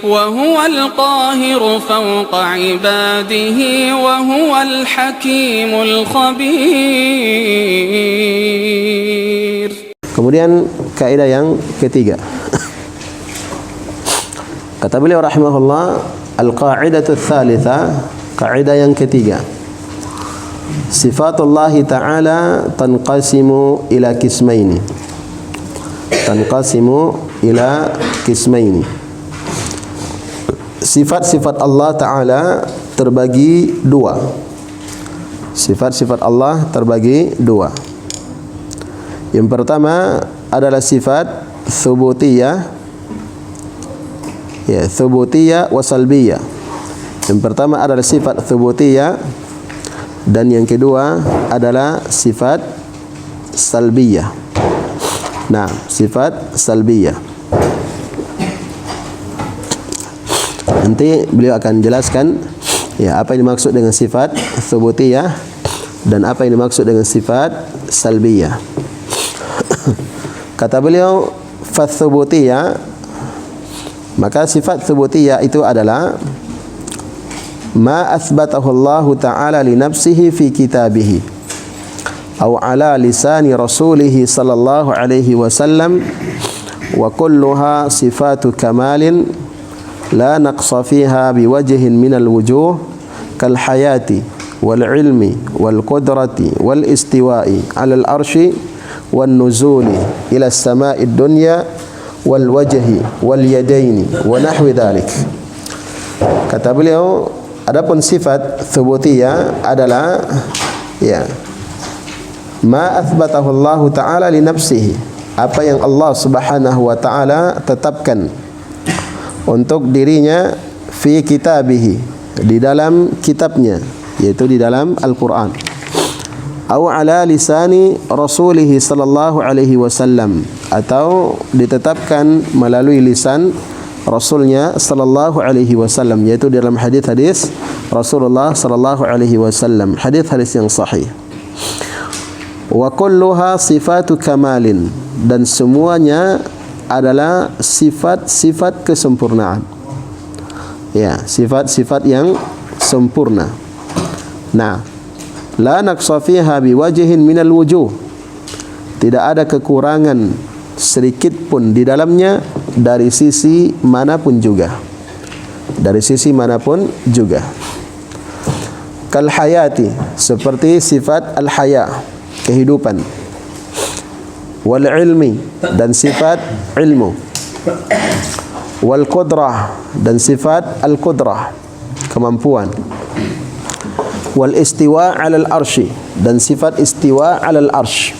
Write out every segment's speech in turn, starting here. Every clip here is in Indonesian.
وهو القاهر فوق عباده وهو الحكيم الخبير. Kemudian kaidah yang ketiga. Kata beliau rahimahullah, al-qa'idatu tsalitsa, kaidah yang ketiga. Sifatullah ta'ala tanqasimu ila qismaini. Tanqasimu ila qismaini. Sifat-sifat Allah Ta'ala terbagi dua. Sifat-sifat Allah terbagi dua. Yang pertama adalah sifat thubutiyah, ya, thubutiyah wa salbiyah. Yang pertama adalah sifat thubutiyah, dan yang kedua adalah sifat salbiyah. Nah, sifat salbiyah. Nanti beliau akan jelaskan ya apa yang dimaksud dengan sifat thubutiyah dan apa yang dimaksud dengan sifat salbiyah. Kata beliau, fathubutiyah, maka sifat thubutiyah itu adalah ma athbatahu Allah Ta'ala li nafsihi fi kitabih aw ala lisani rasulih sallallahu alaihi wasallam, wa kulluha sifatu kamalin la naqsa fiha biwajhin minal wujuh kal hayati wal ilmi wal qudrati wal istiwa'i ala al arshi wan nuzuli ila as-sama'i dunya wal wajhi wal yadaini wa nahwi dhalik. Kata beliau, adapun sifat thubutiyah adalah ya ma athbatahu Allah Ta'ala li nafsihi, apa yang Allah Subhanahu wa Ta'ala tetapkan untuk dirinya fi kitabihi, di dalam kitabnya, yaitu di dalam Al-Qur'an, au ala lisani rasulih sallallahu alaihi wasallam, atau ditetapkan melalui lisan rasulnya sallallahu alaihi wasallam, yaitu dalam hadis-hadis Rasulullah sallallahu alaihi wasallam, hadis-hadis yang sahih. Wa kulluha sifatu kamalin, dan semuanya adalah sifat-sifat kesempurnaan. Ya, sifat-sifat yang sempurna. Nah, la naqsa fiha biwajhin minal wujuh, tidak ada kekurangan sedikit pun di dalamnya dari sisi manapun juga. Dari sisi manapun juga. Kal hayati, seperti sifat al-haya, kehidupan. Wal ilmi, dan sifat ilmu. Wal qudrah, dan sifat al-qudrah, kemampuan. Wal istiwa' 'alal arsy, dan sifat istiwa' 'alal arsy,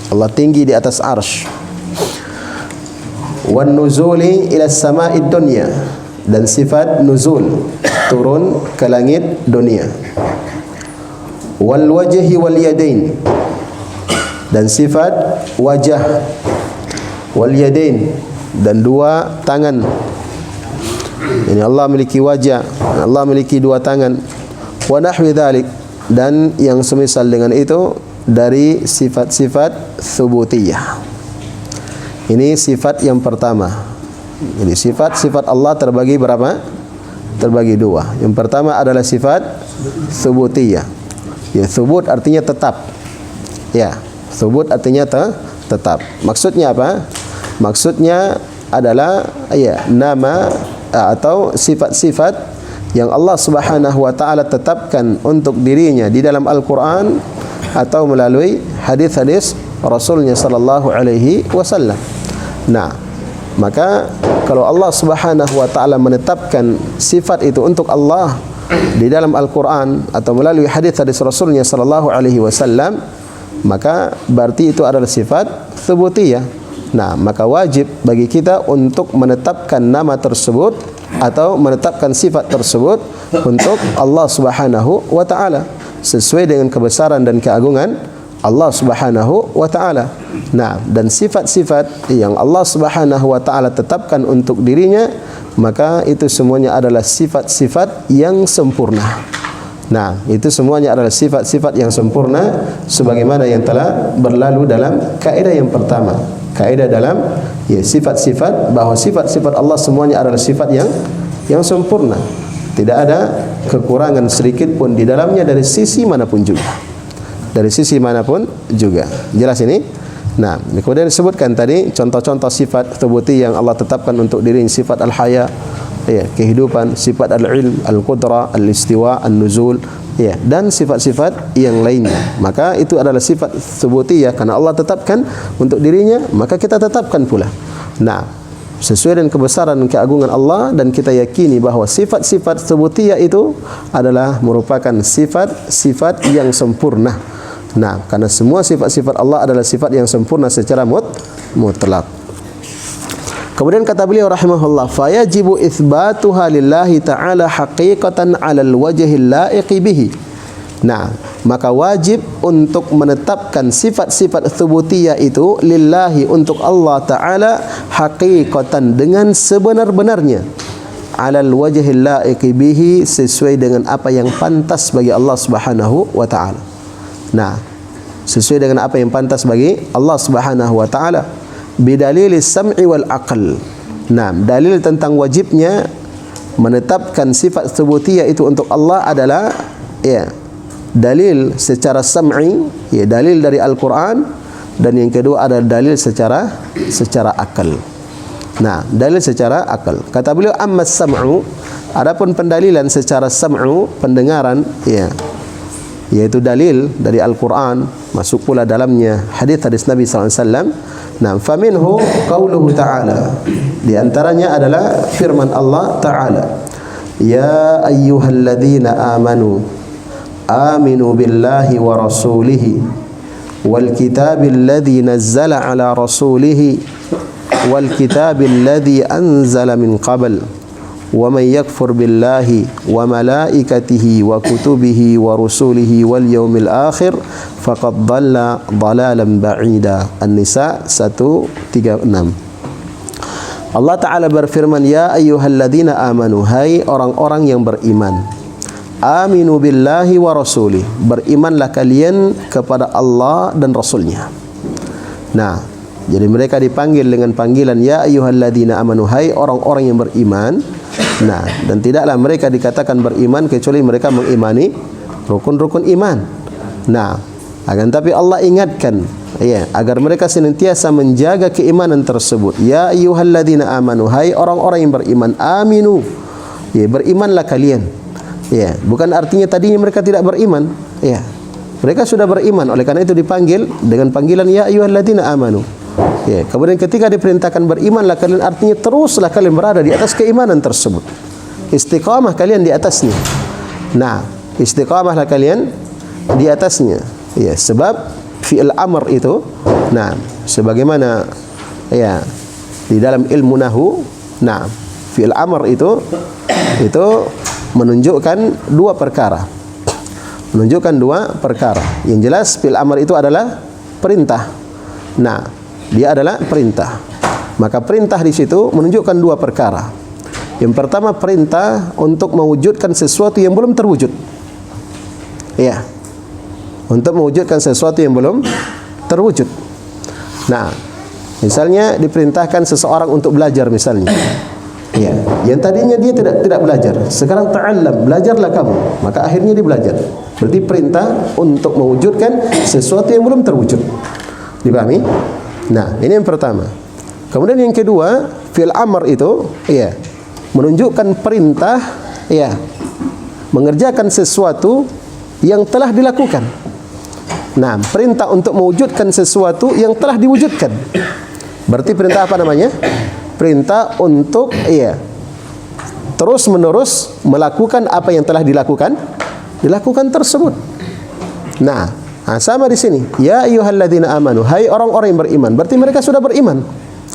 Allah tinggi di atas arsy. Wan nuzuli ila as-sama'id dunya, dan sifat nuzul, turun ke langit dunia. Wal wajhi wal yadain, dan sifat wajah. Wal yadain, dan dua tangan. Ini Allah memiliki wajah, Allah memiliki dua tangan. Wa nahwi dzalik, dan yang semisal dengan itu dari sifat-sifat thubutiyah. Ini sifat yang pertama. Jadi sifat-sifat Allah terbagi berapa? Terbagi dua. Yang pertama adalah sifat thubutiyah. Ya, thubut artinya tetap. Ya, thubut artinya tetap. Maksudnya apa? Maksudnya adalah ya nama atau sifat-sifat yang Allah Subhanahu wa Ta'ala tetapkan untuk dirinya di dalam Al-Quran atau melalui hadis-hadis Rasulnya sallallahu alaihi wasallam. Nah, maka kalau Allah Subhanahu wa Ta'ala menetapkan sifat itu untuk Allah di dalam Al-Quran atau melalui hadis-hadis Rasulnya sallallahu alaihi wasallam, maka berarti itu adalah sifat thubutiyah. Nah, maka wajib bagi kita untuk menetapkan nama tersebut atau menetapkan sifat tersebut untuk Allah Subhanahu wa Ta'ala sesuai dengan kebesaran dan keagungan Allah Subhanahu wa Ta'ala. Nah, dan sifat-sifat yang Allah Subhanahu wa Ta'ala tetapkan untuk dirinya, maka itu semuanya adalah sifat-sifat yang sempurna. Nah, itu semuanya adalah sifat-sifat yang sempurna sebagaimana yang telah berlalu dalam kaidah yang pertama. Kaidah dalam Ya, sifat-sifat, bahwa sifat-sifat Allah semuanya adalah sifat yang sempurna. Tidak ada kekurangan sedikit pun di dalamnya dari sisi manapun juga. Dari sisi manapun juga. Jelas ini? Nah, kemudian disebutkan tadi contoh-contoh sifat thubuti yang Allah tetapkan untuk dirinya, sifat al-haya, ya, kehidupan, sifat al-ilm, al-qudrah, al-istiwa, an-nuzul, ya, dan sifat-sifat yang lainnya. Maka itu adalah sifat thubutiyah karena Allah tetapkan untuk dirinya, maka kita tetapkan pula. Nah, sesuai dengan kebesaran dan keagungan Allah, dan kita yakini bahawa sifat-sifat thubutiyah itu adalah merupakan sifat-sifat yang sempurna. Nah, karena semua sifat-sifat Allah adalah sifat yang sempurna secara mutlak. Kemudian kata beliau rahimahullah, fayajibu itsbatuha lillahi ta'ala haqiqatan 'alal wajhil la'iqi bihi. Nah, maka wajib untuk menetapkan sifat-sifat thubutiyah itu lillahi, untuk Allah Ta'ala, haqiqatan, dengan sebenar-benarnya, 'alal wajhil la'iqi bihi, sesuai dengan apa yang pantas bagi Allah Subhanahu wa Ta'ala. Nah, sesuai dengan apa yang pantas bagi Allah Subhanahu wa Ta'ala, bidalil sam'i wal aql. Nah, dalil tentang wajibnya menetapkan sifat thubutiyah itu untuk Allah adalah, ya, dalil secara sam'i, ya, dalil dari Al-Quran, dan yang kedua adalah dalil secara akal. Nah, dalil secara akal. Kata beliau, amma sam'u, adapun pendalilan secara sam'u, pendengaran, ya, yaitu dalil dari Al-Quran, masuk pula dalamnya hadis-hadis Nabi SAW. Nah, faminhu qauluhu ta'ala, di antaranya adalah firman Allah Ta'ala, ya ayyuhalladzina amanu aminu billahi wa rasulihi wal kitabil ladzi nazzala ala rasulihi wal kitabil ladzi anzala min qabl wa man yakfur billahi wa malaikatihi wa kutubihi wa rusulihi wal yaumil akhir faqad dhalla dhalalan ba'ida. An-Nisa 136. Allah Ta'ala berfirman, ya ayyuhalladzina amanu, hai orang-orang yang beriman, aminu billahi wa rasulih, berimanlah kalian kepada Allah dan Rasulnya. Nah, jadi mereka dipanggil dengan panggilan ya ayyuhalladzina amanu, hai orang-orang yang beriman. Nah, dan tidaklah mereka dikatakan beriman kecuali mereka mengimani rukun-rukun iman. Nah, akan tapi Allah ingatkan, ya, agar mereka senantiasa menjaga keimanan tersebut. Ya ayyuhalladzina amanu, hai orang-orang yang beriman, aminu, ya, berimanlah kalian. Ya, bukan artinya tadinya mereka tidak beriman. Ya, mereka sudah beriman, oleh karena itu dipanggil dengan panggilan ya ayyuhalladzina amanu. Ya, kemudian ketika diperintahkan berimanlah kalian, artinya teruslah kalian berada di atas keimanan tersebut. Istiqamah kalian di atasnya. Nah, istiqamahlah kalian di atasnya. Ya, sebab fi'il amr itu, nah, sebagaimana, ya, di dalam ilmu nahwu, nah, fi'il amr itu menunjukkan dua perkara. Menunjukkan dua perkara. Yang jelas fi'il amr itu adalah perintah. Nah, dia adalah perintah. Maka perintah di situ menunjukkan dua perkara. Yang pertama, perintah untuk mewujudkan sesuatu yang belum terwujud. Ya, untuk mewujudkan sesuatu yang belum terwujud. Nah, misalnya diperintahkan seseorang untuk belajar misalnya. Ya, yang tadinya dia tidak belajar, sekarang ta'allam, belajarlah kamu. Maka akhirnya dia belajar. Berarti perintah untuk mewujudkan sesuatu yang belum terwujud. Dipahami? Nah, ini yang pertama. Kemudian yang kedua, fi'il amr itu, ya, menunjukkan perintah, ya, mengerjakan sesuatu yang telah dilakukan. Nah, perintah untuk mewujudkan sesuatu yang telah diwujudkan. Berarti perintah apa namanya? Perintah untuk, ya, terus menerus melakukan apa yang telah dilakukan tersebut. Nah, sama di sini, ya ayyuhalladzina amanu, hai orang-orang yang beriman. Berarti mereka sudah beriman.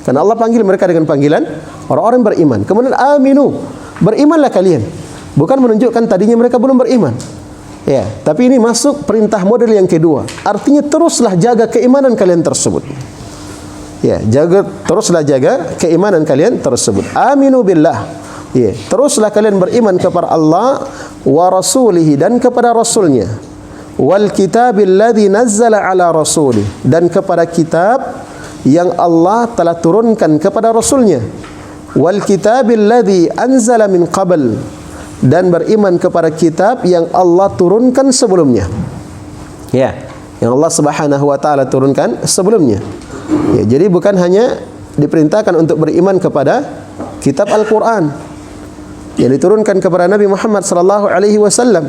Karena Allah panggil mereka dengan panggilan orang-orang yang beriman. Kemudian aminu, berimanlah kalian. Bukan menunjukkan tadinya mereka belum beriman. Ya, tapi ini masuk perintah model yang kedua. Artinya teruslah jaga keimanan kalian tersebut. Ya, teruslah jaga keimanan kalian tersebut. Aminu billah. Ya, teruslah kalian beriman kepada Allah wa rasulihi, dan kepada rasulnya. Wal kitabil ladzi nazzala ala rasulih, dan kepada kitab yang Allah telah turunkan kepada Rasulnya, wal kitabil ladzi anzala min qabl, dan beriman kepada kitab yang Allah turunkan sebelumnya. Ya, yang Allah Subhanahu wa taala turunkan sebelumnya. Ya, jadi bukan hanya diperintahkan untuk beriman kepada kitab Al-Qur'an yang diturunkan kepada Nabi Muhammad sallallahu alaihi wasallam,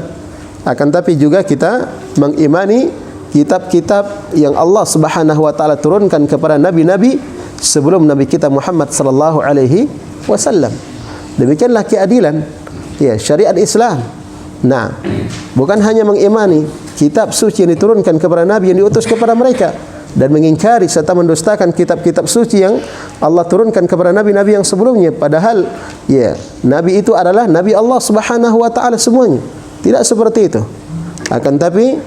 akan tapi juga kita mengimani kitab-kitab yang Allah Subhanahu wa taala turunkan kepada nabi-nabi sebelum Nabi kita Muhammad sallallahu alaihi wasallam. Demikianlah keadilan ya syariat Islam. Nah, bukan hanya mengimani kitab suci yang diturunkan kepada nabi yang diutus kepada mereka, dan mengingkari serta mendustakan kitab-kitab suci yang Allah turunkan kepada nabi-nabi yang sebelumnya, padahal ya nabi itu adalah nabi Allah Subhanahu wa taala semuanya. Tidak seperti itu. Akan tapi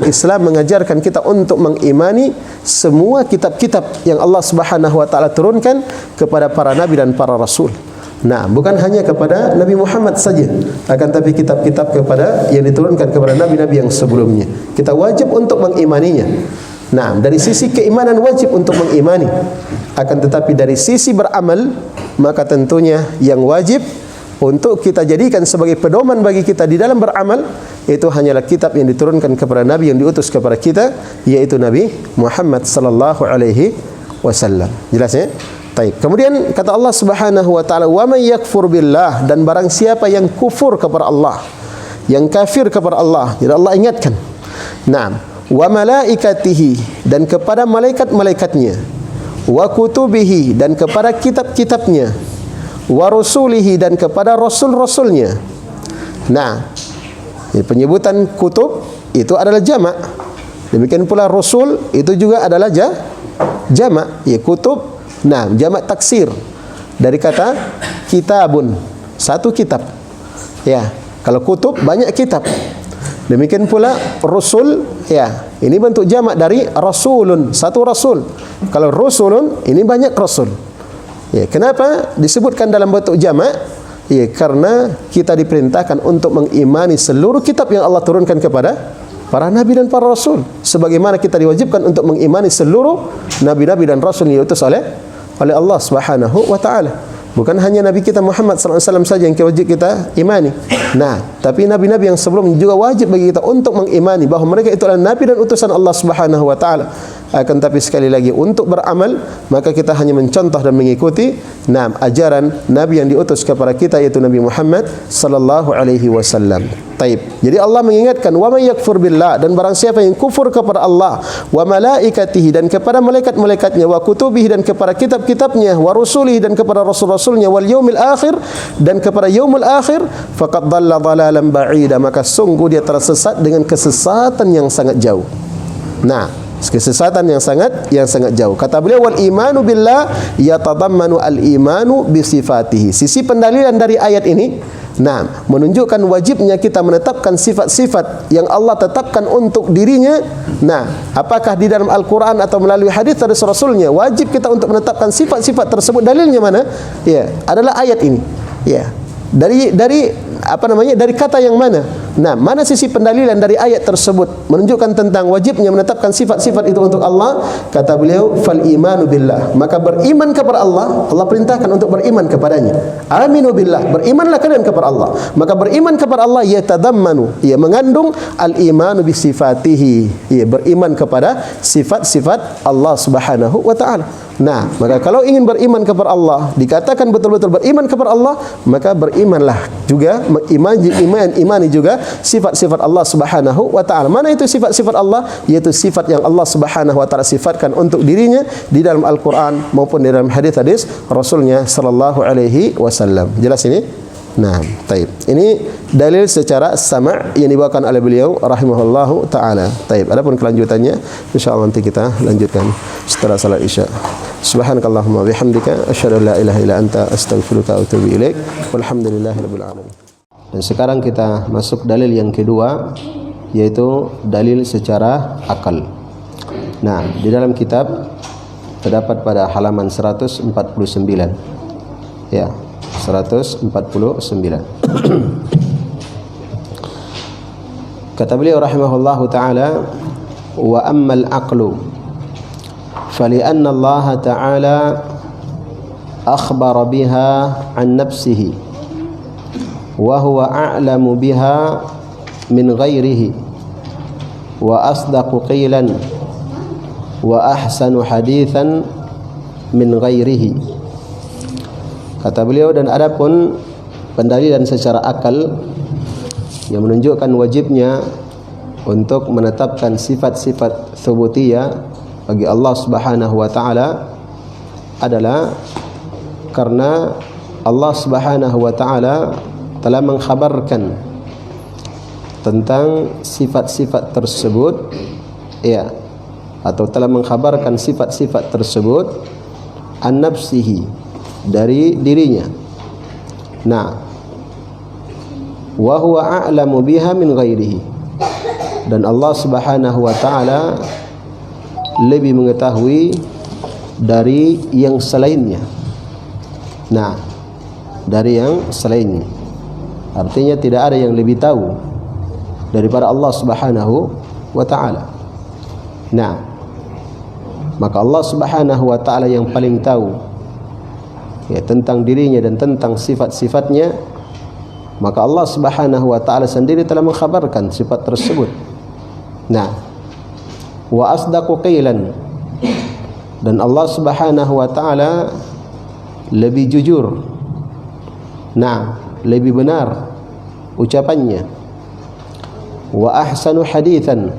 Islam mengajarkan kita untuk mengimani semua kitab-kitab yang Allah Subhanahu wa taala turunkan kepada para nabi dan para rasul. Nah, bukan hanya kepada Nabi Muhammad saja, akan tapi kitab-kitab kepada yang diturunkan kepada nabi-nabi yang sebelumnya. Kita wajib untuk mengimaninya. Nah, dari sisi keimanan wajib untuk mengimani. Akan tetapi dari sisi beramal, maka tentunya yang wajib untuk kita jadikan sebagai pedoman bagi kita di dalam beramal, itu hanyalah kitab yang diturunkan kepada Nabi yang diutus kepada kita, yaitu Nabi Muhammad sallallahu alaihi wasallam. Jelas ya? Baik. Kemudian kata Allah Subhanahu wa taala, "Wa may yakfur billah," dan barang siapa yang kufur kepada Allah, yang kafir kepada Allah. Jadi Allah ingatkan. Naam. Wa malaikatihi, dan kepada malaikat-malaikatnya, wa kutubihi, dan kepada kitab-kitabnya, wa rusulihi, dan kepada rasul-rasulnya. Nah, penyebutan kutub itu adalah jamak. Demikian pula rasul itu juga adalah jamak. Ya, kutub. Nah, jamak taksir dari kata kitabun, satu kitab. Ya, kalau kutub banyak kitab. Demikian pula rasul, ya, ini bentuk jamak dari rasulun, satu rasul. Kalau rasulun, ini banyak rasul. Ya, kenapa disebutkan dalam bentuk jamak? Ya, karena kita diperintahkan untuk mengimani seluruh kitab yang Allah turunkan kepada para nabi dan para rasul, sebagaimana kita diwajibkan untuk mengimani seluruh nabi-nabi dan rasul yang diutus oleh Allah Subhanahu wa taala. Bukan hanya Nabi kita Muhammad SAW saja yang wajib kita imani. Nah, tapi nabi-nabi yang sebelumnya juga wajib bagi kita untuk mengimani bahawa mereka itu adalah nabi dan utusan Allah Subhanahu wa taala. Akan tapi sekali lagi untuk beramal, maka kita hanya mencontoh dan mengikuti ajaran nabi yang diutus kepada kita, yaitu Nabi Muhammad sallallahu alaihi wasallam. Taib. Jadi Allah mengingatkan, wa may yakfur billah, dan barang siapa yang kufur kepada Allah, wa malaikatihi, dan kepada malaikat-malaikatnya, wa kutubihi, dan kepada kitab-kitabnya, wa rusulihi, dan kepada rasul-rasulnya, wal yaumil akhir, dan kepada yaumul akhir, faqad dhalla dhalalan ba'ida, maka sungguh dia tersesat dengan kesesatan yang sangat jauh. Nah, kesesatan yang sangat jauh. Kata beliau, wal imanu billah yatadammanu al imanu bi sifatihi. Sisi pendalilan dari ayat ini, menunjukkan wajibnya kita menetapkan sifat-sifat yang Allah tetapkan untuk dirinya. Apakah di dalam Al-Quran atau melalui hadis dari Rasulnya, wajib kita untuk menetapkan sifat-sifat tersebut. Dalilnya mana? Ya, adalah ayat ini. Ya. Dari kata yang mana? Mana sisi pendalilan dari ayat tersebut menunjukkan tentang wajibnya menetapkan sifat-sifat itu untuk Allah? Kata beliau, fal imanu billah, maka beriman kepada Allah. Allah perintahkan untuk beriman kepadanya. Aminu billah, berimanlah kalian kepada Allah. Maka beriman kepada Allah yatadammanu, ia mengandung al imanu bi sifatihi, ia beriman kepada sifat-sifat Allah Subhanahu wa taala. Maka kalau ingin beriman kepada Allah, dikatakan betul-betul beriman kepada Allah, maka berimanlah juga, imani juga sifat-sifat Allah Subhanahu wa taala. Mana itu sifat-sifat Allah? Yaitu sifat yang Allah Subhanahu wa taala sifatkan untuk dirinya di dalam Al-Qur'an maupun di dalam hadis-hadis Rasulnya sallallahu alaihi wasallam. Jelas ini? Taib. Ini dalil secara sama' yang dibawakan oleh beliau rahimahullahu taala. Taib. Adapun kelanjutannya insyaallah nanti kita lanjutkan setelah salat Isya. Subhanakallahumma bihamdika asyhadu an la ilaha illa anta astaghfiruka wa atubu ilaik. Walhamdulillahirabbil alamin. Dan sekarang kita masuk dalil yang kedua, yaitu dalil secara akal. Di dalam kitab terdapat pada halaman 149. Ya, 149. Kata beliau rahimahullahu taala, wa ammal aqlu فلأن الله تعالى أخبر بها عن نفسه وهو أعلم بها من غيره وأصدق قيلا وأحسن حديثا من غيره. Kata beliau, dan adapun pendalilan secara akal yang menunjukkan wajibnya untuk menetapkan sifat-sifat tsubutiyah bagi Allah Subhanahu wa taala adalah karena Allah Subhanahu wa taala telah mengkhabarkan tentang sifat-sifat tersebut, ya, atau telah mengkhabarkan sifat-sifat tersebut an nafsihi, dari dirinya. Nah, wa huwa a'lamu biha min ghairihi, dan Allah Subhanahu wa taala lebih mengetahui dari yang selainnya. Nah, dari yang selainnya, artinya tidak ada yang lebih tahu daripada Allah Subhanahu wa taala. Nah, maka Allah Subhanahu wa taala yang paling tahu, ya, tentang dirinya dan tentang sifat-sifatnya. Maka Allah Subhanahu wa taala sendiri telah mengkhabarkan sifat tersebut. Nah, wa asdaqu qilan, dan Allah Subhanahu wa taala lebih jujur, nah, lebih benar ucapannya. Wa ahsanu hadithan,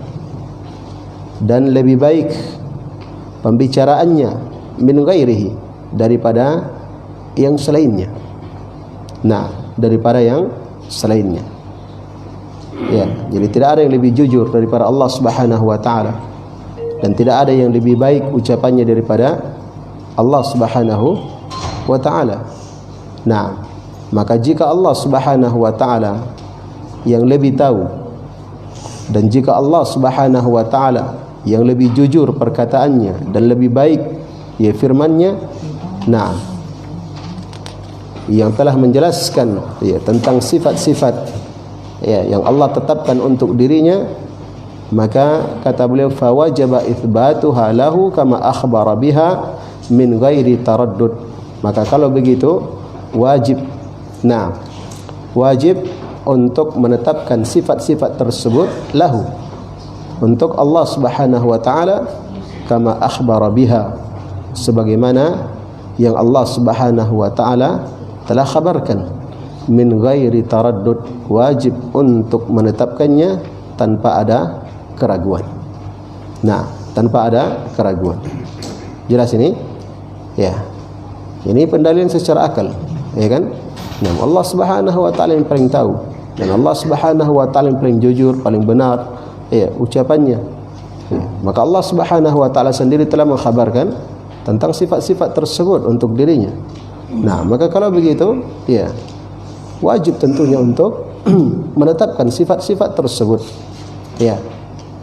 dan lebih baik pembicaraannya, min ghairihi, daripada yang selainnya. Nah, daripada yang selainnya, ya, jadi tidak ada yang lebih jujur daripada Allah Subhanahu wa taala, dan tidak ada yang lebih baik ucapannya daripada Allah Subhanahu wa taala. Nah, maka jika Allah Subhanahu wa taala yang lebih tahu, dan jika Allah Subhanahu wa taala yang lebih jujur perkataannya dan lebih baik, ya, firman-Nya, nah, yang telah menjelaskan, ya, tentang sifat-sifat, ya, yang Allah tetapkan untuk dirinya, maka kata beliau, fawajaba itsbatuha lahu kama akhbara biha min ghairi taraddud. Maka kalau begitu wajib, nah, wajib untuk menetapkan sifat-sifat tersebut lahu, untuk Allah Subhanahu wa taala, kama akhbara biha, sebagaimana yang Allah Subhanahu wa taala telah khabarkan, min ghairi taraddud, wajib untuk menetapkannya tanpa ada keraguan. Nah, tanpa ada keraguan. Jelas ini? Ya. Ini pendalilan secara akal, ya kan? Nah, Allah Subhanahu wa taala yang paling tahu, dan Allah Subhanahu wa taala yang paling jujur, paling benar, ya, ucapannya. Ya. Maka Allah Subhanahu wa taala sendiri telah mengkhabarkan tentang sifat-sifat tersebut untuk dirinya. Nah, maka kalau begitu, ya, wajib tentunya untuk menetapkan sifat-sifat tersebut. Ya,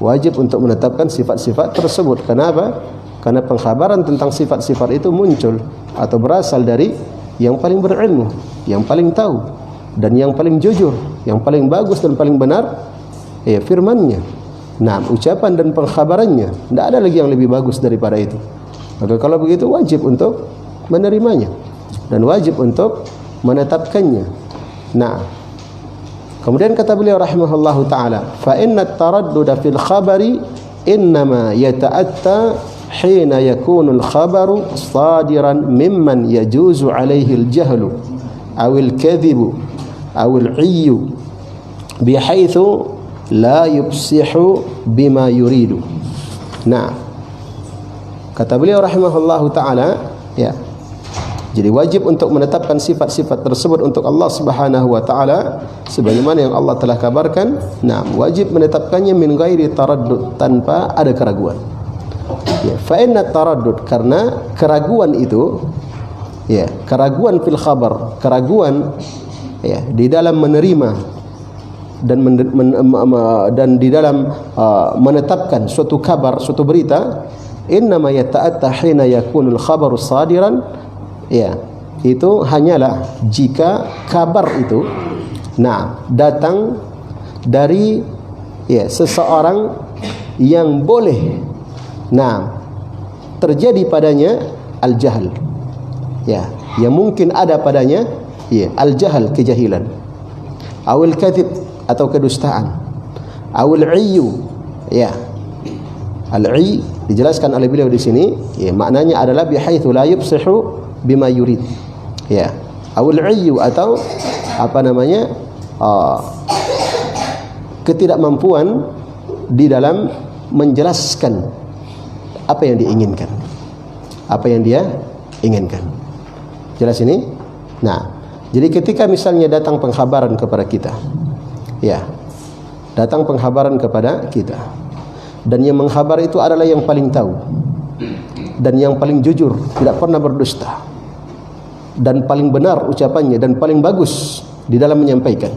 wajib untuk menetapkan sifat-sifat tersebut. Kenapa? Karena pengkhabaran tentang sifat-sifat itu muncul atau berasal dari yang paling berilmu, yang paling tahu, dan yang paling jujur, yang paling bagus dan paling benar, ya, firman-Nya. Nah, ucapan dan pengkhabarannya, tidak ada lagi yang lebih bagus daripada itu. Maka kalau begitu wajib untuk menerimanya dan wajib untuk menetapkannya. Nah, kemudian kata beliau rahimahullahu taala, fa inna at-taradduda fil khabari innama yata'atta hina yakunu al-khabaru sadiran mimman yajuzu alaihi al-jahlu aw al-kadhibu aw al-'iyyu bihaitsu la yufsihu bima yuridu. Nah, kata beliau rahimahullahu taala, ya, jadi wajib untuk menetapkan sifat-sifat tersebut untuk Allah Subhanahu wa taala sebagaimana yang Allah telah kabarkan. Nah, wajib menetapkannya min ghairi taraddud, tanpa ada keraguan. Ya, fa inna taraddud, karena keraguan itu, ya, keraguan fil khabar, keraguan, ya, di dalam menerima dan di dalam menetapkan suatu kabar, suatu berita, innama yata'atta hina yakunul khabaru sadiran, ya, itu hanyalah jika kabar itu, nah, datang dari, ya, seseorang yang boleh, nah, terjadi padanya al-jahl. Ya, yang mungkin ada padanya ya al-jahl, kejahilan. Awil kadhib, atau kedustaan. Awil iyu, ya. Al-i dijelaskan oleh beliau di sini, ya, maknanya adalah bihaitsu la yubsihu bima yurid. Ya. Awil iyu, atau apa namanya? Ketidakmampuan di dalam menjelaskan apa yang diinginkan. Apa yang dia inginkan. Jelas ini? Nah, jadi ketika misalnya datang pengkhabaran kepada kita, ya, datang pengkhabaran kepada kita, dan yang mengkhabar itu adalah yang paling tahu dan yang paling jujur, tidak pernah berdusta, dan paling benar ucapannya dan paling bagus di dalam menyampaikan,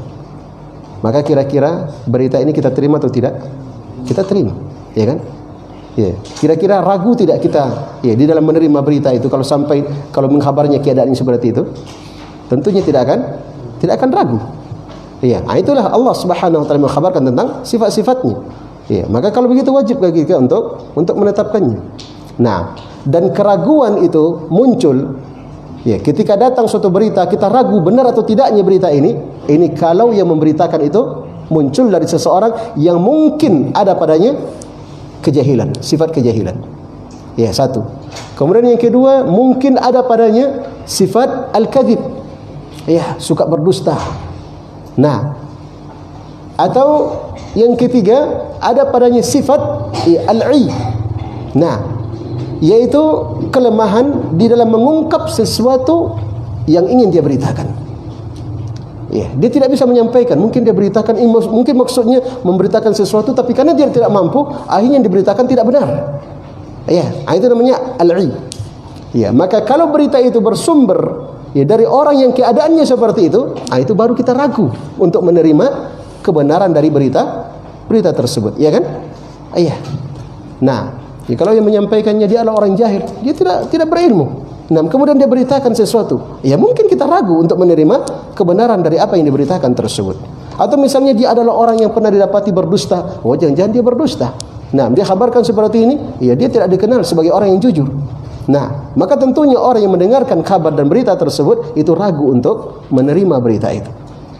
maka kira-kira berita ini kita terima atau tidak? Kita terima, ya kan? Ya. Kira-kira ragu tidak kita ya di dalam menerima berita itu kalau mengkhabarnya keadaan seperti itu? Tentunya tidak akan ragu. Ya, itulah Allah Subhanahu wa taala mengkhabarkan tentang sifat-sifatnya. Ya, maka kalau begitu wajib bagi kita untuk menetapkannya. Nah, dan keraguan itu muncul ya ketika datang suatu berita kita ragu benar atau tidaknya berita ini kalau yang memberitakan itu muncul dari seseorang yang mungkin ada padanya kejahilan, sifat kejahilan. Ya, satu. Kemudian yang kedua, mungkin ada padanya sifat al-kadhib. Ya, suka berdusta. Nah, atau yang ketiga, ada padanya sifat al-i. Nah, yaitu kelemahan di dalam mengungkap sesuatu yang ingin dia beritakan. Ya, dia tidak bisa menyampaikan. Mungkin dia beritakan, mungkin maksudnya memberitakan sesuatu, tapi karena dia tidak mampu, akhirnya yang diberitakan tidak benar. Ya, itu namanya al-i. Ya, maka kalau berita itu bersumber ya dari orang yang keadaannya seperti itu baru kita ragu untuk menerima kebenaran dari berita tersebut, ya kan? Iya. Nah, ya kalau yang menyampaikannya dia adalah orang jahil, dia tidak berilmu. Nah, kemudian dia beritakan sesuatu, ya mungkin kita ragu untuk menerima kebenaran dari apa yang diberitakan tersebut. Atau misalnya dia adalah orang yang pernah didapati berdusta, jangan-jangan dia berdusta. Nah, dia kabarkan seperti ini, ya dia tidak dikenal sebagai orang yang jujur. Nah, maka tentunya orang yang mendengarkan kabar dan berita tersebut itu ragu untuk menerima berita itu.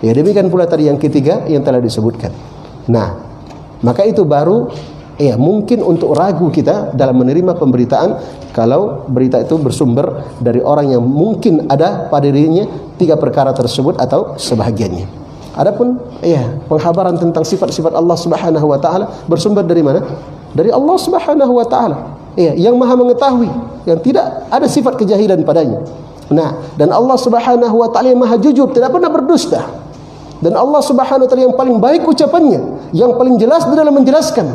Ya, demikian pula tadi yang ketiga yang telah disebutkan. Nah, maka itu baru ya mungkin untuk ragu kita dalam menerima pemberitaan kalau berita itu bersumber dari orang yang mungkin ada pada dirinya 3 perkara tersebut atau sebahagiannya. Adapun ya pengkhabaran tentang sifat-sifat Allah Subhanahu wa taala bersumber dari mana? Dari Allah Subhanahu wa taala. Ya, yang Maha mengetahui, yang tidak ada sifat kejahilan padanya. Nah, dan Allah Subhanahu wa taala yang Maha jujur, tidak pernah berdusta. Dan Allah Subhanahu wa taala yang paling baik ucapannya, yang paling jelas di dalam menjelaskan.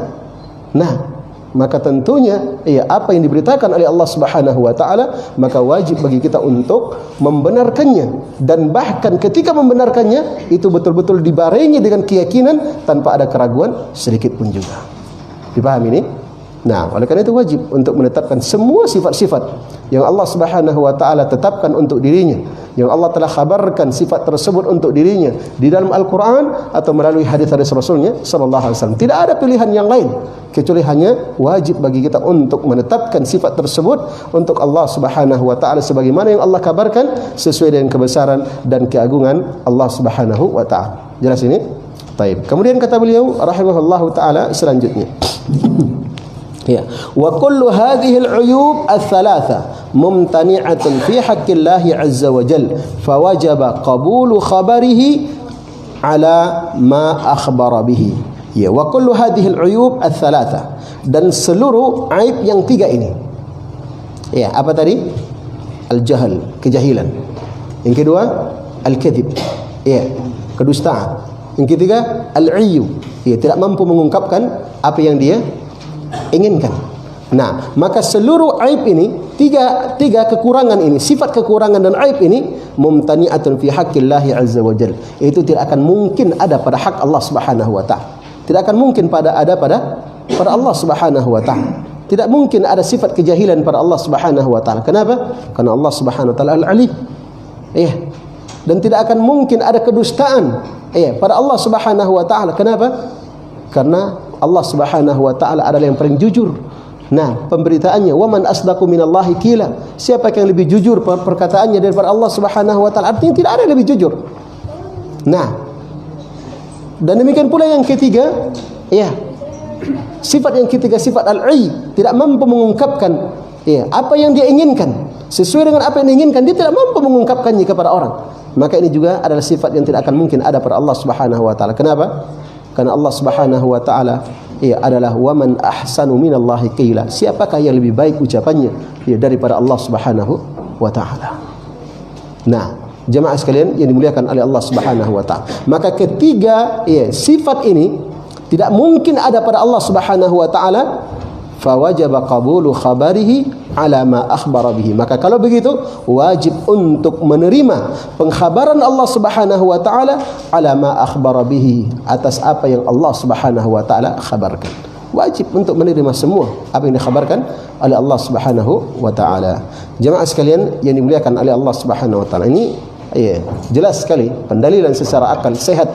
Nah, maka tentunya ya apa yang diberitakan oleh Allah Subhanahu wa taala maka wajib bagi kita untuk membenarkannya, dan bahkan ketika membenarkannya itu betul-betul dibarengi dengan keyakinan tanpa ada keraguan sedikit pun juga. Dipahami ini? Nah, oleh karena itu wajib untuk menetapkan semua sifat-sifat yang Allah Subhanahu wa taala tetapkan untuk dirinya, yang Allah telah khabarkan sifat tersebut untuk dirinya di dalam Al-Qur'an atau melalui hadis-hadis Rasulnya sallallahu alaihi wasallam. Tidak ada pilihan yang lain kecuali hanya wajib bagi kita untuk menetapkan sifat tersebut untuk Allah Subhanahu wa taala sebagaimana yang Allah kabarkan sesuai dengan kebesaran dan keagungan Allah Subhanahu wa taala. Jelas ini? Baik. Kemudian kata beliau rahimahullahu taala selanjutnya. Ya, wa kullu hadhihi al-uyub ats-tsalatsa mumtani'atun fi haqqillahi 'azza wa jalla fa wajaba qabulu khabarihi ala ma akhbara bihi. Ya, wa kullu hadhihi al-uyub ats-tsalatsa, dan seluruh aib yang 3 ini. Ya, apa tadi? Al-jahl, kejahilan. Yang kedua, al-kadzib. Ya, kedustaan. Yang ketiga, al-'iyyu. Ya, tidak mampu mengungkapkan apa yang dia inginkan. Nah, maka seluruh aib ini, tiga kekurangan ini, sifat kekurangan dan aib ini mumtani'atun fi haqqillahi 'azza wa jalla. Itu tidak akan mungkin ada pada hak Allah Subhanahu wa taala. Tidak akan mungkin pada Allah Subhanahu wa taala. Tidak mungkin ada sifat kejahilan pada Allah Subhanahu wa taala. Kenapa? Karena Allah Subhanahu wa taala Al-Alim. Ya. Dan tidak akan mungkin ada kedustaan pada Allah Subhanahu wa taala. Kenapa? Karena Allah Subhanahu wa taala adalah yang paling jujur, Nah, pemberitaannya, wa man asdaqu minallahi qila. Siapa yang lebih jujur perkataannya daripada Allah Subhanahu wa taala? Artinya tidak ada yang lebih jujur. Nah, dan demikian pula yang ketiga, ya. Sifat yang ketiga, sifat al-'i, tidak mampu mengungkapkan apa yang dia inginkan. Sesuai dengan apa yang diinginkan, dia tidak mampu mengungkapkannya kepada orang. Maka ini juga adalah sifat yang tidak akan mungkin ada pada Allah Subhanahu wa taala. Kenapa? Karena Allah Subhanahu wa taala adalah wa man ahsanu minallahi qila. Siapakah yang lebih baik ucapannya daripada Allah Subhanahu wa taala. Nah, jemaah sekalian yang dimuliakan oleh Allah Subhanahu wa taala. Maka ketiga sifat ini tidak mungkin ada pada Allah Subhanahu wa taala, fawajaba qabulu khabarihi ala ma akhbara bihi. Maka kalau begitu wajib untuk menerima pengkhabaran Allah Subhanahu wa taala ala ma akhbara bihi, atas apa yang Allah Subhanahu wa taala khabarkan. Wajib untuk menerima semua apa yang dikhabarkan oleh Allah Subhanahu wa taala. Jemaah sekalian yang dimuliakan oleh Allah Subhanahu wa taala, ini jelas sekali pendalilan secara akal sehat,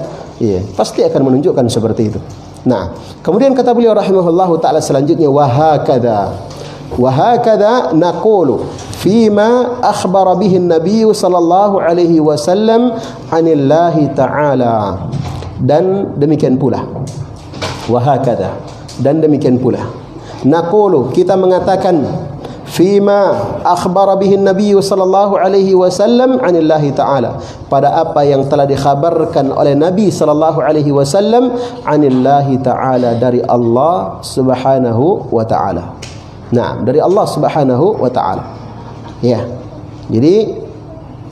pasti akan menunjukkan seperti itu. Nah, kemudian kata beliau rahimahullahu taala selanjutnya, wa hakadha naqulu fima akhbara bihi an-nabiy sallallahu alaihi wasallam anillahi ta'ala. Dan demikian pula, wa hakadha, dan demikian pula, naqulu, kita mengatakan, fima akhbara bihi an-nabiy sallallahu alaihi wasallam anillahi ta'ala, pada apa yang telah dikhabarkan oleh Nabi sallallahu alaihi wasallam anillahi ta'ala, dari Allah Subhanahu wa ta'ala. Nah, dari Allah Subhanahu wa ta'ala. Ya. Jadi,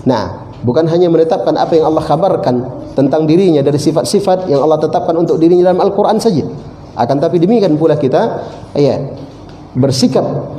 nah, bukan hanya menetapkan apa yang Allah kabarkan tentang dirinya dari sifat-sifat yang Allah tetapkan untuk dirinya dalam Al-Quran saja. Akan tapi demikian pula kita bersikap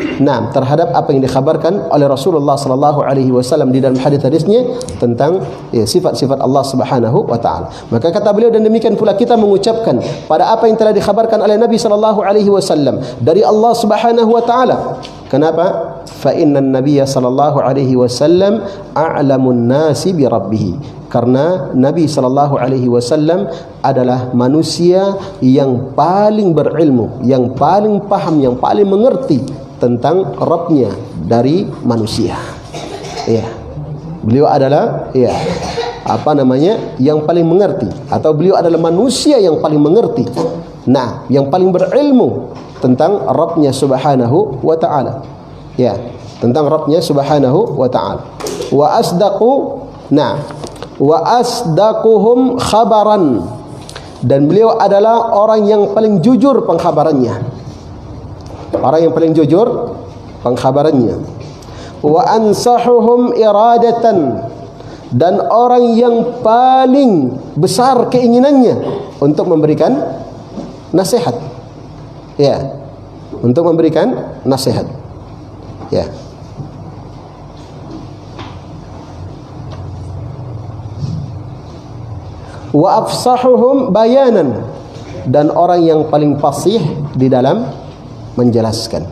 terhadap apa yang dikhabarkan oleh Rasulullah sallallahu alaihi wasallam di dalam hadis-hadisnya tentang sifat-sifat Allah Subhanahu wa taala. Maka kata beliau, dan demikian pula kita mengucapkan pada apa yang telah dikhabarkan oleh Nabi sallallahu alaihi wasallam dari Allah Subhanahu wa taala. Kenapa? Fa innan nabiyya sallallahu alaihi wasallam a'lamun nasi bi rabbih. Karena Nabi sallallahu alaihi wasallam adalah manusia yang paling berilmu, yang paling paham, yang paling mengerti tentang Rabbnya dari manusia. Beliau adalah yang paling mengerti, atau beliau adalah manusia yang paling mengerti. Nah, yang paling berilmu tentang Rabbnya Subhanahu wa taala. Tentang Rabbnya Subhanahu wa taala. Wa asdaquhum khabaran, dan beliau adalah orang yang paling jujur pengkhabarannya. Orang yang paling jujur pengkhabarannya. Wa ansahuhum iradatan, dan orang yang paling besar keinginannya untuk memberikan nasihat. Untuk memberikan nasihat. Wa afsahuhum bayanan, dan orang yang paling fasih di dalam menjelaskan.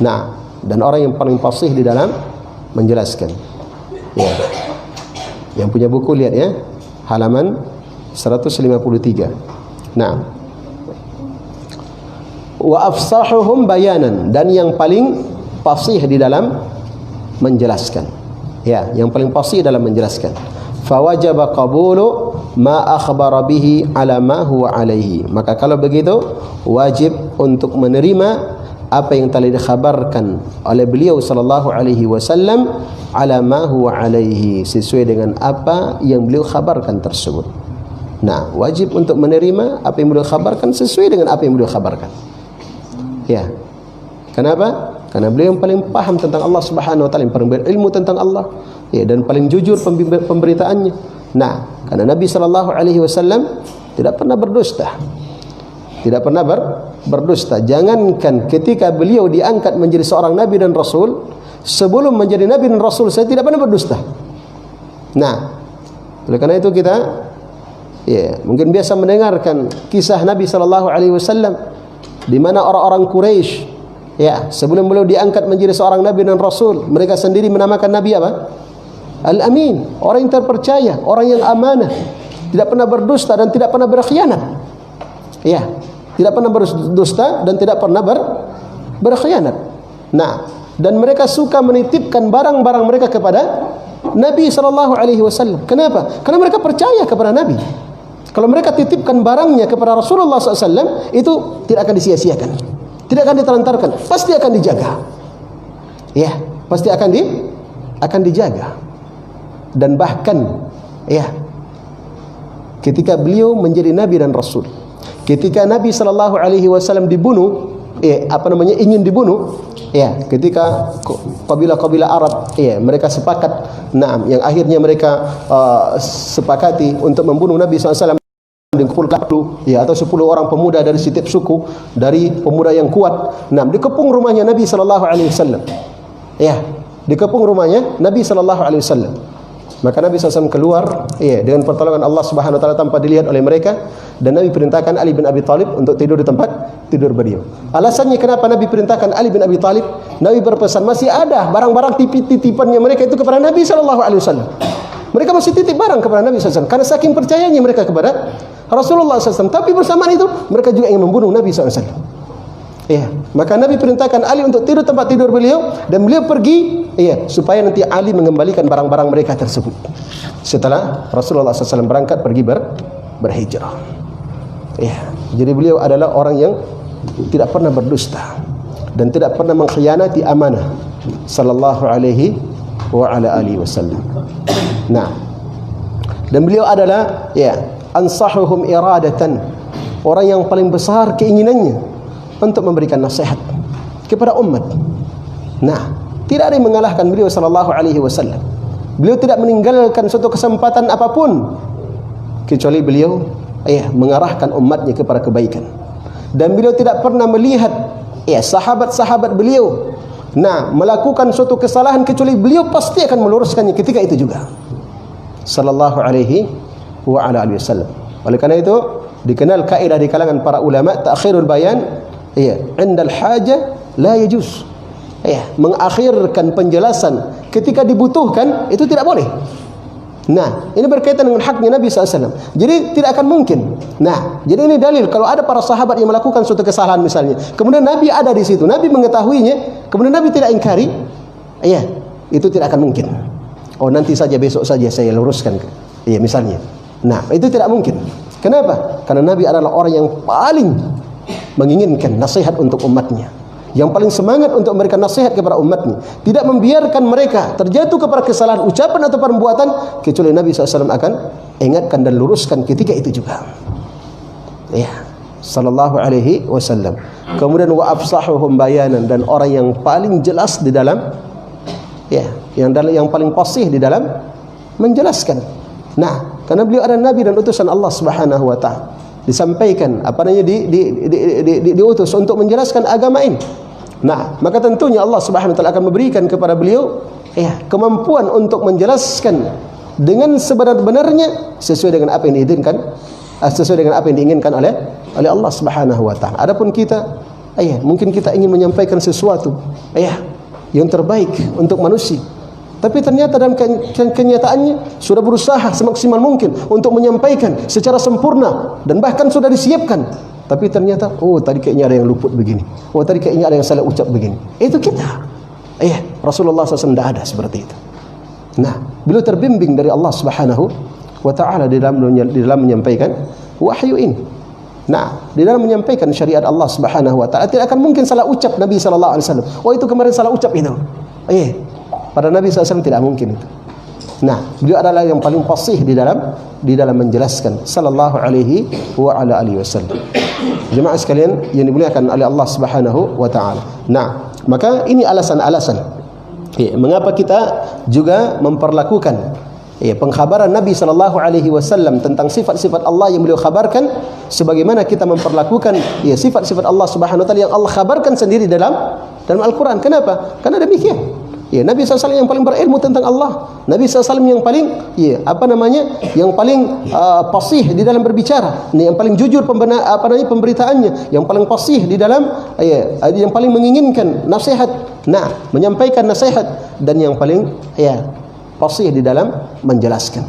Nah, dan orang yang paling fasih di dalam menjelaskan. Yang punya buku lihat halaman 153. Nah, wa afsahuhum bayanan, dan yang paling fasih di dalam menjelaskan. Yang paling fasih dalam menjelaskan. Fawajaba qabulu ma akhbara bihi ala ma huwa alaihi. Maka kalau begitu wajib untuk menerima apa yang telah dikhabarkan oleh beliau sallallahu alaihi wasallam ala ma huwa alaihi, sesuai dengan apa yang beliau khabarkan tersebut. Nah, wajib untuk menerima apa yang beliau khabarkan sesuai dengan apa yang beliau khabarkan. Kenapa? Karena beliau yang paling paham tentang Allah Subhanahu wa taala, yang paling berilmu tentang Allah, dan paling jujur pemberitaannya. Nah, karena Nabi sallallahu alaihi wasallam tidak pernah berdusta. Tidak pernah berdusta. Jangankan ketika beliau diangkat menjadi seorang nabi dan rasul, sebelum menjadi nabi dan rasul saya tidak pernah berdusta. Nah, oleh karena itu kita mungkin biasa mendengarkan kisah Nabi sallallahu alaihi wasallam di mana orang-orang Quraisy sebelum beliau diangkat menjadi seorang nabi dan rasul, mereka sendiri menamakan nabi apa? Al-Amin, orang yang terpercaya, orang yang amanah, tidak pernah berdusta dan tidak pernah berkhianat. Tidak pernah berdusta dan tidak pernah berkhianat. Nah, dan mereka suka menitipkan barang-barang mereka kepada Nabi SAW. Kenapa? Karena mereka percaya kepada Nabi. Kalau mereka titipkan barangnya kepada Rasulullah SAW, itu tidak akan disia-siakan, tidak akan ditelantarkan, pasti akan dijaga. Ya, pasti akan dijaga. Dan bahkan, ya, ketika beliau menjadi Nabi dan Rasul, ketika Nabi SAW dibunuh, ingin dibunuh, ya, ketika kabilah-kabilah Arab, ya, mereka sepakat, yang akhirnya mereka sepakati untuk membunuh Nabi SAW. Dikumpulkan ya, atau 10 orang pemuda dari setiap suku, dari pemuda yang kuat. Dikepung rumahnya Nabi SAW. Ya, dikepung rumahnya Nabi SAW. Maka Nabi SAW keluar, ya, dengan pertolongan Allah Subhanahu Wa Taala tanpa dilihat oleh mereka. Dan Nabi perintahkan Ali bin Abi Thalib untuk tidur di tempat tidur beliau. Alasannya kenapa Nabi perintahkan Ali bin Abi Thalib? Nabi berpesan masih ada barang-barang titipannya mereka itu kepada Nabi SAW. Mereka masih titip barang kepada Nabi SAW karena saking percayanya mereka kepada Rasulullah SAW. Tapi bersamaan itu mereka juga ingin membunuh Nabi SAW. Ya, maka Nabi perintahkan Ali untuk tidur tempat tidur beliau, dan beliau pergi, ya, supaya nanti Ali mengembalikan barang-barang mereka tersebut. Setelah Rasulullah SAW berangkat pergi berhijrah. Ya, jadi beliau adalah orang yang tidak pernah berdusta dan tidak pernah mengkhianati amanah, sallallahu alaihi wa ala alihi wasallam. Nah, dan beliau adalah, ya, ansahuhum iradatan, orang yang paling besar keinginannya untuk memberikan nasihat kepada umat. Nah, tidak ada yang mengalahkan beliau sallallahu alaihi wasallam. Beliau tidak meninggalkan suatu kesempatan apapun kecuali beliau, ya, mengarahkan umatnya kepada kebaikan. Dan beliau tidak pernah melihat, ya, sahabat-sahabat beliau melakukan suatu kesalahan kecuali beliau pasti akan meluruskannya ketika itu juga, sallallahu alaihi wa ala alihi wasallam. Oleh karena itu dikenal kaidah di kalangan para ulama, ta'khirul bayan, ya, indal haja la yajuz. Ya, mengakhirkan penjelasan ketika dibutuhkan itu tidak boleh. Nah, ini berkaitan dengan haknya Nabi SAW. Jadi tidak akan mungkin. Nah, jadi ini dalil kalau ada para sahabat yang melakukan suatu kesalahan misalnya, kemudian Nabi ada di situ, Nabi mengetahuinya, kemudian Nabi tidak ingkari, ya, itu tidak akan mungkin. Oh, nanti saja, besok saja saya luruskan, ya, misalnya. Nah, itu tidak mungkin. Kenapa? Karena Nabi adalah orang yang paling menginginkan nasihat untuk umatnya, yang paling semangat untuk memberikan nasihat kepada umatnya, tidak membiarkan mereka terjatuh kepada kesalahan ucapan atau perbuatan kecuali Nabi SAW akan ingatkan dan luruskan ketika itu juga. Ya, sallallahu alaihi wasallam. Kemudian wa afsahuhum bayanan, dan orang yang paling jelas di dalam, ya, yang paling fasih di dalam menjelaskan. Nah, karena beliau adalah nabi dan utusan Allah Subhanahu wa taala. Disampaikan diutus untuk menjelaskan agama ini. Nah, maka tentunya Allah Subhanahu wa taala akan memberikan kepada beliau, ya, kemampuan untuk menjelaskan dengan sebenar-benarnya sesuai dengan apa yang diinginkan, sesuai dengan apa yang diinginkan oleh Allah Subhanahu wa taala. Adapun kita, ya, mungkin kita ingin menyampaikan sesuatu, ya, yang terbaik untuk manusia, tapi ternyata dalam kenyataannya sudah berusaha semaksimal mungkin untuk menyampaikan secara sempurna dan bahkan sudah disiapkan, tapi ternyata, oh, tadi kayaknya ada yang luput begini, oh, tadi kayaknya ada yang salah ucap begini. Itu kita. Rasulullah SAW tidak ada seperti itu. Nah, beliau terbimbing dari Allah Subhanahu wa taala di dalam menyampaikan wahyu ini. Nah, di dalam menyampaikan syariat Allah Subhanahu wa taala tidak akan mungkin salah ucap Nabi sallallahu alaihi wasallam. Oh, itu kemarin salah ucap itu. Pada Nabi SAW tidak mungkin itu. Nah, beliau adalah yang paling fasih di dalam menjelaskan, sallallahu alaihi wa ala alihi wasallam. Jemaah sekalian yang dimuliakan oleh Allah Subhanahu wa taala. Nah, maka ini alasan-alasan, ya, mengapa kita juga memperlakukan, ya, pengkhabaran Nabi sallallahu alaihi wasallam tentang sifat-sifat Allah yang beliau khabarkan sebagaimana kita memperlakukan, ya, sifat-sifat Allah Subhanahu wa taala yang Allah khabarkan sendiri dalam Al-Qur'an. Kenapa? Karena demikian. Ya, Nabi SAW yang paling berilmu tentang Allah, Nabi SAW yang paling, ya, yang paling fasih di dalam berbicara, yang paling jujur pemberitaannya, yang paling fasih di dalam, ya, yang paling menginginkan nasihat, menyampaikan nasihat, dan yang paling, ya, fasih di dalam menjelaskan.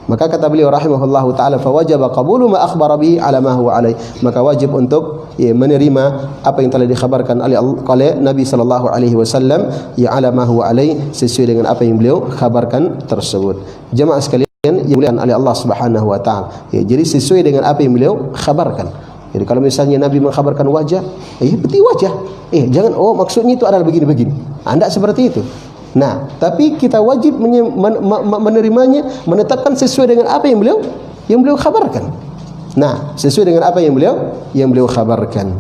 Maka kata beliau rahimahullahu taala, fa wajaba qabulu ma akhbara bihi ala ma huwa alai. Maka wajib untuk menerima apa yang telah dikhabarkan oleh Nabi sallallahu alaihi wasallam ya ala ma huwa alai, sesuai dengan apa yang beliau khabarkan tersebut. Jemaah sekalian yang dimuliakan oleh Allah Subhanahu wa taala. Ya, jadi sesuai dengan apa yang beliau khabarkan. Jadi kalau misalnya Nabi mengkhabarkan wajah, berarti wajah. Jangan maksudnya itu adalah begini-begini. Anda seperti itu. Nah, tapi kita wajib menerimanya, menetapkan sesuai dengan apa yang beliau khabarkan. Nah, sesuai dengan apa yang beliau khabarkan.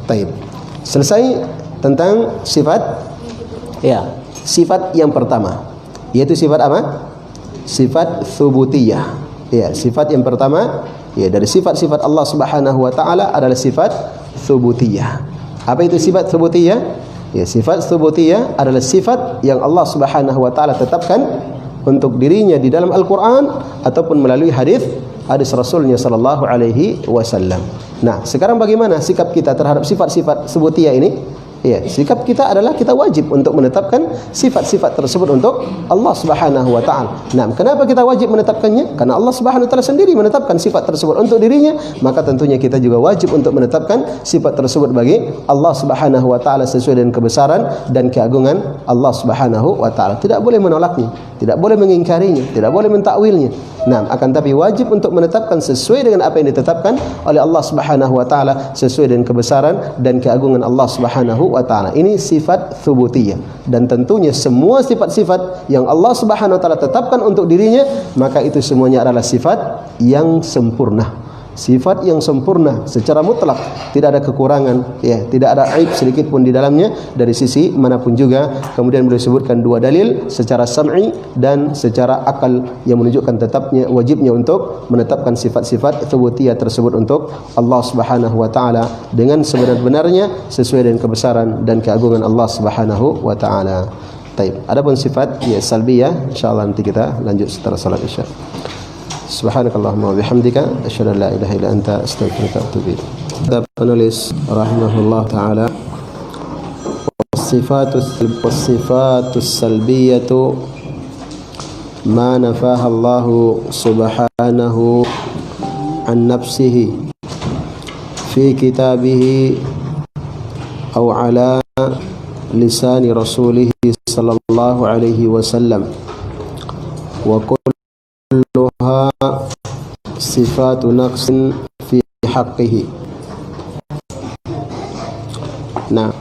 Baik. Selesai tentang sifat. Ya, sifat yang pertama, yaitu sifat apa? Sifat tsubutiyah. Ya, sifat yang pertama, dari sifat-sifat Allah Subhanahu wa taala adalah sifat tsubutiyah. Apa itu sifat tsubutiyah? Ya, sifat tsubutiyah adalah sifat yang Allah Subhanahu wa taala tetapkan untuk dirinya di dalam Al-Qur'an ataupun melalui hadis Rasulnya sallallahu alaihi wasallam. Nah, sekarang bagaimana sikap kita terhadap sifat-sifat tsubutiyah ini? Ya, sikap kita adalah kita wajib untuk menetapkan sifat-sifat tersebut untuk Allah Subhanahu wa taala. Nah, kenapa kita wajib menetapkannya? Karena Allah Subhanahu wa taala sendiri menetapkan sifat tersebut untuk dirinya, maka tentunya kita juga wajib untuk menetapkan sifat tersebut bagi Allah Subhanahu wa taala sesuai dengan kebesaran dan keagungan Allah Subhanahu wa taala. Tidak boleh menolaknya, tidak boleh mengingkarinya, tidak boleh mentakwilnya. Nah, akan tapi wajib untuk menetapkan sesuai dengan apa yang ditetapkan oleh Allah Subhanahu wa taala, sesuai dengan kebesaran dan keagungan Allah Subhanahu wa taala. Ini sifat tsubutiyah, dan tentunya semua sifat-sifat yang Allah Subhanahu wa taala tetapkan untuk dirinya, maka itu semuanya adalah sifat yang sempurna. Sifat yang sempurna secara mutlak, tidak ada kekurangan, tidak ada aib sedikit pun di dalamnya dari sisi manapun juga. Kemudian beliau sebutkan dua dalil secara sam'i dan secara akal yang menunjukkan tetapnya wajibnya untuk menetapkan sifat-sifat tsubutiyah tersebut untuk Allah Subhanahu wa taala dengan sebenar-benarnya sesuai dengan kebesaran dan keagungan Allah Subhanahu wa taala. Baik, adapun sifat salbiyah insyaallah nanti kita lanjut setelah salat Isya. Subhanakallahumma wa bihamdika asyhadu an la ilaha illa anta astaghfiruka wa atubu ilaik. Penulis rahimahullah taala, sifatus salbiyatu ma nafaha Allah subhanahu an nafsihi fi kitabih aw ala lisani rasulih sallallahu alaihi wasallam, wa kulluha sifatu naqsin fi haqqihi. Nah,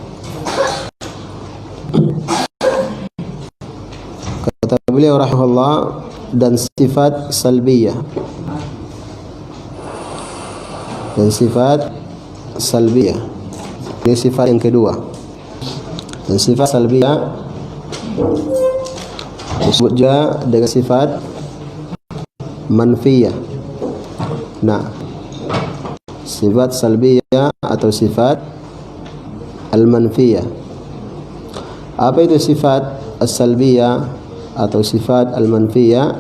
kata beliau rahimahullah, dan sifat salbiyah, dan sifat salbiyah ini sifat yang kedua. Dan sifat salbiyah disebut juga dengan sifat manfiyah. Nah, sifat salbiyah atau sifat al-manfiyah. Apa itu sifat as-salbiyah atau sifat al-manfiyah?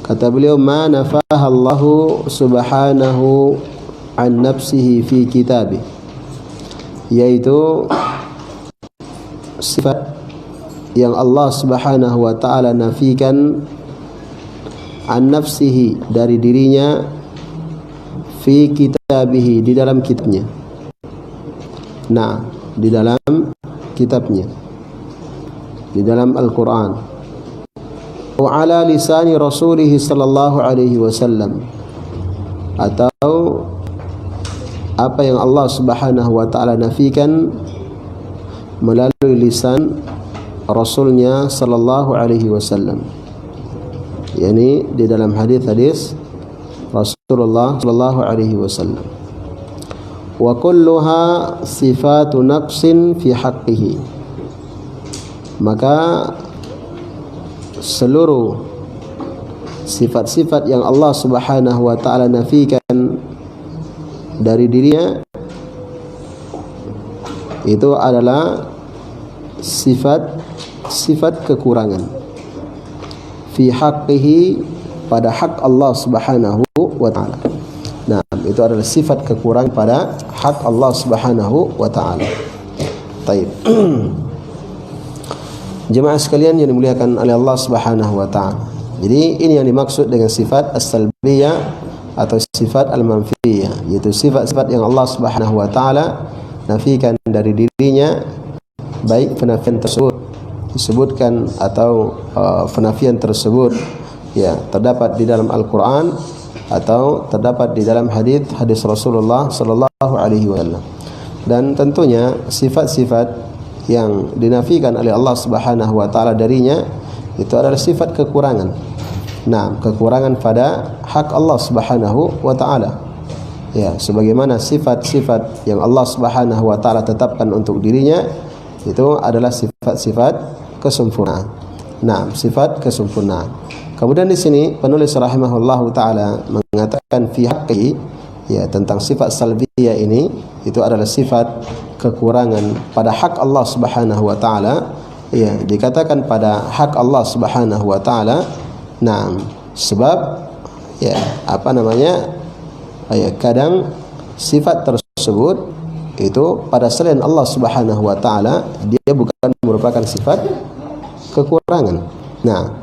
Kata beliau, ma nafaha Allah subhanahu an nafsihi fi kitabih, yaitu sifat yang Allah Subhanahu wa taala nafikan an nafsihi dari dirinya fi kitabihi di dalam kitabnya. Nah, di dalam kitabnya, di dalam Al-Qur'an, wa ala lisani rasulih sallallahu alaihi wasallam, atau apa yang Allah Subhanahu wa taala nafikan melalui lisan Rasulnya sallallahu alaihi wasallam, yakni di dalam hadis-hadis Rasulullah sallallahu alaihi wasallam. Wa kulluha sifatu naqsin fi haqqihi, maka seluruh sifat-sifat yang Allah Subhanahu wa taala nafikan dari dirinya itu adalah sifat kekurangan fi haqqihi, pada hak Allah Subhanahu wa taala. Nah, itu adalah sifat kekurangan pada hak Allah Subhanahu wa taala. Baik. Jemaah sekalian yang dimuliakan oleh Allah Subhanahu wa taala. Jadi ini yang dimaksud dengan sifat as-salbiyah atau sifat al-manfiyah, yaitu sifat-sifat yang Allah Subhanahu wa taala nafikan dari dirinya, baik penafian tersebut disebutkan atau penafian tersebut ya terdapat di dalam Al-Qur'an atau terdapat di dalam hadis Rasulullah sallallahu alaihi wasallam. Dan tentunya sifat-sifat yang dinafikan oleh Allah Subhanahu wa taala darinya itu adalah sifat kekurangan. Nah, kekurangan pada hak Allah Subhanahu wa taala. Ya, sebagaimana sifat-sifat yang Allah Subhanahu wa taala tetapkan untuk dirinya itu adalah sifat-sifat kesempurnaan. Nah, sifat kesempurnaan. Kemudian di sini penulis rahimahullahu taala mengatakan fi haqqi, ya, tentang sifat salbiyah ini itu adalah sifat kekurangan pada hak Allah Subhanahu wa taala. Ya, dikatakan pada hak Allah Subhanahu wa taala. Nah, sebab ya kadang sifat tersebut itu pada selain Allah Subhanahu wa taala dia bukan merupakan sifat kekurangan. Nah,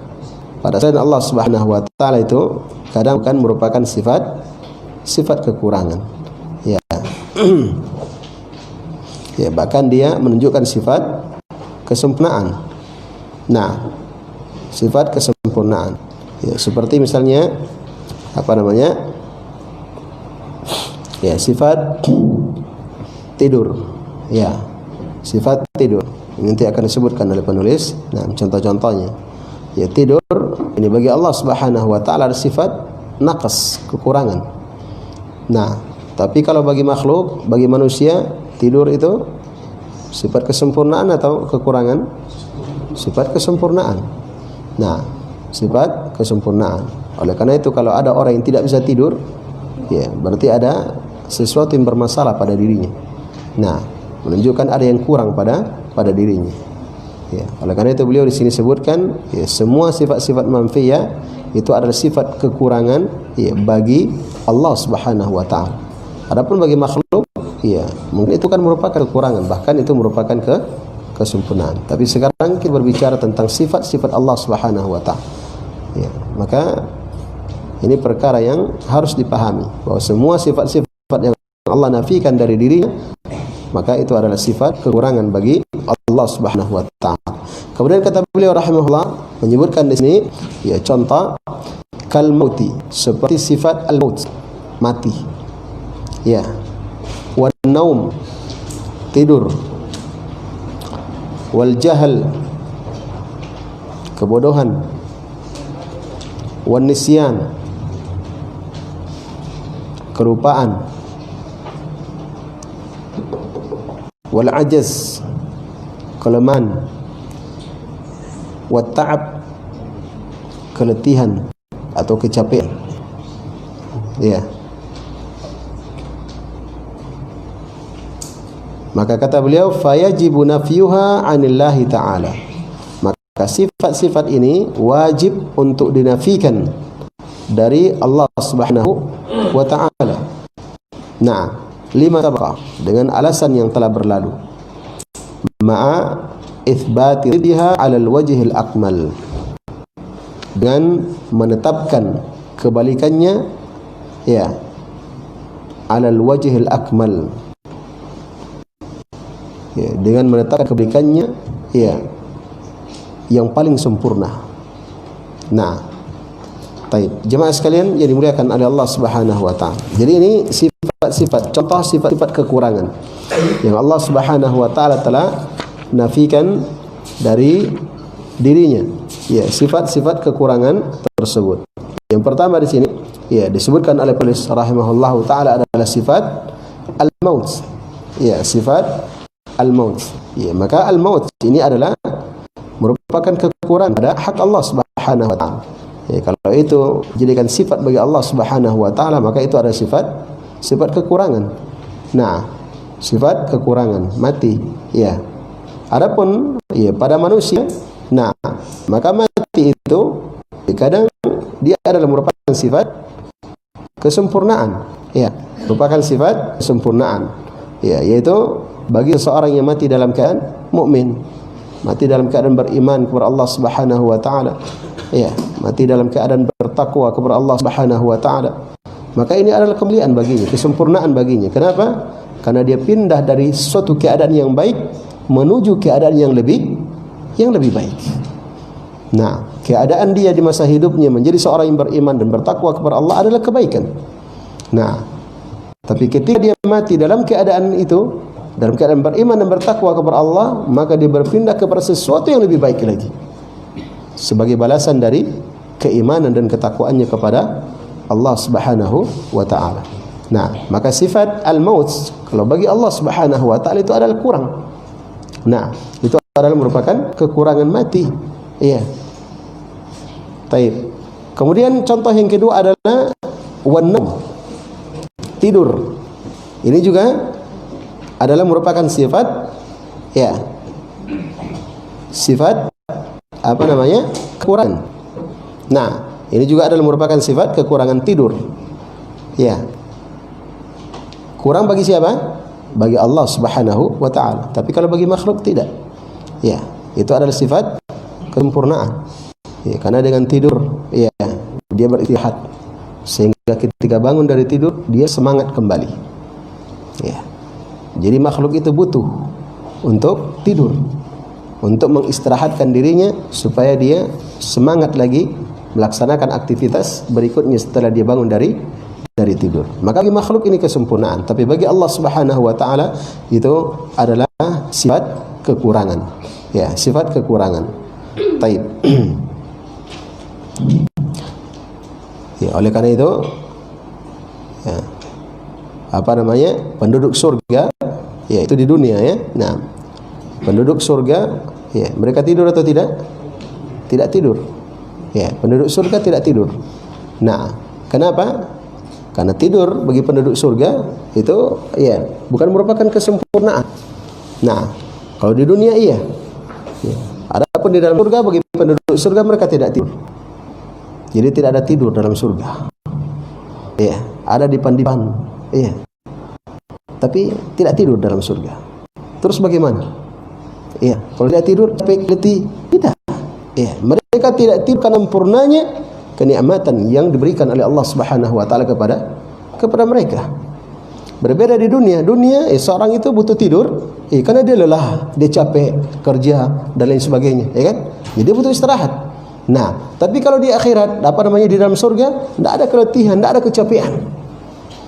pada selain Allah Subhanahu wa taala itu kadang bukan merupakan sifat kekurangan. Ya. Ya, bahkan dia menunjukkan sifat kesempurnaan. Nah, sifat kesempurnaan. Ya, seperti misalnya ya, sifat tidur. Ya, sifat tidur. Nanti akan disebutkan oleh penulis. Nah, contoh-contohnya. Ya, tidur ini bagi Allah Subhanahu wa taala ada sifat naqas, kekurangan. Nah, tapi kalau bagi makhluk, bagi manusia, tidur itu sifat kesempurnaan atau kekurangan? Sifat kesempurnaan. Nah, sifat kesempurnaan. Oleh karena itu kalau ada orang yang tidak bisa tidur, ya berarti ada sesuatu yang bermasalah pada dirinya. Nah, menunjukkan ada yang kurang pada dirinya. Ya, oleh karena itu beliau di sini sebutkan ya, semua sifat-sifat manfiyah itu adalah sifat kekurangan ya bagi Allah Subhanahu wa taala. Adapun bagi makhluk, ya mungkin itu kan merupakan kekurangan, bahkan itu merupakan kesempurnaan. Tapi sekarang kita berbicara tentang sifat-sifat Allah Subhanahu wa taala. Ya, maka ini perkara yang harus dipahami bahwa semua sifat-sifat yang Allah nafikan dari dirinya maka itu adalah sifat kekurangan bagi Allah Subhanahu wa taala. Kemudian kata beliau rahimahullah menyebutkan di sini ya contoh kal mauti, seperti sifat al maut, mati. Ya. Wan naum, tidur. Wal jahal, kebodohan. Wan nisyan, kelupaan. Wal ajaz, kelemahan. Wat ta'ab, keletihan atau kecapean. Ya. Maka kata beliau fayajibu nafyuha 'anillahi ta'ala. Maka sifat-sifat ini wajib untuk dinafikan dari Allah Subhanahu wa ta'ala. Nah, lima sabaqa, dengan alasan yang telah berlalu. Ma'a itsbati ridha 'alal wajhil akmal. Dan menetapkan kebalikannya ya 'alal wajhil akmal. Ya, dengan menetapkan kebalikannya ya yang paling sempurna. Nah, baik, jemaah sekalian yang dimuliakan oleh Allah Subhanahu wa taala. Jadi ini sifat-sifat, contoh sifat-sifat kekurangan yang Allah Subhanahu wa taala telah nafikan dari dirinya. Ya, sifat-sifat kekurangan tersebut. Yang pertama di sini ya disebutkan oleh penulis rahimahullahu taala adalah sifat al-maut. Ya, sifat al-maut. Ya, maka al-maut ini adalah merupakan kekurangan pada hak Allah Subhanahu wa taala. Ya, kalau itu jadikan sifat bagi Allah Subhanahu wa taala maka itu adalah sifat kekurangan. Nah, sifat kekurangan, mati. Ya. Adapun ya pada manusia, nah, maka mati itu kadang dia adalah merupakan sifat kesempurnaan. Ya, merupakan sifat kesempurnaan. Ya, yaitu bagi seorang yang mati dalam keadaan mukmin. mati dalam keadaan beriman kepada Allah Subhanahu wa taala, ya, mati dalam keadaan bertakwa kepada Allah Subhanahu wa taala, maka ini adalah kemuliaan baginya, kesempurnaan baginya. Kenapa? Karena dia pindah dari suatu keadaan yang baik menuju keadaan yang lebih baik. Nah, keadaan dia di masa hidupnya menjadi seorang yang beriman dan bertakwa kepada Allah adalah kebaikan. Nah, tapi ketika dia mati dalam keadaan itu, dalam keadaan beriman dan bertakwa kepada Allah, maka dia berpindah kepada sesuatu yang lebih baik lagi, sebagai balasan dari keimanan dan ketakwaannya kepada Allah Subhanahu wa taala. Nah, maka sifat al-maut kalau bagi Allah Subhanahu wa taala itu adalah kurang. Nah, itu adalah merupakan kekurangan mati. Iya. Baik. Kemudian contoh yang kedua adalah wan-naum, tidur. Ini juga adalah merupakan sifat, ya, sifat apa namanya? Kekurangan. Nah, ini juga adalah merupakan sifat kekurangan tidur. Ya. Kurang bagi siapa? Bagi Allah Subhanahu wa taala. Tapi kalau bagi makhluk tidak. Ya, itu adalah sifat kesempurnaan. Ya, karena dengan tidur, ya, dia beristirahat sehingga ketika bangun dari tidur dia semangat kembali. Ya. Jadi makhluk itu butuh untuk tidur, untuk mengistirahatkan dirinya supaya dia semangat lagi melaksanakan aktivitas berikutnya setelah dia bangun dari tidur. Maka bagi makhluk ini kesempurnaan, tapi bagi Allah Subhanahu wa taala itu adalah sifat kekurangan. Ya, sifat kekurangan. Taib. Ya, oleh karena itu, ya, apa namanya? Penduduk surga, ya, itu di dunia, ya. Nah, penduduk surga, ya, mereka tidur atau tidak? Tidak tidur. Ya, penduduk surga tidak tidur. Nah, kenapa? Karena tidur bagi penduduk surga itu, ya, bukan merupakan kesempurnaan. Nah, kalau di dunia iya. Ya. Adapun di dalam surga bagi penduduk surga mereka tidak tidur. Jadi tidak ada tidur dalam surga. Iya, ada dipan-dipan. Iya. Tapi tidak tidur dalam surga. Terus bagaimana? Iya, kalau tidak tidur capek, letih, tidak. Iya, mereka tidak tidur karena sempurnanya kenikmatan yang diberikan oleh Allah Subhanahu wa taala kepada mereka. Berbeda di dunia. Seorang itu butuh tidur, karena dia lelah, dia capek kerja dan lain sebagainya, ya kan? Jadi dia butuh istirahat. Nah, tapi kalau di akhirat, apa namanya, di dalam surga, tidak ada keletihan, tidak ada kecapean.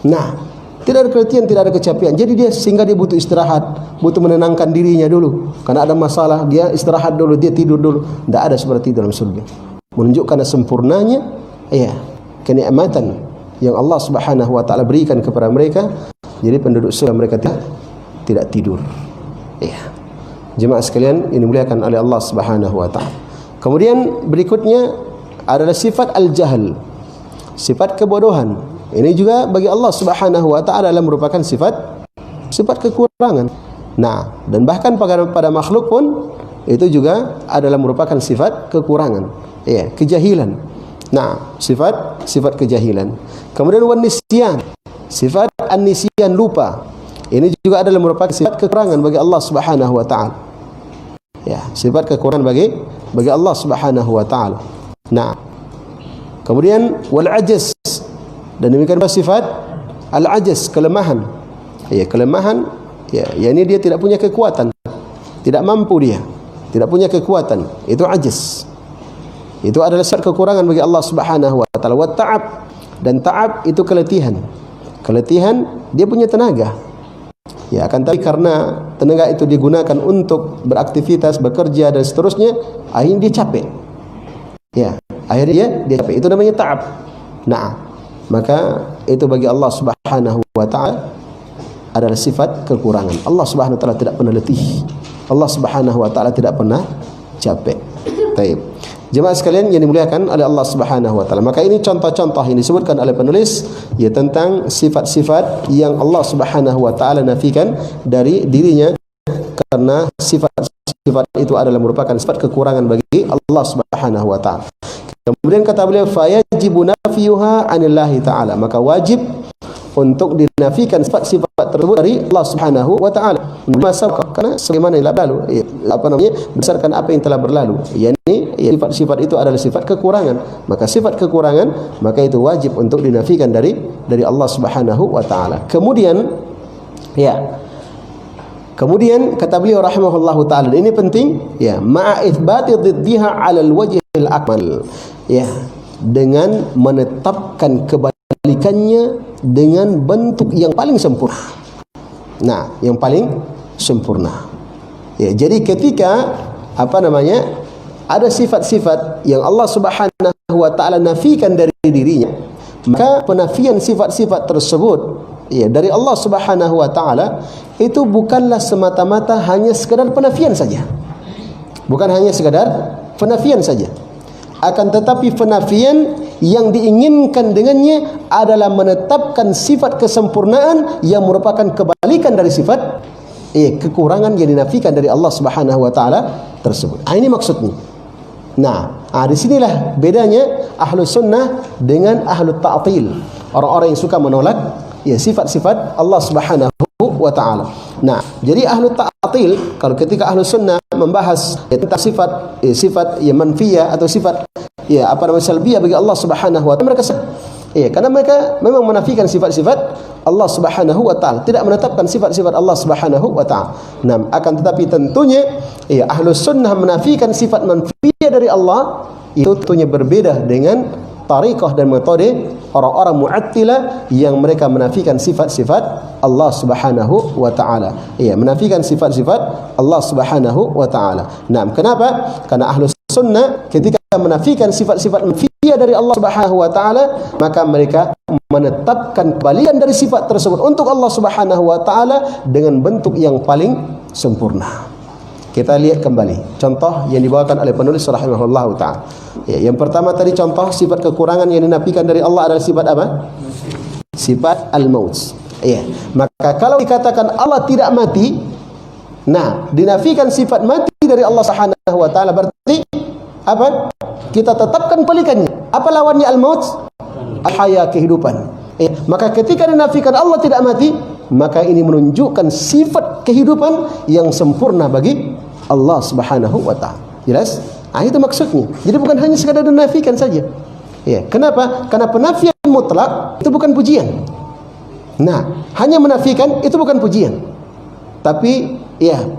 Nah, tidak ada keletihan, tidak ada kecapean. Jadi sehingga dia butuh istirahat, butuh menenangkan dirinya dulu. Karena ada masalah, dia istirahat dulu, dia tidur dulu. Tidak ada seperti itu dalam surga. Menunjukkan sempurnanya, ya, kenikmatan yang Allah Subhanahu wa taala berikan kepada mereka. Jadi penduduk surga mereka tidak tidur. Ya. Jemaah sekalian, ini dimuliakan oleh Allah Subhanahu wa taala. Kemudian berikutnya adalah sifat al-jahl, sifat kebodohan. Ini juga bagi Allah Subhanahu wa taala adalah merupakan sifat kekurangan. Nah, dan bahkan pada makhluk pun itu juga adalah merupakan sifat kekurangan. Ya, kejahilan. Nah, sifat kejahilan. Kemudian wan-nisyan, sifat an-nisyan, lupa. Ini juga adalah merupakan sifat kekurangan bagi Allah Subhanahu wa taala. Ya, sifat kekurangan bagi Allah Subhanahu wa taala. Nah, kemudian wal ajaz, dan demikian pula sifat al-ajaz, kelemahan. Ya, kelemahan, ya, yakni dia tidak punya kekuatan, tidak mampu dia, tidak punya kekuatan. Itu ajaz. Itu adalah sifat kekurangan bagi Allah Subhanahu wa taala. Wa ta'ab, dan ta'ab itu keletihan. Keletihan, dia punya tenaga. Ya, akan tapi karena tenaga itu digunakan untuk beraktivitas, bekerja dan seterusnya, akhirnya dia capek. Ya, akhirnya dia capek. Itu namanya ta'ab. Nah, maka itu bagi Allah Subhanahu wa taala adalah sifat kekurangan. Allah Subhanahu wa taala tidak pernah letih. Allah Subhanahu wa taala tidak pernah capek. Baik. Jemaah sekalian yang dimuliakan oleh Allah Subhanahu wa taala. Maka ini contoh-contoh yang disebutkan oleh penulis, ya, tentang sifat-sifat yang Allah Subhanahu wa taala nafikan dari dirinya, karena sifat-sifat itu adalah merupakan sifat kekurangan bagi Allah Subhanahu wa taala. Kemudian kata beliau, fayajibu nafyuha anillahi ta'ala, maka wajib untuk dinafikan sifat-sifat tersebut dari Allah Subhanahu wa taala. Karena sebagaimana yang lalu, berdasarkan apa yang telah berlalu, yakni sifat-sifat itu adalah sifat kekurangan. Maka sifat kekurangan, maka itu wajib untuk dinafikan dari Allah Subhanahu wa taala. Kemudian kata beliau rahimahullahu taala, ini penting, ma'a itsbati dhiddiha 'ala al-wajhil akmal. Dengan menetapkan kebalikannya dengan bentuk yang paling sempurna. Nah, yang paling sempurna. Jadi ketika ada sifat-sifat yang Allah Subhanahu wa taala nafikan dari dirinya, maka penafian sifat-sifat tersebut dari Allah Subhanahu wa taala itu bukanlah semata-mata hanya sekadar penafian saja. Bukan hanya sekadar penafian saja. Akan tetapi penafian yang diinginkan dengannya adalah menetapkan sifat kesempurnaan yang merupakan kebalikan dari sifat kekurangan yang dinafikan dari Allah Subhanahu wa taala tersebut. Ini maksudnya. Di sinilah bedanya ahlu sunnah dengan ahlu ta'til. Orang-orang yang suka menolak sifat-sifat Allah Subhanahu wa taala. Jadi ahlu ta'til, kalau ketika ahlu sunnah membahas tentang sifat yang manfiyah atau sifat salbiyah bagi Allah Subhanahu wa taala, mereka karena mereka memang menafikan sifat-sifat Allah Subhanahu wa taala, tidak menetapkan sifat-sifat Allah Subhanahu wa taala. Akan tetapi tentunya ahlu sunnah menafikan sifat manfiyah dari Allah, itu tentunya berbeda dengan tariqah dan metode orang-orang Mu'attilah yang mereka menafikan sifat-sifat Allah Subhanahu wa taala. Menafikan sifat-sifat Allah Subhanahu wa taala. Kenapa? Karena ahlu sunnah ketika menafikan sifat-sifat manfiyah dari Allah Subhanahu wa taala, maka mereka menetapkan kebalikan dari sifat tersebut untuk Allah Subhanahu wa taala dengan bentuk yang paling sempurna. Kita lihat kembali contoh yang dibawakan oleh penulis rahimahullahu taala. Yang pertama tadi contoh sifat kekurangan yang dinafikan dari Allah adalah sifat apa? Sifat al-maut. Maka kalau dikatakan Allah tidak mati, dinafikan sifat mati dari Allah Subhanahu wa taala, berarti apa? Kita tetapkan balikannya. Apa lawannya al-maut? Al-haya, kehidupan. Maka ketika dinafikan Allah tidak mati, maka ini menunjukkan sifat kehidupan yang sempurna bagi Allah Subhanahu wa taala. Jelas? Itu maksudnya. Jadi bukan hanya sekadar dinafikan saja. Kenapa? Karena penafian mutlak itu bukan pujian. Hanya menafikan itu bukan pujian. Tapi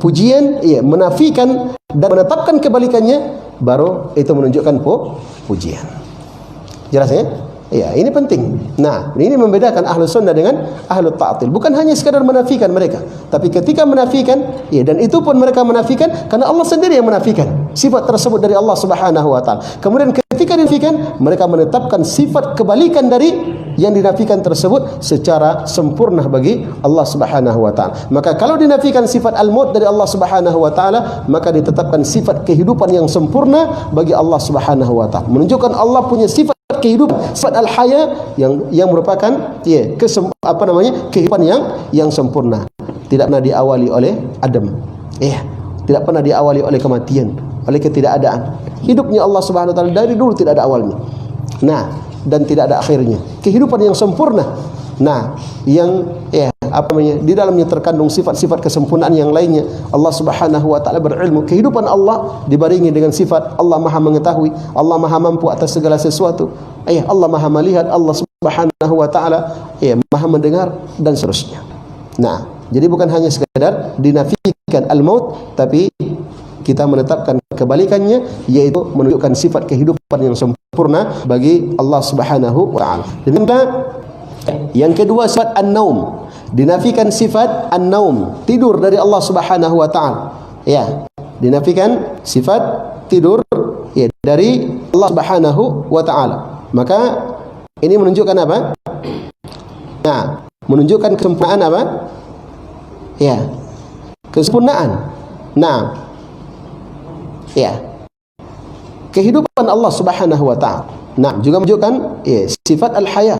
pujian menafikan dan menetapkan kebalikannya, baru itu menunjukkan pujian. Jelas ya? Ini penting. Ini membedakan ahlu sunnah dengan ahlu ta'til. Bukan hanya sekadar menafikan mereka, tapi ketika menafikan, dan itu pun mereka menafikan karena Allah sendiri yang menafikan sifat tersebut dari Allah Subhanahu wa taala. Kemudian ketika dinafikan, mereka menetapkan sifat kebalikan dari yang dinafikan tersebut secara sempurna bagi Allah Subhanahu wa taala. Maka kalau dinafikan sifat al-maut dari Allah Subhanahu wa taala, maka ditetapkan sifat kehidupan yang sempurna bagi Allah Subhanahu wa taala. Menunjukkan Allah punya sifat kehidupan, sifat al-haya yang merupakan kehidupan yang sempurna. Tidak pernah diawali oleh Adam. Tidak pernah diawali oleh kematian, oleh ketidakadaan. Hidupnya Allah Subhanahu wa taala dari dulu tidak ada awalnya. Dan tidak ada akhirnya. Kehidupan yang sempurna. Yang di dalamnya terkandung sifat-sifat kesempurnaan yang lainnya. Allah Subhanahu wa taala berilmu. Kehidupan Allah dibarengi dengan sifat Allah Maha mengetahui, Allah Maha mampu atas segala sesuatu. Allah Maha melihat, Allah Subhanahu wa taala Maha mendengar dan seterusnya. Jadi bukan hanya sekadar dinafikan al-maut, tapi kita menetapkan kebalikannya, yaitu menunjukkan sifat kehidupan yang sempurna bagi Allah Subhanahu wa taala. Yang kedua, sifat an-naum. Dinafikan sifat an-naum, tidur dari Allah Subhanahu wa taala. Dinafikan sifat tidur dari Allah Subhanahu wa taala. Maka ini menunjukkan apa? Menunjukkan kesempurnaan apa? Kesempurnaan. Kehidupan Allah Subhanahu wa taala. Juga menunjukkan sifat al-haya,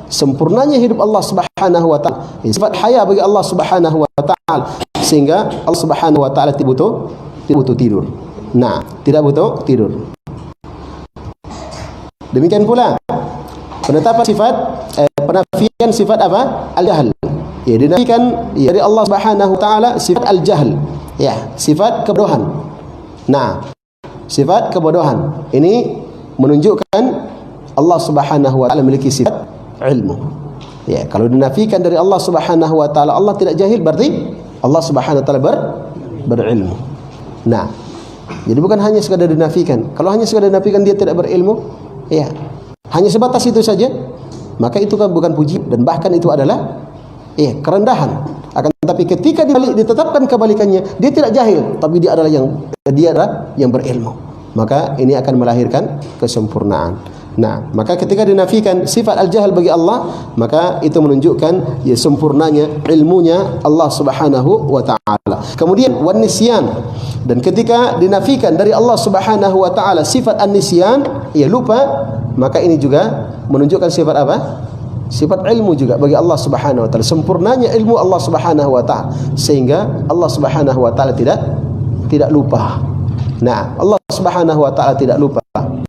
sempurnanya hidup Allah Subhanahu wa taala. Sifat haya bagi Allah Subhanahu wa taala, sehingga Allah Subhanahu wa taala tidak butuh tidur. Tidak butuh tidur. Demikian pula penetapan penafian sifat apa? Al-jahl. Ya, dinafikan ya, dari Allah Subhanahu wa taala sifat al-jahl. Ya, sifat kebodohan. Nah, sifat kebodohan ini menunjukkan Allah Subhanahu wa taala memiliki sifat ilmu. Ya, kalau dinafikan dari Allah Subhanahu wa taala Allah tidak jahil, berarti Allah Subhanahu wa taala berilmu. Nah, jadi bukan hanya sekadar dinafikan. Kalau hanya sekadar dinafikan dia tidak berilmu, ya, hanya sebatas itu saja, maka itu kan bukan puji dan bahkan itu adalah kerendahan. Akan tetapi ketika ditetapkan kebalikannya, dia tidak jahil, tapi dia adalah yang berilmu. Maka ini akan melahirkan kesempurnaan. Nah, maka ketika dinafikan sifat al-jahl bagi Allah, maka itu menunjukkan ya sempurnanya ilmunya Allah Subhanahu wa taala. Kemudian wan nisyan, dan ketika dinafikan dari Allah Subhanahu wa taala sifat an-nisyan, ya lupa, maka ini juga menunjukkan sifat apa? Sifat ilmu juga bagi Allah Subhanahu wa taala. Sempurnanya ilmu Allah Subhanahu wa taala sehingga Allah Subhanahu wa taala tidak lupa. Nah, Allah Subhanahu wa taala tidak lupa.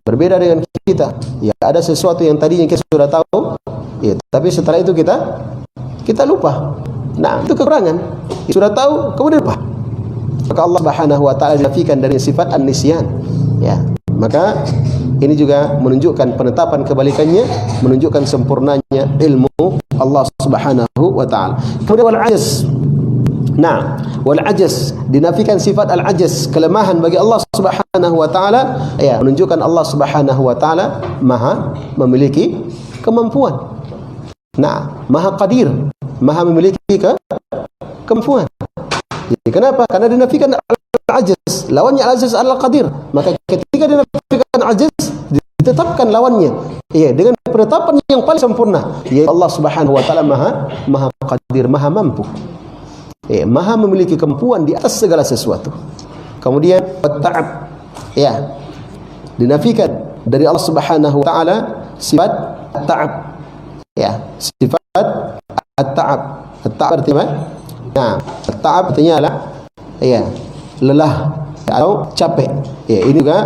Berbeda dengan kita. Ya, ada sesuatu yang tadinya kita sudah tahu, ya, tapi setelah itu kita lupa. Nah, itu kekurangan. Kita sudah tahu kemudian lupa. Maka Allah Subhanahu wa taala dinafikan dari sifat an-nisyan. Ya. Maka ini juga menunjukkan penetapan kebalikannya, menunjukkan sempurnanya ilmu Allah Subhanahu wa taala. Kemudian wal ajz. Nah, wal ajz, dinafikan sifat al ajz, kelemahan bagi Allah Subhanahu wa taala, ya, menunjukkan Allah Subhanahu wa taala maha memiliki kemampuan. Nah, maha qadir, maha memiliki kemampuan. Jadi, kenapa? Karena dinafikan al-ajz, lawannya al-ajz adalah qadir. Maka ketika dinafikan al-ajz, ditetapkan lawannya, ya, dengan penetapan yang paling sempurna, yaitu Allah Subhanahu wa taala maha qadir, maha mampu. Ya, maha memiliki kemampuan di atas segala sesuatu. Kemudian at-ta'ab, ya, dinafikan dari Allah Subhanahu wa taala sifat at-ta'ab. Ya, sifat at-ta'ab. At-ta'ab artinya apa? Nah, at-ta'ab artinya adalah ya, lelah atau capek. Ya, ini juga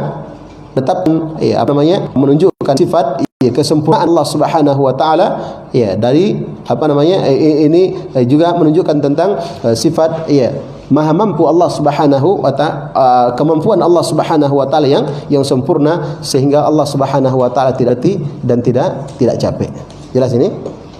tetap ya, menunjukkan sifat ya, kesempurnaan Allah Subhanahu wa taala, ya, dari ini juga menunjukkan tentang sifat ya maha mampu Allah Subhanahu wa taala, kemampuan Allah Subhanahu wa taala yang sempurna sehingga Allah Subhanahu wa taala tidak letih dan tidak capek. Jelas ini?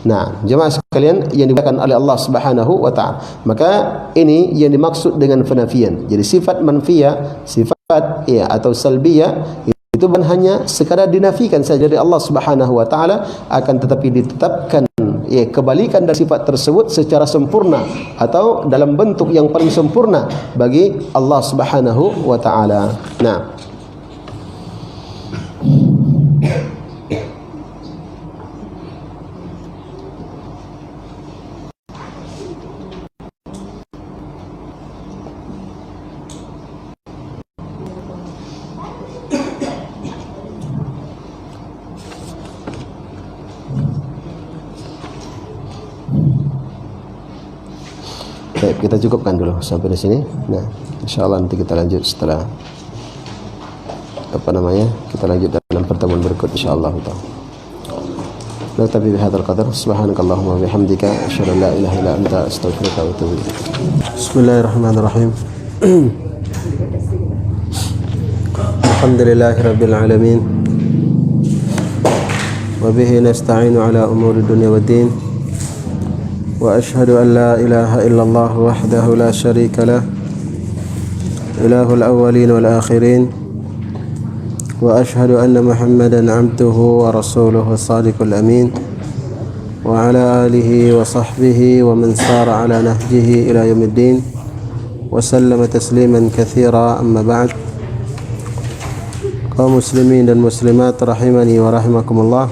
Nah, jemaah sekalian yang dimuliakan oleh Allah Subhanahu wa taala. Maka ini yang dimaksud dengan penafian. Jadi sifat manfiyah, sifat ya atau salbiyah itu bukan hanya sekadar dinafikan saja dari Allah Subhanahu wa taala, akan tetapi ditetapkan ya kebalikan dari sifat tersebut secara sempurna atau dalam bentuk yang paling sempurna bagi Allah Subhanahu wa taala. Nah, baik, kita cukupkan dulu sampai di sini. Nah, insyaallah nanti kita lanjut setelah kita lanjut dalam pertemuan berikut insyaallah taala. Naktafi bihadzal qadar. Subhanakallahumma wa bihamdika asyhadu an la ilaha illa anta astaghfiruka wa atubu ilaik. Bismillahirrahmanirrahim. Alhamdulillahirabbil alamin. Wa bihi nasta'inu ala umuri dunya waddin. وأشهد أن لا إله إلا الله وحده لا شريك له إله الأولين والآخرين وأشهد أن محمدا عبده ورسوله الصادق الأمين وعلى آله وصحبه ومن سار على نهجه إلى يوم الدين وسلم تسليما كثيرا. أما بعد، kaum muslimin dan muslimat rahimani wa rahimakumullah.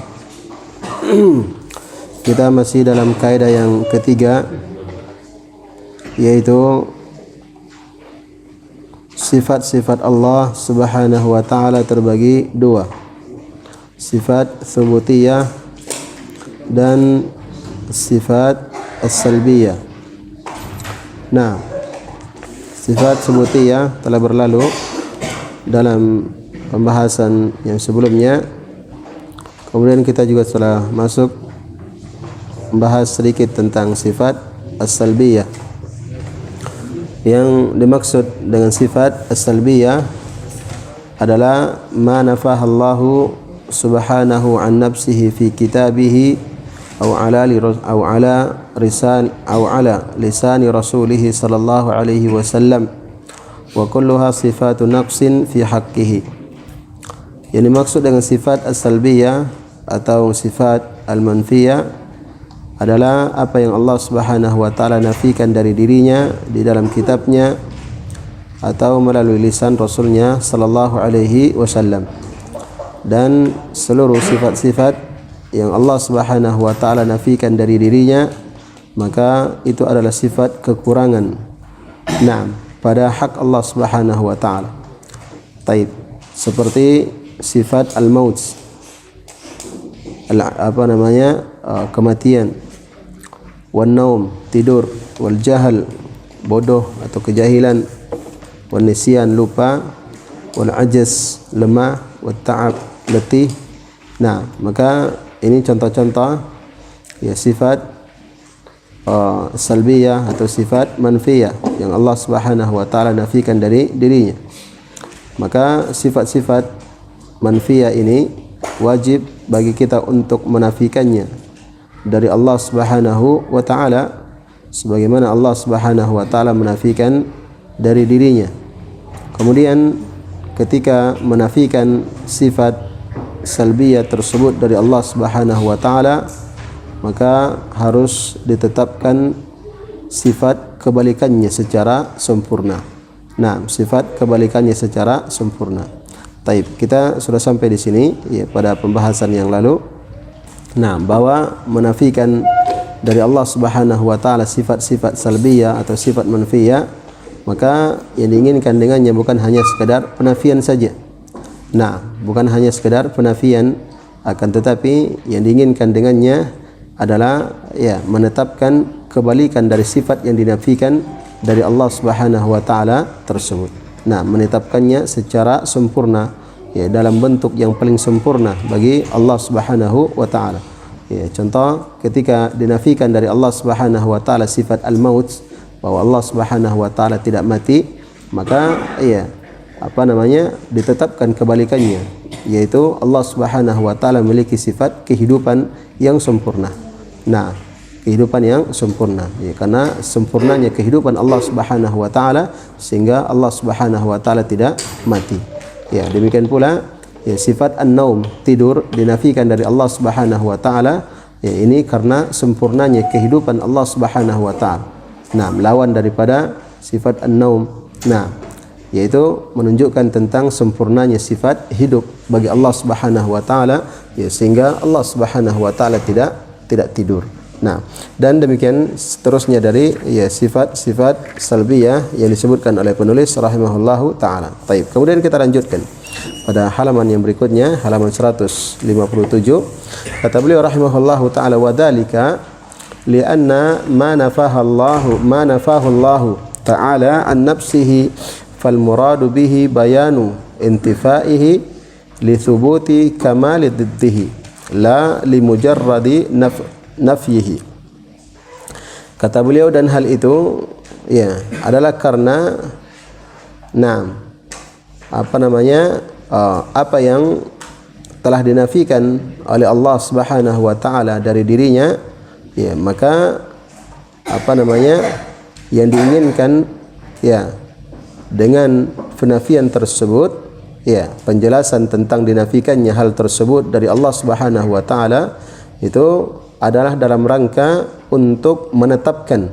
Kita masih dalam kaidah yang ketiga, yaitu sifat-sifat Allah Subhanahu wa taala terbagi dua, sifat tsubutiyah dan sifat as-salbiyah. Nah, sifat tsubutiyah telah berlalu dalam pembahasan yang sebelumnya. Kemudian kita juga telah masuk membahas sedikit tentang sifat as-salbiyah. Yang dimaksud dengan sifat as-salbiyah adalah ma nafahallahu subhanahu an nafsihi fi kitabihi aw ala lisani rasulih sallallahu alaihi wasallam wa kulluha sifatu naqsin fi haqqihi. Yang dimaksud dengan sifat as-salbiyah atau sifat al-manfiyah adalah apa yang Allah Subhanahu wa taala nafikan dari dirinya di dalam kitabnya atau melalui lisan Rasulnya sallallahu alaihi wasallam. Dan seluruh sifat-sifat yang Allah Subhanahu wa taala nafikan dari dirinya, maka itu adalah sifat kekurangan. Naam, pada hak Allah Subhanahu wa taala. Taib, seperti sifat al-maut. Kematian, wan naum, tidur, wal jahal, bodoh atau kejahilan, wan nisyan, lupa, wal ajaz, lemah, wat ta'ab, letih. Nah, maka ini contoh-contoh ya sifat salbiyah atau sifat manfiyah yang Allah Subhanahu wa taala nafikan dari dirinya. Maka sifat-sifat manfiyah ini wajib bagi kita untuk menafikannya dari Allah Subhanahu wa taala sebagaimana Allah Subhanahu wa taala menafikan dari dirinya. Kemudian ketika menafikan sifat salbiyah tersebut dari Allah Subhanahu wa taala, maka harus ditetapkan sifat kebalikannya secara sempurna. Nah, sifat kebalikannya secara sempurna. Taib, kita sudah sampai di sini ya pada pembahasan yang lalu. Nah, bahwa menafikan dari Allah Subhanahu wa taala sifat-sifat salbiyah atau sifat manfiyah, maka yang diinginkan dengannya bukan hanya sekadar penafian saja. Nah, bukan hanya sekadar penafian, akan tetapi yang diinginkan dengannya adalah ya menetapkan kebalikan dari sifat yang dinafikan dari Allah Subhanahu wa taala tersebut. Nah, menetapkannya secara sempurna ya dalam bentuk yang paling sempurna bagi Allah Subhanahu wa taala. Ya, contoh ketika dinafikan dari Allah Subhanahu wa taala sifat al-maut, bahwa Allah Subhanahu wa taala tidak mati, maka ya ditetapkan kebalikannya, yaitu Allah Subhanahu wa taala memiliki sifat kehidupan yang sempurna. Nah, kehidupan yang sempurna ya, karena sempurnanya kehidupan Allah Subhanahu wa taala sehingga Allah Subhanahu wa taala tidak mati. Ya, demikian pula ya sifat an-naum, tidur, dinafikan dari Allah Subhanahu wa taala ya, ini karena sempurnanya kehidupan Allah Subhanahu wa taala. Nah, melawan daripada sifat an-naum. Nah, yaitu menunjukkan tentang sempurnanya sifat hidup bagi Allah Subhanahu wa taala ya, sehingga Allah Subhanahu wa taala tidak tidur. Nah, dan demikian seterusnya dari ya sifat-sifat salbiyah yang disebutkan oleh penulis rahimahullahu taala. Baik, kemudian kita lanjutkan pada halaman yang berikutnya, halaman 157. Kata beliau rahimahullahu taala, wa dzalika li'anna ma nafahu Allah ta'ala an nafsihi fal muradu bihi bayanu intifaihi li thubuti kamali diddihi la li mujarradi nafyihi. Kata beliau, dan hal itu ya adalah karena apa yang telah dinafikan oleh Allah Subhanahu wa taala dari dirinya ya, maka yang diinginkan ya dengan penafian tersebut ya, penjelasan tentang dinafikannya hal tersebut dari Allah Subhanahu wa taala itu adalah dalam rangka untuk menetapkan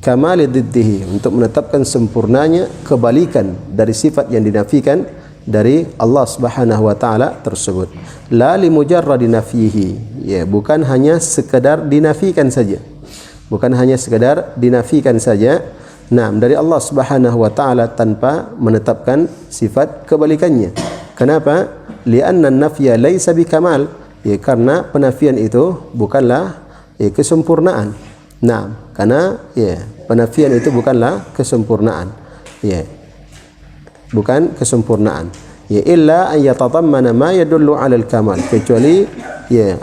kamalididdihi, untuk menetapkan sempurnanya kebalikan dari sifat yang dinafikan dari Allah Subhanahu wa taala tersebut. La li mujarradi nafyihi, ya, bukan hanya sekedar dinafikan saja. Bukan hanya sekedar dinafikan saja. Nah, dari Allah Subhanahu wa taala tanpa menetapkan sifat kebalikannya. Kenapa? Li'anna an-nafya laisa bikamal. Ya, karena penafian itu bukanlah kesempurnaan. Nah, karena ya penafian itu bukanlah kesempurnaan. Ya. Bukan kesempurnaan. Ya, illa an yatadammana ma yadullu 'alal kamal, kecuali ya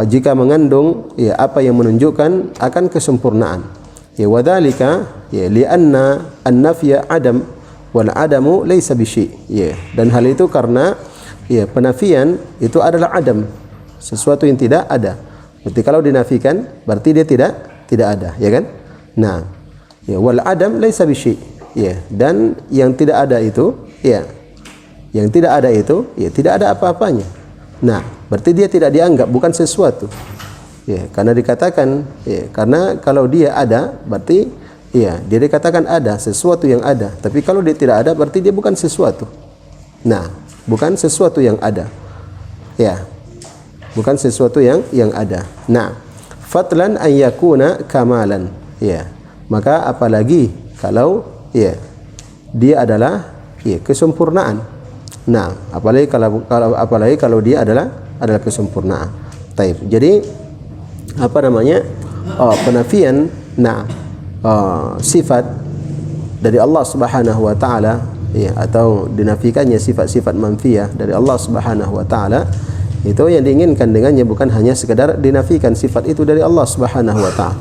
jika mengandung ya apa yang menunjukkan akan kesempurnaan. Ya wadzalika ya lianna an-nafya adam wal adamu laisa bisyai. Ya, dan hal itu karena ya penafian itu adalah adam, sesuatu yang tidak ada. Berarti kalau dinafikan berarti dia tidak ada, ya kan? Nah, ya wal adam laisa bisyai. Ya, dan yang tidak ada itu ya yang tidak ada itu ya tidak ada apa-apanya. Nah, berarti dia tidak dianggap, bukan sesuatu. Ya, karena dikatakan ya, karena kalau dia ada berarti ya dia dikatakan ada, sesuatu yang ada. Tapi kalau dia tidak ada berarti dia bukan sesuatu. Nah, bukan sesuatu yang ada. Ya. Bukan sesuatu yang ada. Nah, fatlan an yakuna kamalan. Ya. Maka apalagi kalau ya dia adalah ya kesempurnaan. Nah, apalagi kalau dia adalah kesempurnaan. Taib. Jadi apa namanya? Penafian sifat dari Allah Subhanahu wa taala ya, atau dinafikannya sifat-sifat manfiyah dari Allah Subhanahu wa taala, itu yang diinginkan dengannya bukan hanya sekadar dinafikan sifat itu dari Allah Subhanahu wa taala,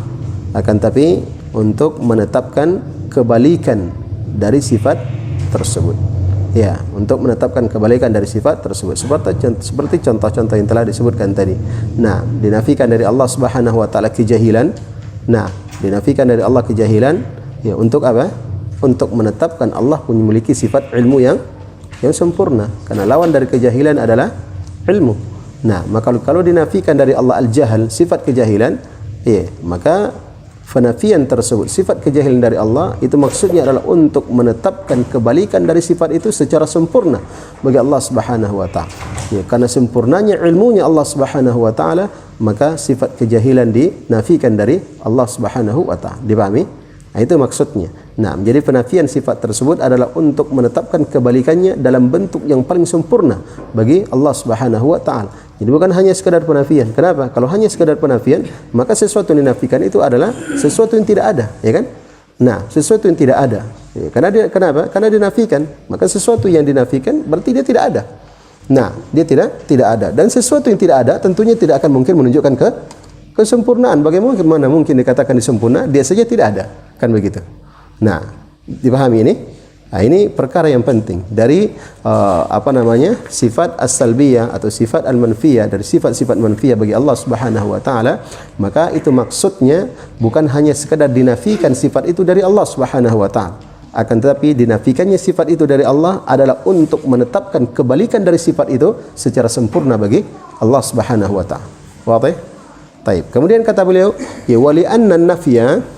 akan tapi untuk menetapkan kebalikan dari sifat tersebut. Ya, untuk menetapkan kebalikan dari sifat tersebut. Seperti contoh-contoh yang telah disebutkan tadi. Nah, dinafikan dari Allah Subhanahu wa taala kejahilan. Nah, dinafikan dari Allah kejahilan ya untuk apa? Untuk menetapkan Allah memiliki sifat ilmu yang sempurna. Karena lawan dari kejahilan adalah ilmu. Nah, maka kalau dinafikan dari Allah al-jahal, sifat kejahilan, ya, maka penafian tersebut, sifat kejahilan dari Allah, itu maksudnya adalah untuk menetapkan kebalikan dari sifat itu secara sempurna bagi Allah Subhanahu wa taala. Ya, karena sempurnanya ilmunya Allah Subhanahu wa taala, maka sifat kejahilan dinafikan dari Allah Subhanahu wa taala. Dipahami? Nah, itu maksudnya. Nah, jadi penafian sifat tersebut adalah untuk menetapkan kebalikannya dalam bentuk yang paling sempurna bagi Allah Subhanahu wa taala. Jadi bukan hanya sekadar penafian. Kenapa? Kalau hanya sekadar penafian, maka sesuatu yang dinafikan itu adalah sesuatu yang tidak ada, ya kan? Nah, sesuatu yang tidak ada. Ya, kenapa? Karena dinafikan. Maka sesuatu yang dinafikan berarti dia tidak ada. Nah, dia tidak ada. Dan sesuatu yang tidak ada tentunya tidak akan mungkin menunjukkan kesempurnaan. Bagaimana mungkin dikatakan disempurna? Dia saja tidak ada. Kan begitu. Nah, dipahami ini? Nah, ini perkara yang penting dari sifat as-salbiyah atau sifat al-manfiyah, dari sifat-sifat manfiyah bagi Allah Subhanahu wa taala. Maka itu maksudnya bukan hanya sekadar dinafikan sifat itu dari Allah Subhanahu wa taala, akan tetapi dinafikannya sifat itu dari Allah adalah untuk menetapkan kebalikan dari sifat itu secara sempurna bagi Allah Subhanahu wa taala. Wazi? Baik. Kemudian kata beliau, ya wali anna nafya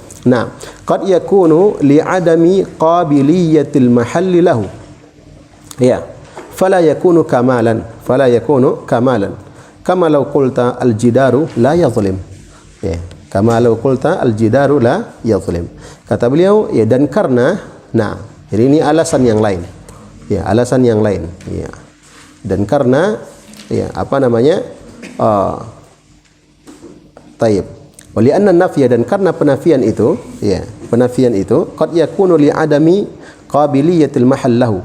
qad yakunu li'adami qabiliyatil mahalli lahu. Ya. Fala yakunu kamalan. Kama law qulta al-jidaru la yadhlim. Ya. Kama law qulta al-jidaru la yadhlim. Kata beliau, ya, dan karena jadi ini alasan yang lain. Ya, alasan yang lain. Ya. Dan karena ya, taib. Wali anna nafya, dan karena penafian itu qad yakunu li adami qabiliyatil mahall lahu.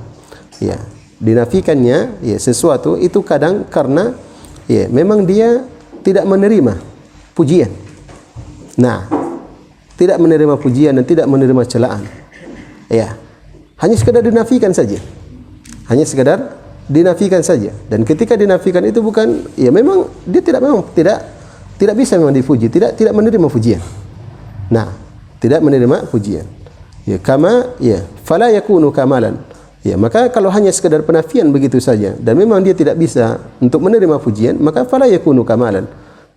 Ya, dinafikannya ya sesuatu itu kadang karena ya memang dia tidak menerima pujian. Nah, tidak menerima pujian dan tidak menerima celaan. Ya. Hanya sekadar dinafikan saja. Dan ketika dinafikan itu bukan ya memang dia tidak bisa memang dipuji, tidak menerima pujian. Nah, tidak menerima pujian. Ya, fala yakunu kamalan. Ya, maka kalau hanya sekadar penafian begitu saja dan memang dia tidak bisa untuk menerima pujian, maka fala yakunu kamalan.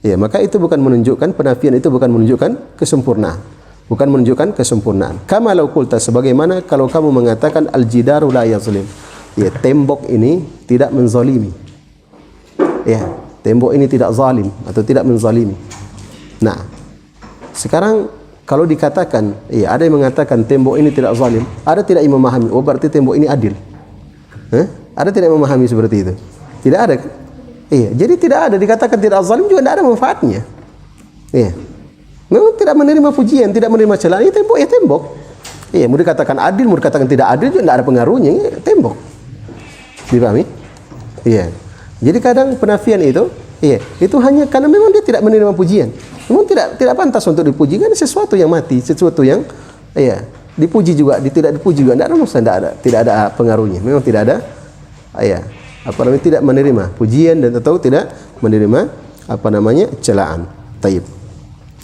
Ya, maka itu bukan menunjukkan, penafian itu bukan menunjukkan kesempurnaan. Kama law qulta, sebagaimana kalau kamu mengatakan al-jidaru la yazlim. Ya, tembok ini tidak menzalimi. Ya. Tembok ini tidak zalim atau tidak menzalimi. Nah, sekarang kalau dikatakan, ada yang mengatakan tembok ini tidak zalim, ada tidak yang memahami? Oh, berarti tembok ini adil. Ada tidak yang memahami seperti itu? Tidak ada. Jadi tidak ada, dikatakan tidak zalim juga tidak ada manfaatnya. Memang tidak menerima pujian, tidak menerima celaan. Ini tembok, tembok. Mau dikatakan adil, mau dikatakan tidak adil juga tidak ada pengaruhnya. Tembok. Dipahami? Iya. Jadi kadang penafian itu Iya, itu hanya karena memang dia tidak menerima pujian. Memang tidak pantas untuk dipuji, kan sesuatu yang mati, sesuatu yang dipuji juga, tidak dipuji juga, tidak ada pengaruhnya. Memang tidak ada tidak menerima pujian dan atau tidak menerima celaan. Taib.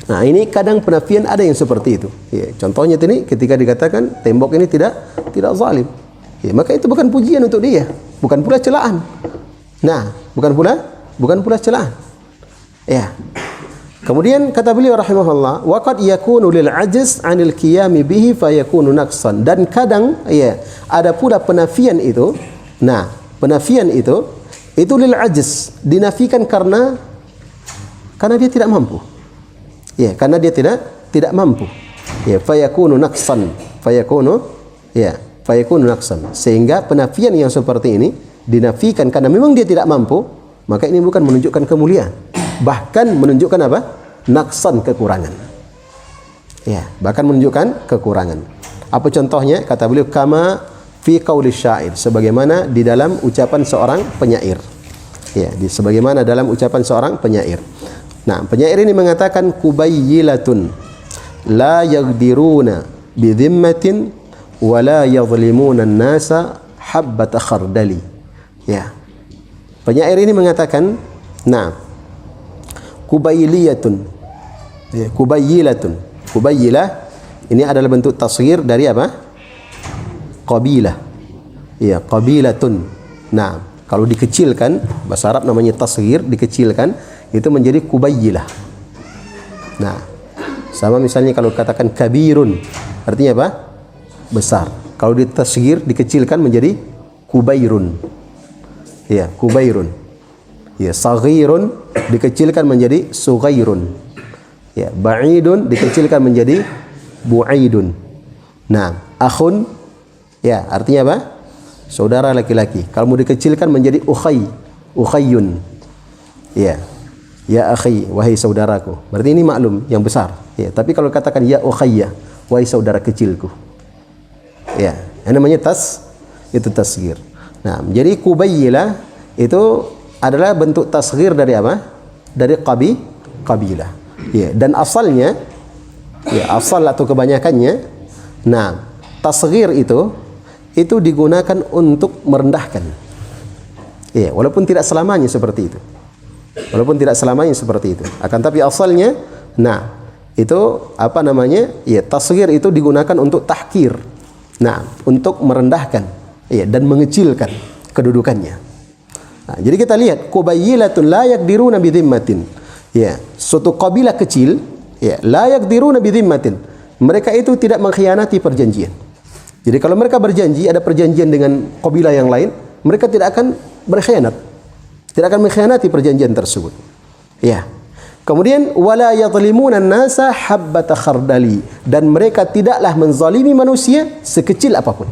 Nah, ini kadang penafian ada yang seperti itu. Ya, contohnya ini ketika dikatakan tembok ini tidak zalim. Ya, maka itu bukan pujian untuk dia, bukan pula celaan. Nah, bukan pula celaan. Ya. Kemudian kata beliau rahimahullah, wa qad yakunu lil ajz 'anil qiyami bihi fa yakunu naqsan. Dan kadang ada pula penafian itu. Nah, penafian itu lil ajz, dinafikan karena dia tidak mampu. Ya, karena dia tidak mampu. Ya, fa yakunu naqsan. Fa yakunu naqsan. Sehingga penafian yang seperti ini dinafikan karena memang dia tidak mampu, maka ini bukan menunjukkan kemuliaan, bahkan menunjukkan apa? Naqsan, kekurangan. Ya, bahkan menunjukkan kekurangan. Apa contohnya? Kata beliau, kama fi qauli syair, sebagaimana di dalam ucapan seorang penyair. Ya, sebagaimana dalam ucapan seorang penyair. Nah, penyair ini mengatakan kubayyilatun la yaqdiruna bi dhimmatin wa la yadhlimuna an-nasa habbata khardali. Ya. Penyair ini mengatakan, nah, kubayyiliyatun. Ya, kubayyilatun. Kubayyilah ini adalah bentuk tasghir dari apa? Qabilah. Ya, qabilatun. Nah, kalau dikecilkan, bahasa Arab namanya tasghir, dikecilkan, itu menjadi kubayyilah. Nah, sama misalnya kalau katakan kabirun, artinya apa? Besar. Kalau ditasghir, dikecilkan menjadi kubairun. Ya, kubairun. Ya, saghirun dikecilkan menjadi sughairun. Ya, ba'idun dikecilkan menjadi bu'aidun. Nah, akhun, ya, artinya apa? Saudara laki-laki. Kalau mau dikecilkan menjadi ukhayyun. Ya. Ya akhi, wahai saudaraku. Berarti ini maklum yang besar. Ya, tapi kalau katakan ya ukhayya, wahai saudara kecilku. Ya, yang namanya itu tasghir. Nah, jadi kubayyilah itu adalah bentuk tasghir dari apa? Dari qabilah. Ya, dan asalnya, ya, asal atau kebanyakannya, nah, tasghir itu digunakan untuk merendahkan. Ya, walaupun tidak selamanya seperti itu. Walaupun tidak selamanya seperti itu. Akan tapi asalnya, nah, itu apa namanya? Ya, tasghir itu digunakan untuk tahkir. Nah, untuk merendahkan, ya, dan mengecilkan kedudukannya. Nah, jadi kita lihat kubayyilatun la yaqdiruna bi dhimmatin. Ya, suatu kabilah kecil, ya, la yaqdiruna bi dhimmatin. Mereka itu tidak mengkhianati perjanjian. Jadi kalau mereka berjanji, ada perjanjian dengan kabilah yang lain, mereka tidak akan berkhianat. Tidak akan mengkhianati perjanjian tersebut. Ya. Kemudian wala yadhlimuna an-nasa habbata khardali, dan mereka tidaklah menzalimi manusia sekecil apapun.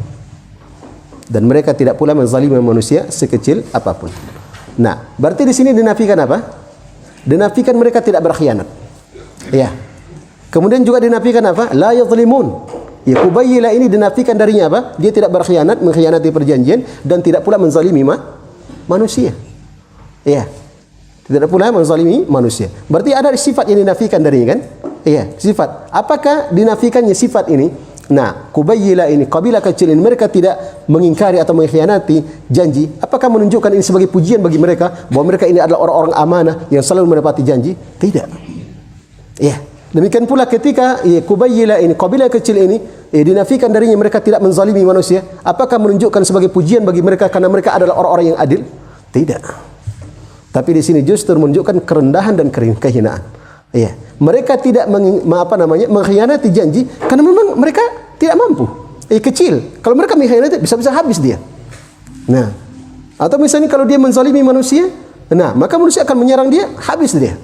Dan mereka tidak pula menzalimi manusia sekecil apapun. Nah, berarti di sini dinafikan apa? Dinafikan mereka tidak berkhianat. Ya. Kemudian juga dinafikan apa? La yadhlimun. Ya, kubayyilah ini dinafikan darinya apa? Dia tidak berkhianat, mengkhianati perjanjian, dan tidak pula menzalimi manusia. Ya. Tidak pula menzalimi manusia. Berarti ada sifat yang dinafikan darinya, kan? Iya, sifat. Apakah dinafikannya sifat ini? Nah, kubayyilah ini, kabilah kecil ini, mereka tidak mengingkari atau mengkhianati janji. Apakah menunjukkan ini sebagai pujian bagi mereka, bahwa mereka ini adalah orang-orang amanah yang selalu menepati janji? Tidak. Ya. Demikian pula ketika kubayyilah ini, kabilah kecil ini, dinafikan darinya mereka tidak menzalimi manusia. Apakah menunjukkan sebagai pujian bagi mereka karena mereka adalah orang-orang yang adil? Tidak. Tapi di sini justru menunjukkan kerendahan dan kehinaan. Iya, mereka tidak mengkhianati janji karena memang mereka tidak mampu. Kecil. Kalau mereka mengkhianati bisa-bisa habis dia. Nah, atau misalnya kalau dia menzalimi manusia, nah, maka manusia akan menyerang dia, habis dia.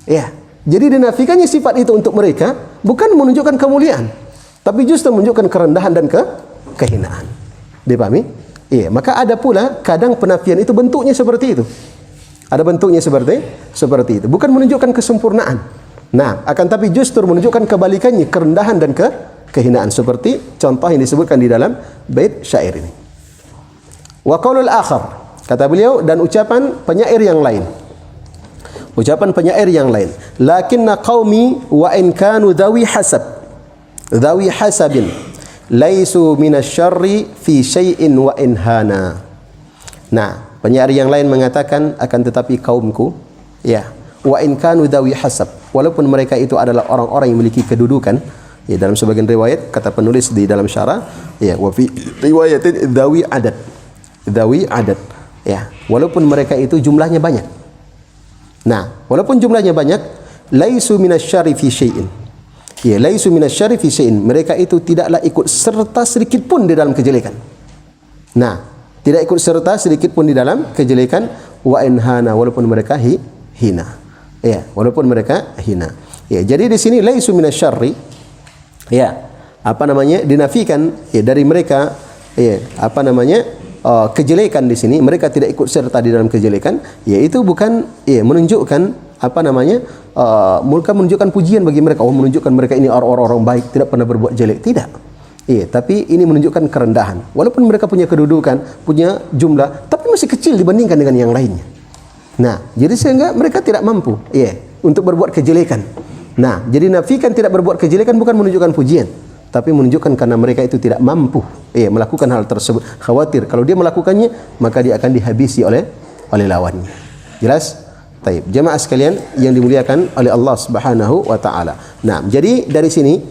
Ya. Jadi dinafikannya sifat itu untuk mereka bukan menunjukkan kemuliaan, tapi justru menunjukkan kerendahan dan kehinaan. Dipahami? Iya, maka ada pula kadang penafian itu bentuknya seperti itu. Ada bentuknya seperti itu. Bukan menunjukkan kesempurnaan. Nah, akan tapi justru menunjukkan kebalikannya, kerendahan dan kehinaan. Seperti contoh yang disebutkan di dalam bait syair ini. Wa qaulul akhar, kata beliau, dan ucapan penyair yang lain. Ucapan penyair yang lain. Lakinna qaumi wa in kanu dhawi hasabin laisu minasyarri fi syai'in wa in hana. Nah, penyair yang lain mengatakan akan tetapi kaumku ya wa in kanu dhawi hasab, walaupun mereka itu adalah orang-orang yang memiliki kedudukan, ya dalam sebagian riwayat kata penulis di dalam syarah ya wa fi riwayatin dhawi adad ya, walaupun mereka itu jumlahnya banyak. Nah, walaupun jumlahnya banyak, laisu minasyarri fi syai'in. Ya, laisu minasyarri fi syai'in. Mereka itu tidaklah ikut serta sedikit pun di dalam kejelekan. Nah, tidak ikut serta sedikit pun di dalam kejelekan, wa inhana, walaupun mereka hina. Ya, walaupun mereka hina. Ya, jadi di sini laisu minasyarri ya, apa namanya? Dinafikan ya dari mereka ya, apa namanya? Kejelekan di sini, mereka tidak ikut serta di dalam kejelekan, yaitu bukan ya menunjukkan apa namanya? Mereka menunjukkan pujian bagi mereka, menunjukkan mereka ini orang-orang baik, tidak pernah berbuat jelek, tidak. Iya, tapi ini menunjukkan kerendahan. Walaupun mereka punya kedudukan, punya jumlah, tapi masih kecil dibandingkan dengan yang lainnya. Nah, jadi sehingga mereka tidak mampu, untuk berbuat kejelekan. Nah, jadi nafikan tidak berbuat kejelekan bukan menunjukkan pujian, tapi menunjukkan karena mereka itu tidak mampu, melakukan hal tersebut. Khawatir kalau dia melakukannya, maka dia akan dihabisi oleh lawannya. Jelas? Taib. Jemaah sekalian yang dimuliakan oleh Allah Subhanahu wa taala. Nah, jadi dari sini,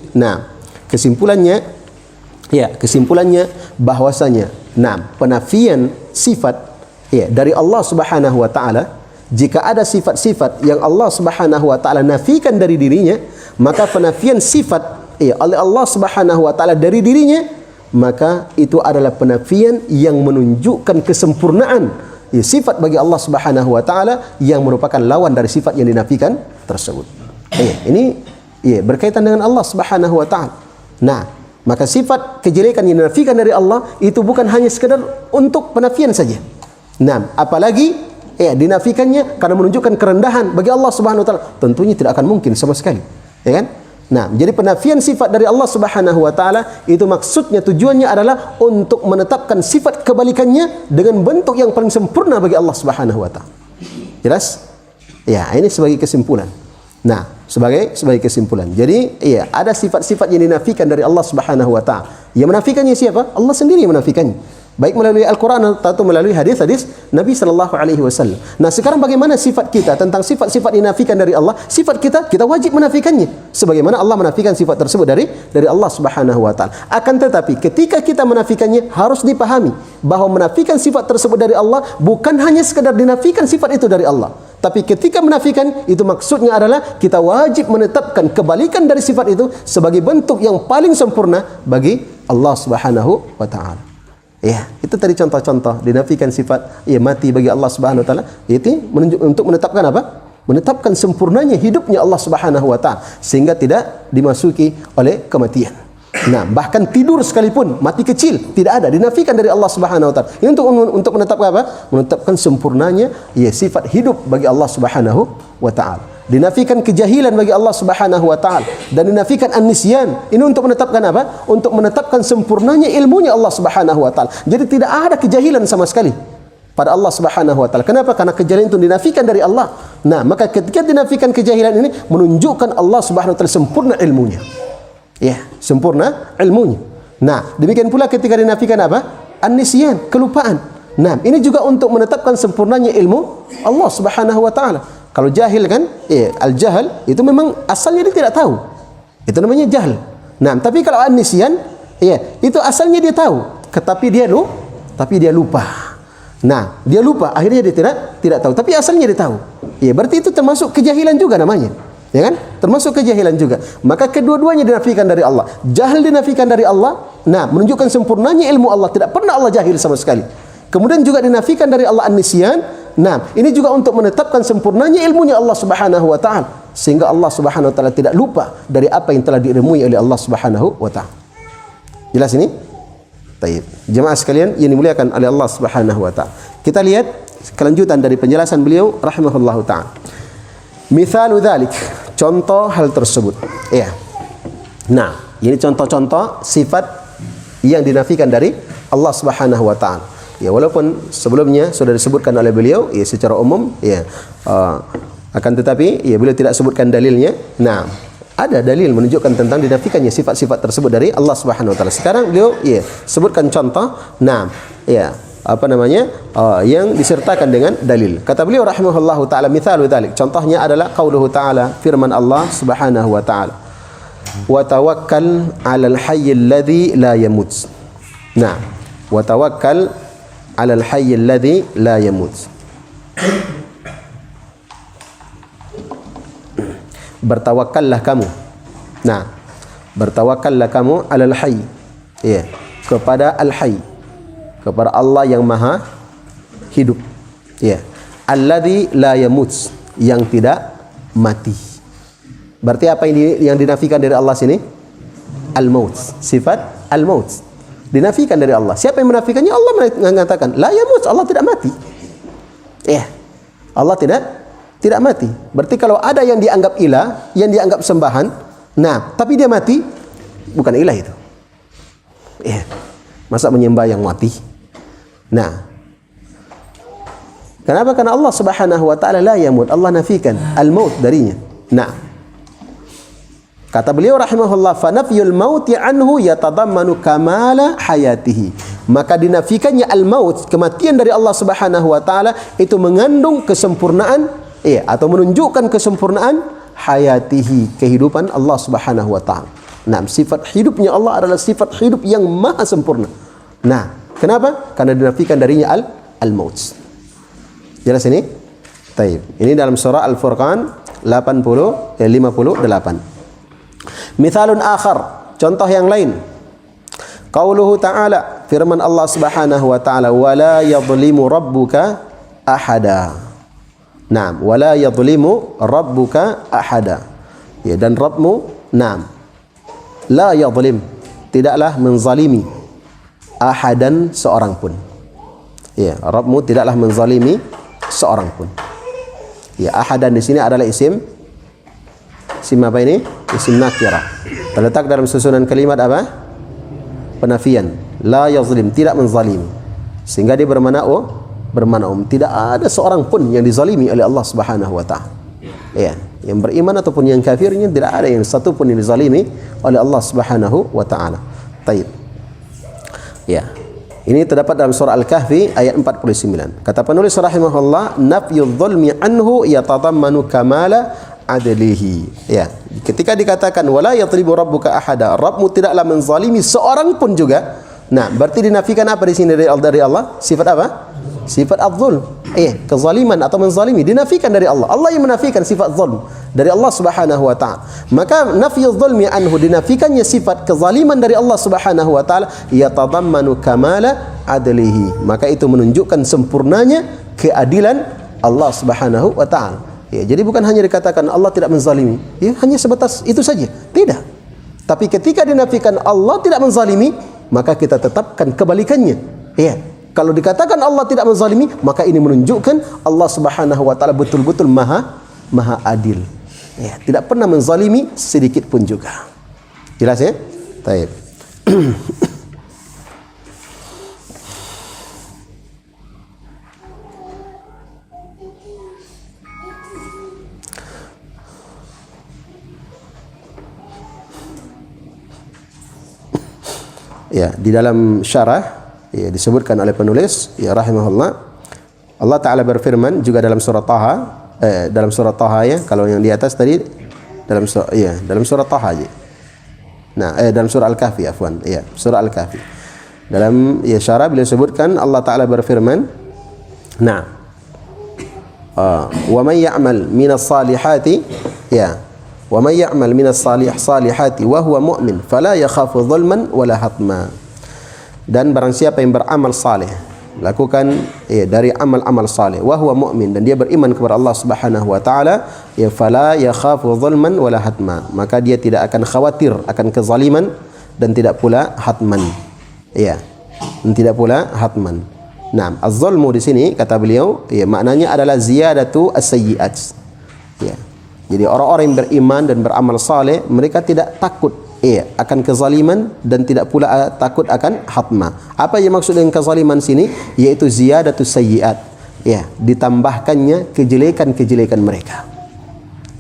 kesimpulannya bahwasanya penafian sifat dari Allah Subhanahu wa taala, jika ada sifat-sifat yang Allah Subhanahu wa taala nafikan dari dirinya, maka penafian sifat oleh Allah Subhanahu wa taala dari dirinya, maka itu adalah penafian yang menunjukkan kesempurnaan sifat bagi Allah Subhanahu wa taala yang merupakan lawan dari sifat yang dinafikan tersebut. Ini berkaitan dengan Allah Subhanahu wa taala. Nah, maka sifat kejelekan yang dinafikan dari Allah itu bukan hanya sekedar untuk penafian saja. Nah, apalagi dinafikannya karena menunjukkan kerendahan bagi Allah Subhanahu wa taala, tentunya tidak akan mungkin sama sekali. Ya kan? Nah, jadi penafian sifat dari Allah Subhanahu wa taala itu maksudnya, tujuannya adalah untuk menetapkan sifat kebalikannya dengan bentuk yang paling sempurna bagi Allah Subhanahu wa taala. Jelas? Ya, ini sebagai kesimpulan. Nah, sebagai kesimpulan. Jadi, ada sifat-sifat yang dinafikan dari Allah Subhanahu wa taala. Yang menafikannya siapa? Allah sendiri yang menafikannya. Baik melalui Al-Quran atau melalui hadis-hadis Nabi sallallahu alaihi wasallam. Nah, sekarang bagaimana sifat kita tentang sifat-sifat dinafikan dari Allah? Sifat kita wajib menafikannya sebagaimana Allah menafikan sifat tersebut dari Allah Subhanahu wa taala. Akan tetapi ketika kita menafikannya, harus dipahami bahwa menafikan sifat tersebut dari Allah bukan hanya sekadar dinafikan sifat itu dari Allah. Tapi ketika menafikan itu maksudnya adalah kita wajib menetapkan kebalikan dari sifat itu sebagai bentuk yang paling sempurna bagi Allah Subhanahu wa taala. Ya, itu tadi contoh-contoh dinafikan sifat mati bagi Allah Subhanahu wa taala. Itu untuk menetapkan apa? Menetapkan sempurnanya hidupnya Allah Subhanahu wa taala sehingga tidak dimasuki oleh kematian. Nah, bahkan tidur sekalipun mati kecil tidak ada, dinafikan dari Allah Subhanahu wa taala. Ini untuk menetapkan apa? Menetapkan sempurnanya sifat hidup bagi Allah Subhanahu wa taala. Dinafikan kejahilan bagi Allah Subhanahu wa taala dan dinafikan an-nisyan. Ini untuk menetapkan apa? Untuk menetapkan sempurnanya ilmunya Allah Subhanahu wa taala. Jadi tidak ada kejahilan sama sekali pada Allah Subhanahu wa taala. Kenapa? Karena kejahilan itu dinafikan dari Allah. Nah, maka ketika dinafikan kejahilan ini menunjukkan Allah Subhanahu wa taala sempurna ilmunya. Ya, sempurna ilmunya. Nah, demikian pula ketika dinafikan apa? An-nisyan, kelupaan. Nah, ini juga untuk menetapkan sempurnanya ilmu Allah Subhanahu wa taala. Kalau jahil kan, al-jahal itu memang asalnya dia tidak tahu. Itu namanya jahil. Nah, tapi kalau an-nisyan, itu asalnya dia tahu, tapi dia lupa. Nah, dia lupa, akhirnya dia tidak tahu, tapi asalnya dia tahu. Berarti itu termasuk kejahilan juga namanya. Ya kan? Termasuk kejahilan juga. Maka kedua-duanya dinafikan dari Allah. Jahil dinafikan dari Allah, menunjukkan sempurnanya ilmu Allah, tidak pernah Allah jahil sama sekali. Kemudian juga dinafikan dari Allah an-nisyan. Nah, ini juga untuk menetapkan sempurnanya ilmunya Allah Subhanahu wa taala sehingga Allah Subhanahu wa taala tidak lupa dari apa yang telah diilmui oleh Allah Subhanahu wa taala. Jelas ini? Baik. Jemaah sekalian yang dimuliakan oleh Allah Subhanahu wa taala. Kita lihat kelanjutan dari penjelasan beliau rahimahullahu taala. Mithalu dzalik, contoh hal tersebut. Nah, ini contoh-contoh sifat yang dinafikan dari Allah Subhanahu wa taala. Walaupun sebelumnya sudah disebutkan oleh beliau secara umum Akan tetapi ya beliau tidak sebutkan dalilnya. Nah, ada dalil menunjukkan tentang dinafikannya sifat-sifat tersebut dari Allah Subhanahu wa taala. Sekarang beliau ya sebutkan contoh. Nah, ya apa namanya? Yang disertakan dengan dalil. Kata beliau rahimahullahu taala, mithalu dzalik. Contohnya adalah qauluhu taala, firman Allah Subhanahu wa taala. Wa tawakkal 'alal hayyil ladzi la yamut. Nah, wa tawakkal 'alal hayyil ladzi la yamut. Bertawakallah kamu. Nah, bertawakallah kamu 'alal hayy. Ya, kepada al-hayy. Kepada Allah yang Maha hidup. Ya. Alladzi la yamut, yang tidak mati. Berarti apa yang dinafikan dari Allah sini? Al-maut. Sifat al-maut dinafikan dari Allah. Siapa yang menafikannya? Allah mengatakan la yamut, Allah tidak mati. Ya. Allah tidak mati. Berarti kalau ada yang dianggap ilah, yang dianggap sembahan, nah, tapi dia mati, bukan ilah itu. Ya. Masa menyembah yang mati? Nah, kenapa? Karena Allah Subhanahu wa taala la yamut, Allah nafikan al-maut darinya. Nah, kata beliau rahimahullah, fa nafyul mauti anhu yatadammanu kamala hayatihi. Maka dinafikannya al-maut, kematian dari Allah Subhanahu wa taala itu mengandung kesempurnaan atau menunjukkan kesempurnaan hayatihi, kehidupan Allah Subhanahu wa taala. Nah, sifat hidupnya Allah adalah sifat hidup yang maha sempurna. Nah, kenapa? Karena dinafikan darinya al-maut. Jelas ini? Taib. Ini dalam surah Al-Furqan 58. Mithalun akhar, contoh yang lain. Qauluhu ta'ala, firman Allah Subhanahu wa ta'ala, wala yadhlimu rabbuka ahada. Naam, wala yadhlimu rabbuka ahada. Ya, dan Rabbmu, naam, la yadhlim, tidaklah menzalimi ahadan, seorang pun. Ya, Rabbmu tidaklah menzalimi seorang pun. Ya, ahadan di sini adalah isim apa ini? Isim nakirah. Terletak dalam susunan kalimat apa? Penafian. La yazlim, tidak menzalimi. Sehingga dia bermakna tidak ada seorang pun yang dizalimi oleh Allah Subhanahu wa taala. Ya, yang beriman ataupun yang kafirnya tidak ada yang satu pun yang dizalimi oleh Allah Subhanahu wa taala. Baik. Ya. Ini terdapat dalam surah Al-Kahfi ayat 49. Kata penulis rahimahullah, nafyudz dzulmi anhu yatadammanu kamala adlihi. Ya, ketika dikatakan wala yadhlimu rabbuka ahada, Rabbmu tidaklah menzalimi seorang pun juga. Nah, berarti dinafikan apa di sini dari Allah? Sifat apa? Sifat az-zulm. Kezaliman atau menzalimi dinafikan dari Allah. Allah yang menafikan sifat zulm dari Allah Subhanahu wa taala. Maka nafyudz dzulmi anhu, dinafikannya sifat kezaliman dari Allah Subhanahu wa taala, yatadammanu kamala adlihi. Maka itu menunjukkan sempurnanya keadilan Allah Subhanahu wa taala. Ya, jadi bukan hanya dikatakan Allah tidak menzalimi, ya, hanya sebatas itu saja. Tidak. Tapi ketika dinafikan Allah tidak menzalimi, maka kita tetapkan kebalikannya. Ya. Kalau dikatakan Allah tidak menzalimi, maka ini menunjukkan Allah Subhanahu wa taala betul-betul maha adil. Ya, tidak pernah menzalimi sedikit pun juga. Jelas ya? Baik. Ya, di dalam syarah ya, disebutkan oleh penulis ya rahimahullah, Allah taala berfirman juga dalam surah Taha, dalam surah Taha ya, kalau yang di atas tadi dalam surah Taha aja. Nah, dalam surah Al-Kahfi afwan, ya, surah Al-Kahfi. Dalam ya syarah beliau sebutkan Allah taala berfirman, nah, wa may ya'mal minas salihati, ya, wa may ya'mal minas salihati wa huwa mu'min fala yakhafu dhulman wala hatma. Dan barang siapa yang beramal saleh, lakukan dari amal-amal saleh, wa huwa mu'min, dan dia beriman kepada Allah Subhanahu wa taala, ya, fala yakhafu dhulman wala hatma, maka dia tidak akan khawatir akan kezaliman dan tidak pula hatman. Ya, dan tidak pula hatman. Nah, az-zulmu di sini kata beliau, ya, maknanya adalah ziyadatu as-sayyi'at. Ya. Jadi orang-orang yang beriman dan beramal saleh, mereka tidak takut akan kezaliman dan tidak pula takut akan hatma. Apa yang maksud dengan kezaliman sini? Yaitu ziyadatus sayyi'at. Ya, ditambahkannya kejelekan-kejelekan mereka.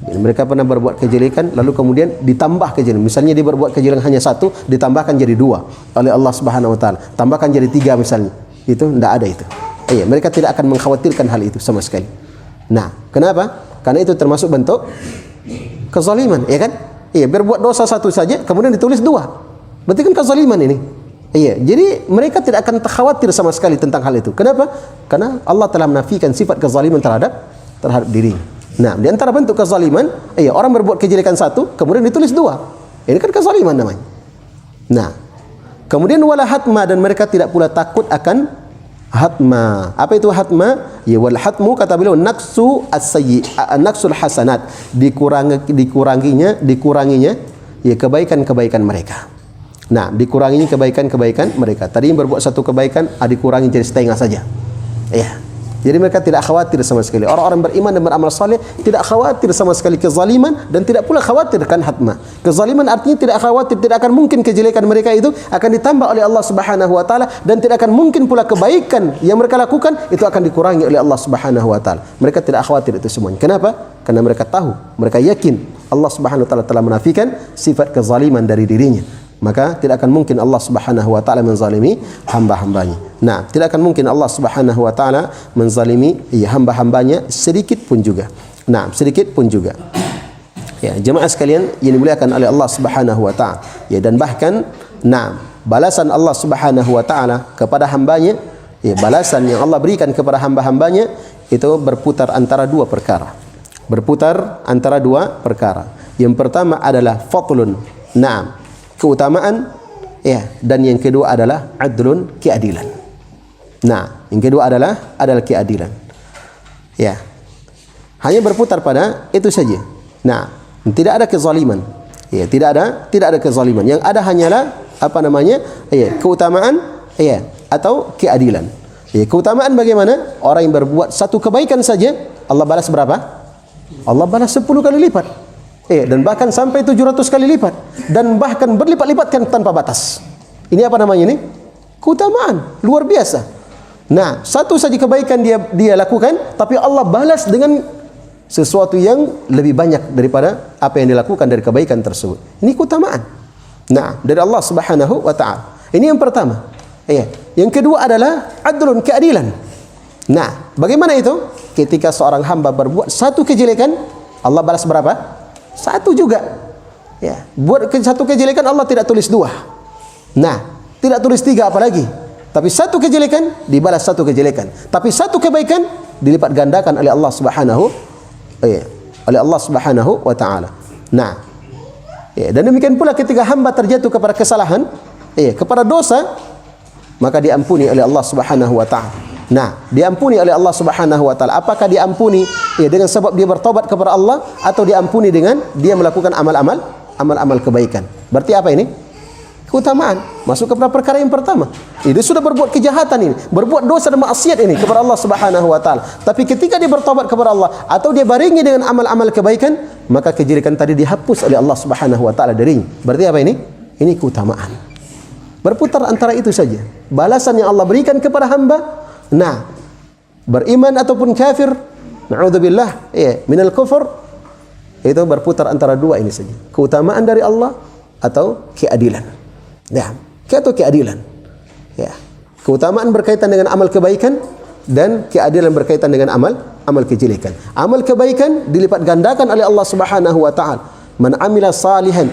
Mereka pernah berbuat kejelekan, lalu kemudian ditambah kejelekan. Misalnya dia berbuat kejelekan hanya satu, ditambahkan jadi 2 oleh Allah Subhanahu Wa Taala. Tambahkan jadi 3 misalnya. Itu tidak ada itu. Iya, mereka tidak akan mengkhawatirkan hal itu sama sekali. Nah, kenapa? Karena itu termasuk bentuk kezaliman, ya kan? Iya, berbuat dosa satu saja, kemudian ditulis 2. Berarti kan kezaliman ini. Iya, jadi mereka tidak akan khawatir sama sekali tentang hal itu. Kenapa? Karena Allah telah menafikan sifat kezaliman terhadap dirinya. Nah, di antara bentuk kezaliman, orang berbuat kejelekan satu, kemudian ditulis 2. Ini kan kezaliman namanya. Nah, kemudian wala hatma, dan mereka tidak pula takut akan hatma. Apa itu hatma? Ya, wal hatmu kata beliau naqsu as-sayyi, naqsul hasanat, dikuranginya ya kebaikan-kebaikan mereka. Nah, dikuranginya kebaikan-kebaikan mereka. Tadi yang berbuat satu kebaikan, dikurangi jadi setengah saja. Ya. Jadi mereka tidak khawatir sama sekali. Orang-orang beriman dan beramal saleh tidak khawatir sama sekali kezaliman dan tidak pula khawatir kan hatma. Kezaliman artinya tidak khawatir, tidak akan mungkin kejelekan mereka itu akan ditambah oleh Allah Subhanahu Wa Taala, dan tidak akan mungkin pula kebaikan yang mereka lakukan itu akan dikurangi oleh Allah Subhanahu Wa Taala. Mereka tidak khawatir itu semuanya. Kenapa? Karena mereka tahu, mereka yakin Allah Subhanahu Wa Taala telah menafikan sifat kezaliman dari dirinya. Maka tidak akan mungkin Allah Subhanahu Wa Taala menzalimi hamba-hambanya. Nah, tidak akan mungkin Allah Subhanahu Wa Taala menzalimi hamba-hambanya sedikit pun juga. Nah, sedikit pun juga. Ya, jemaah sekalian yang dimuliakan oleh Allah Subhanahu Wa Taala. Ya, dan bahkan balasan Allah Subhanahu Wa Taala kepada hambanya, balasan yang Allah berikan kepada hamba-hambanya itu berputar antara 2 perkara. Berputar antara 2 perkara. Yang pertama adalah fadlun. Keutamaan, dan yang kedua adalah adlun, keadilan. Nah, yang kedua adalah keadilan. Ya. Hanya berputar pada itu saja. Nah, tidak ada kezaliman. Ya, tidak ada kezaliman. Yang ada hanyalah keutamaan, atau keadilan. Ya, keutamaan bagaimana? Orang yang berbuat satu kebaikan saja, Allah balas berapa? Allah balas 10 kali lipat. Dan bahkan sampai 700 kali lipat, dan bahkan berlipat-lipatkan tanpa batas. Ini apa namanya ini? Keutamaan luar biasa. Nah, satu saja kebaikan dia lakukan, tapi Allah balas dengan sesuatu yang lebih banyak daripada apa yang dilakukan dari kebaikan tersebut. Ini keutamaan. Nah, dari Allah Subhanahu Wa Taala. Ini yang pertama. Yang kedua adalah adlun, keadilan. Nah, bagaimana itu? Ketika seorang hamba berbuat satu kejelekan, Allah balas berapa? 1 juga. Ya, buat satu kejelekan Allah tidak tulis 2. Nah, tidak tulis 3 apalagi. Tapi satu kejelekan dibalas 1 kejelekan. Tapi satu kebaikan dilipat gandakan oleh Allah Subhanahu Wa Taala. Nah, dan demikian pula ketika hamba terjatuh kepada kesalahan, kepada dosa, maka diampuni oleh Allah Subhanahu Wa Taala. Nah, diampuni oleh Allah Subhanahu Wa Taala. Apakah diampuni dengan sebab dia bertobat kepada Allah, atau diampuni dengan dia melakukan amal-amal kebaikan? Berarti apa ini? Keutamaan. Masuk kepada perkara yang pertama. Dia sudah berbuat kejahatan ini, berbuat dosa dan maksiat ini kepada Allah Subhanahu Wa Taala. Tapi ketika dia bertobat kepada Allah, atau dia barengi dengan amal-amal kebaikan, maka kejelekan tadi dihapus oleh Allah Subhanahu Wa Taala darinya. Berarti apa ini? Ini keutamaan. Berputar antara itu saja. Balasan yang Allah berikan kepada hamba, beriman ataupun kafir, na'udzubillah, minal kufur, itu berputar antara 2 ini saja. Keutamaan dari Allah atau keadilan. Atau keadilan. Ya. Keutamaan berkaitan dengan amal kebaikan, dan keadilan berkaitan dengan amal kejelekan. Amal kebaikan dilipat gandakan oleh Allah Subhanahu Wa Taala. Man amila salihan,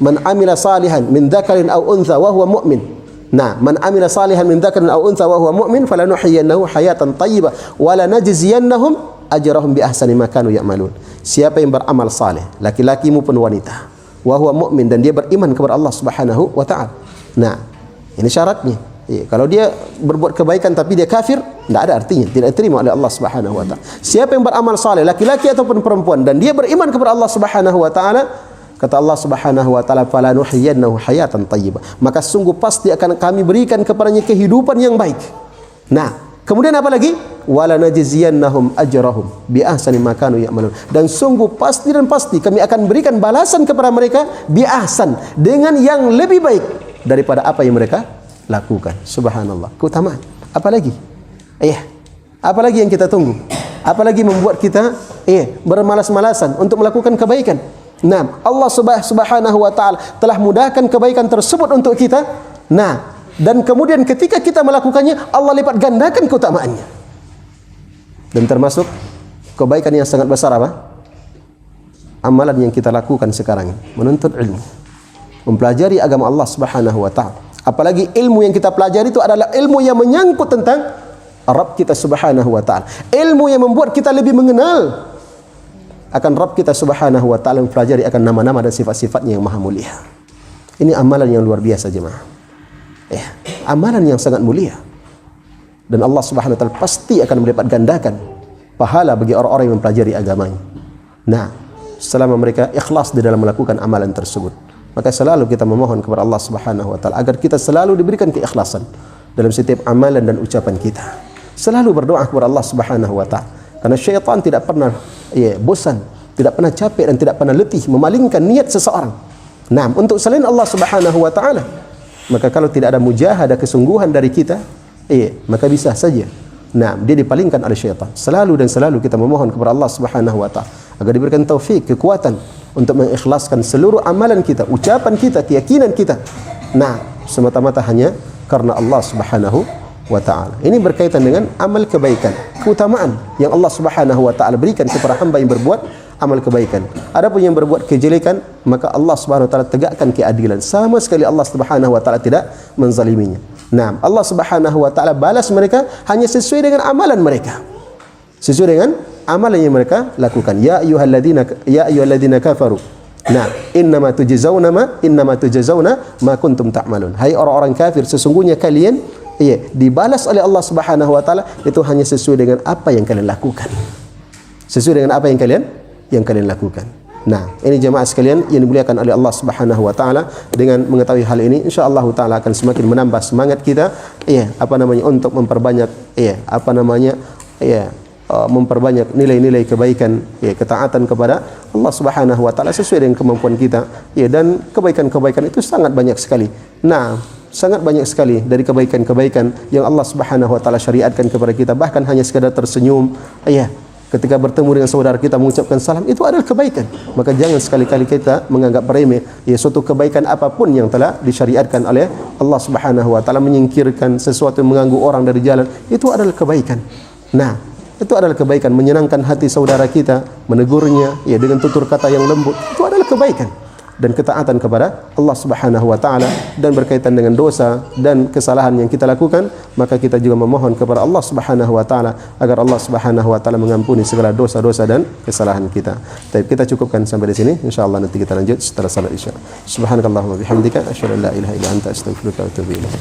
man amila salihan min dzakarin aw untha wa huwa mu'min. Man amila salihan min dzakarin aw untha wa huwa mu'min falanuhyiyannahu hayatan thayyibah wa lanajziyannahum ajrahum bi ahsani ma kanu ya'malun. Siapa yang beramal saleh, laki-laki maupun wanita, wa huwa mu'min, dan dia beriman kepada Allah Subhanahu Wa Taala. Nah, ini syaratnya. Kalau dia berbuat kebaikan tapi dia kafir, tidak ada artinya, tidak diterima oleh Allah Subhanahu Wa Taala. Siapa yang beramal saleh, laki-laki ataupun perempuan, dan dia beriman kepada Allah Subhanahu Wa Taala, kata Allah Subhanahu Wa Taala, falanuhyiyannahu hayatan thayyibah, maka sungguh pasti akan kami berikan kepadanya kehidupan yang baik. Nah, kemudian apa lagi? Wala najziyannahum ajrahum bi ahsani ma kanu ya'malun, dan sungguh pasti kami akan berikan balasan kepada mereka bi ahsan, dengan yang lebih baik daripada apa yang mereka lakukan. Subhanallah, keutamaan. Apalagi? Apalagi yang kita tunggu? Apalagi membuat kita bermalas-malasan untuk melakukan kebaikan. Nah, Allah Subhanahu wa taala telah mudahkan kebaikan tersebut untuk kita. Nah, dan kemudian ketika kita melakukannya, Allah lipat gandakan keutamaannya. Dan termasuk kebaikan yang sangat besar apa? Amalan yang kita lakukan sekarang, menuntut ilmu, mempelajari agama Allah Subhanahu wa taala. Apalagi ilmu yang kita pelajari itu adalah ilmu yang menyangkut tentang Rabb kita Subhanahu wa taala. Ilmu yang membuat kita lebih mengenal akan Rabb kita Subhanahu wa taala, mempelajari akan nama-nama dan sifat-sifatnya yang maha mulia. Ini amalan yang luar biasa jemaah. Amalan yang sangat mulia. Dan Allah Subhanahu wa taala pasti akan melipat gandakan pahala bagi orang-orang yang mempelajari agamanya. Nah, selama mereka ikhlas di dalam melakukan amalan tersebut, maka selalu kita memohon kepada Allah Subhanahu wa taala agar kita selalu diberikan keikhlasan dalam setiap amalan dan ucapan kita. Selalu berdoa kepada Allah Subhanahu wa taala. Karena syaitan tidak pernah bosan, tidak pernah capek dan tidak pernah letih memalingkan niat seseorang. Nah, untuk selain Allah Subhanahu wa taala. Maka kalau tidak ada mujahadah kesungguhan dari kita, maka bisa saja dia dipalingkan oleh syaitan. Selalu dan selalu kita memohon kepada Allah Subhanahu wa taala agar diberikan taufik, kekuatan untuk mengikhlaskan seluruh amalan kita, ucapan kita, keyakinan kita. Nah, semata-mata hanya karena Allah Subhanahu wa taala. Ini berkaitan dengan amal kebaikan, keutamaan yang Allah Subhanahu wa taala berikan kepada hamba yang berbuat amal kebaikan. Adapun yang berbuat kejelekan, maka Allah Subhanahu wa taala tegakkan keadilan. Sama sekali Allah Subhanahu wa taala tidak menzaliminya. Nah, Allah Subhanahu wa taala balas mereka hanya sesuai dengan amalan mereka. Sesuai dengan amalan yang mereka lakukan. Ya ayyuhalladzina kafaru. Nah, innama tujzauna ma kuntum ta'malun. Hai orang-orang kafir, sesungguhnya kalian dibalas oleh Allah Subhanahu wa taala itu hanya sesuai dengan apa yang kalian lakukan. Sesuai dengan apa yang kalian lakukan. Nah, ini jemaah sekalian yang dimuliakan oleh Allah Subhanahu wa taala, dengan mengetahui hal ini insyaallah taala akan semakin menambah semangat kita untuk memperbanyak memperbanyak nilai-nilai kebaikan, ketaatan kepada Allah Subhanahu wa taala sesuai dengan kemampuan kita. Dan kebaikan-kebaikan itu sangat banyak sekali. Nah, sangat banyak sekali dari kebaikan-kebaikan yang Allah Subhanahu wa taala syariatkan kepada kita, bahkan hanya sekadar tersenyum, ketika bertemu dengan saudara kita mengucapkan salam, itu adalah kebaikan. Maka jangan sekali-kali kita menganggap remeh suatu kebaikan apapun yang telah disyariatkan oleh Allah Subhanahu wa taala. Menyingkirkan sesuatu yang mengganggu orang dari jalan, itu adalah kebaikan. Nah, itu adalah kebaikan. Menyenangkan hati saudara kita, menegurnya dengan tutur kata yang lembut, itu adalah kebaikan. Dan ketaatan kepada Allah Subhanahu wa taala. Dan berkaitan dengan dosa dan kesalahan yang kita lakukan, maka kita juga memohon kepada Allah Subhanahu wa taala agar Allah Subhanahu wa taala mengampuni segala dosa-dosa dan kesalahan kita. Baik, kita cukupkan sampai di sini. Insyaallah nanti kita lanjut setelah salat Isya. Subhanakallahumma bihamdika asyhadu an la ilaha illa anta astaghfiruka wa atubu ilaik.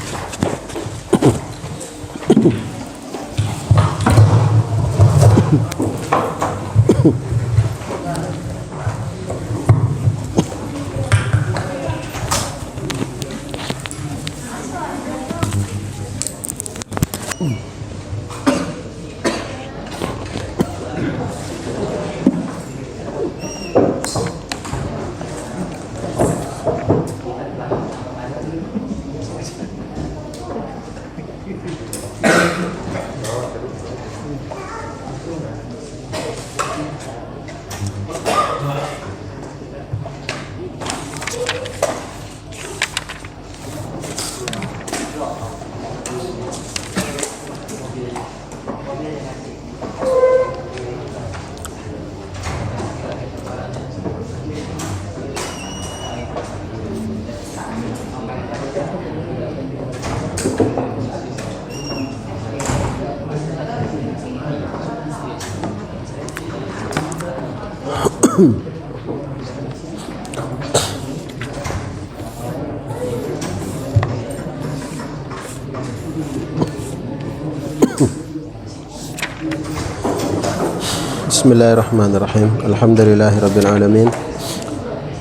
Bismillahirrahmanirrahim. Alhamdulillahi rabbil alamin.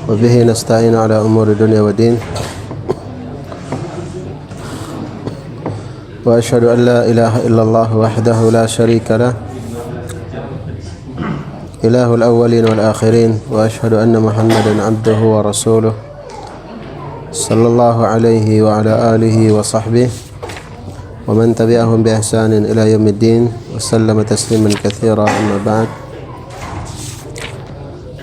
Wa bihi nasta'inu ala umuri dunya wa din. Wa asyhadu an la ilaha illallah wahdahu la syarika lah. Ilahul awwalin wal akhirin. Wa asyhadu anna Muhammadan abduhu wa rasuluh. Sallallahu alaihi wa ala alihi wa sahbihi ومن تبعهم بإحسان إلى يوم الدين وسلم تسليما كثيرا. أما بعد,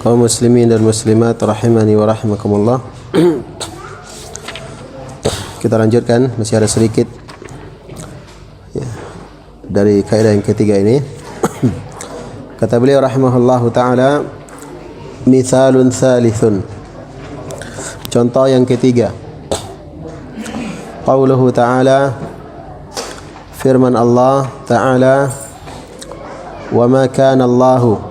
kaum muslimin dan muslimat rahimani wa rahimakumullah. Kita lanjutkan, masih ada sedikit ya, dari kaidah yang ketiga ini. Kata beliau rahimahullahu ta'ala, mithalun thalithun, contoh yang ketiga, qauluhu ta'ala, firman Allah ta'ala, wa ma kana Allahu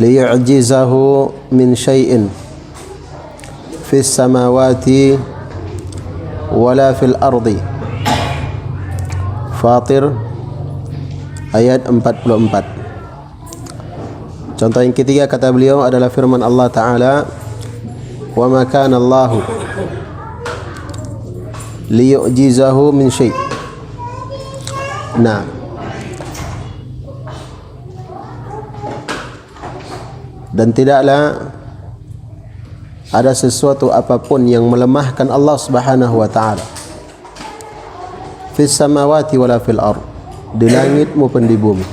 liyu'jizahu min syai'in fis samawati wala fil ardi. Fatir ayat 44. Contoh yang ketiga kata beliau adalah firman Allah Ta'ala, wa ma kana Allahu liyu'jizahu min syai'. Nah, dan tidaklah ada sesuatu apapun yang melemahkan Allah Subhanahu wa ta'ala fis samawati wala fil ard, di langit maupun di bumi.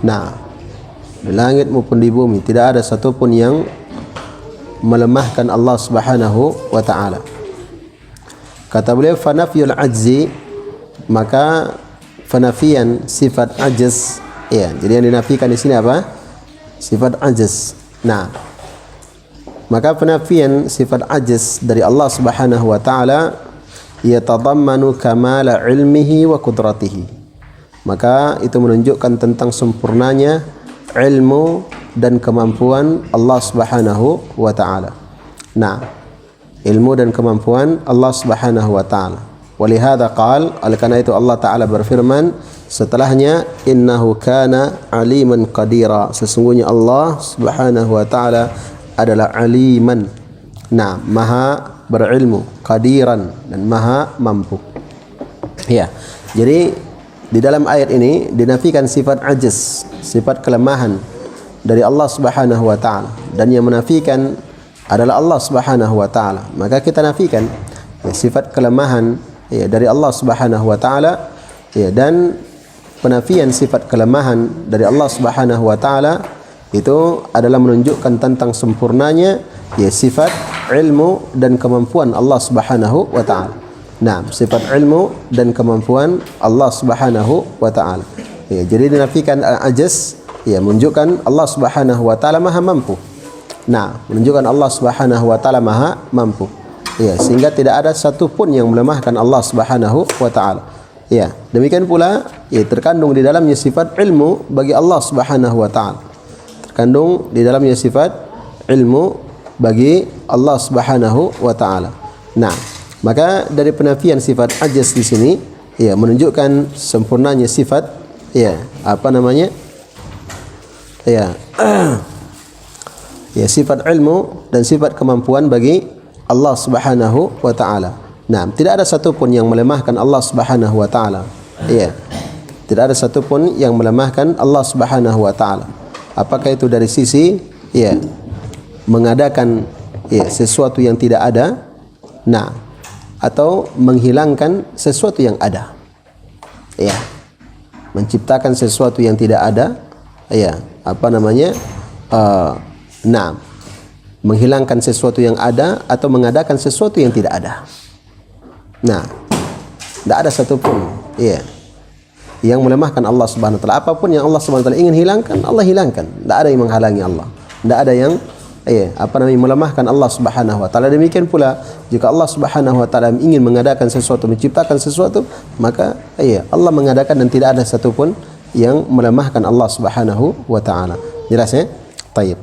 Nah, di langit maupun di bumi tidak ada satupun yang melemahkan Allah Subhanahu wa ta'ala. Kata beliau, fanafiyul ajzi, maka penafian sifat ajaz, ya, jadi yang dinafikan di sini apa? Sifat ajaz. Nah, maka penafian sifat ajaz dari Allah Subhanahu wa ta'ala yatadammanu kamala ilmihi wa qudratihi, maka itu menunjukkan tentang sempurnanya ilmu dan kemampuan Allah Subhanahu wa ta'ala. Nah, ilmu dan kemampuan Allah Subhanahu wa ta'ala. Walihada qal, oleh karena itu Allah Ta'ala berfirman setelahnya, innahu kana aliman qadira, sesungguhnya Allah Subhanahu wa ta'ala adalah aliman, nah, maha berilmu, qadiran, dan maha mampu. Ya, jadi di dalam ayat ini dinafikan sifat ajaz, sifat kelemahan dari Allah Subhanahu wa ta'ala, dan yang menafikan adalah Allah Subhanahu wa ta'ala. Maka kita nafikan ya, sifat kelemahan ya, dari Allah Subhanahu wa ta'ala ya, dan penafian sifat kelemahan dari Allah Subhanahu wa ta'ala itu adalah menunjukkan tentang sempurnanya ya, sifat ilmu dan kemampuan Allah Subhanahu wa ta'ala. Nah, sifat ilmu dan kemampuan Allah Subhanahu wa ta'ala ya, jadi dinafikan ajaz ya, menunjukkan Allah Subhanahu wa ta'ala maha mampu. Nah, menunjukkan Allah Subhanahu wa ta'ala maha mampu ya, sehingga tidak ada satu pun yang melemahkan Allah Subhanahu wa ta'ala. Ya, demikian pula ya, terkandung di dalamnya sifat ilmu bagi Allah Subhanahu wa ta'ala. Terkandung di dalamnya sifat ilmu bagi Allah Subhanahu wa ta'ala. Nah, maka dari penafian sifat ajaz di sini ya, menunjukkan sempurnanya sifat ya, apa namanya? Ya. Ya, sifat ilmu dan sifat kemampuan bagi Allah Subhanahu wa ta'ala. Nah, tidak ada satupun yang melemahkan Allah Subhanahu wa ta'ala. Ya, tidak ada satupun yang melemahkan Allah Subhanahu wa ta'ala. Apakah itu dari sisi ya, mengadakan ya, sesuatu yang tidak ada, nah, atau menghilangkan sesuatu yang ada. Ya, menciptakan sesuatu yang tidak ada, ya, apa namanya? Nah, menghilangkan sesuatu yang ada atau mengadakan sesuatu yang tidak ada. Nah, tidak ada satupun ya, yang melemahkan Allah Subhanahu wa ta'ala. Apapun yang Allah Subhanahu wa ta'ala ingin hilangkan, Allah hilangkan. Tidak ada yang menghalangi Allah. Tidak ada yang melemahkan Allah Subhanahu wa ta'ala. Demikian pula jika Allah Subhanahu wa ta'ala ingin mengadakan sesuatu, menciptakan sesuatu, maka Allah mengadakan dan tidak ada satupun yang melemahkan Allah Subhanahu wa ta'ala. Jelas ya? Taib.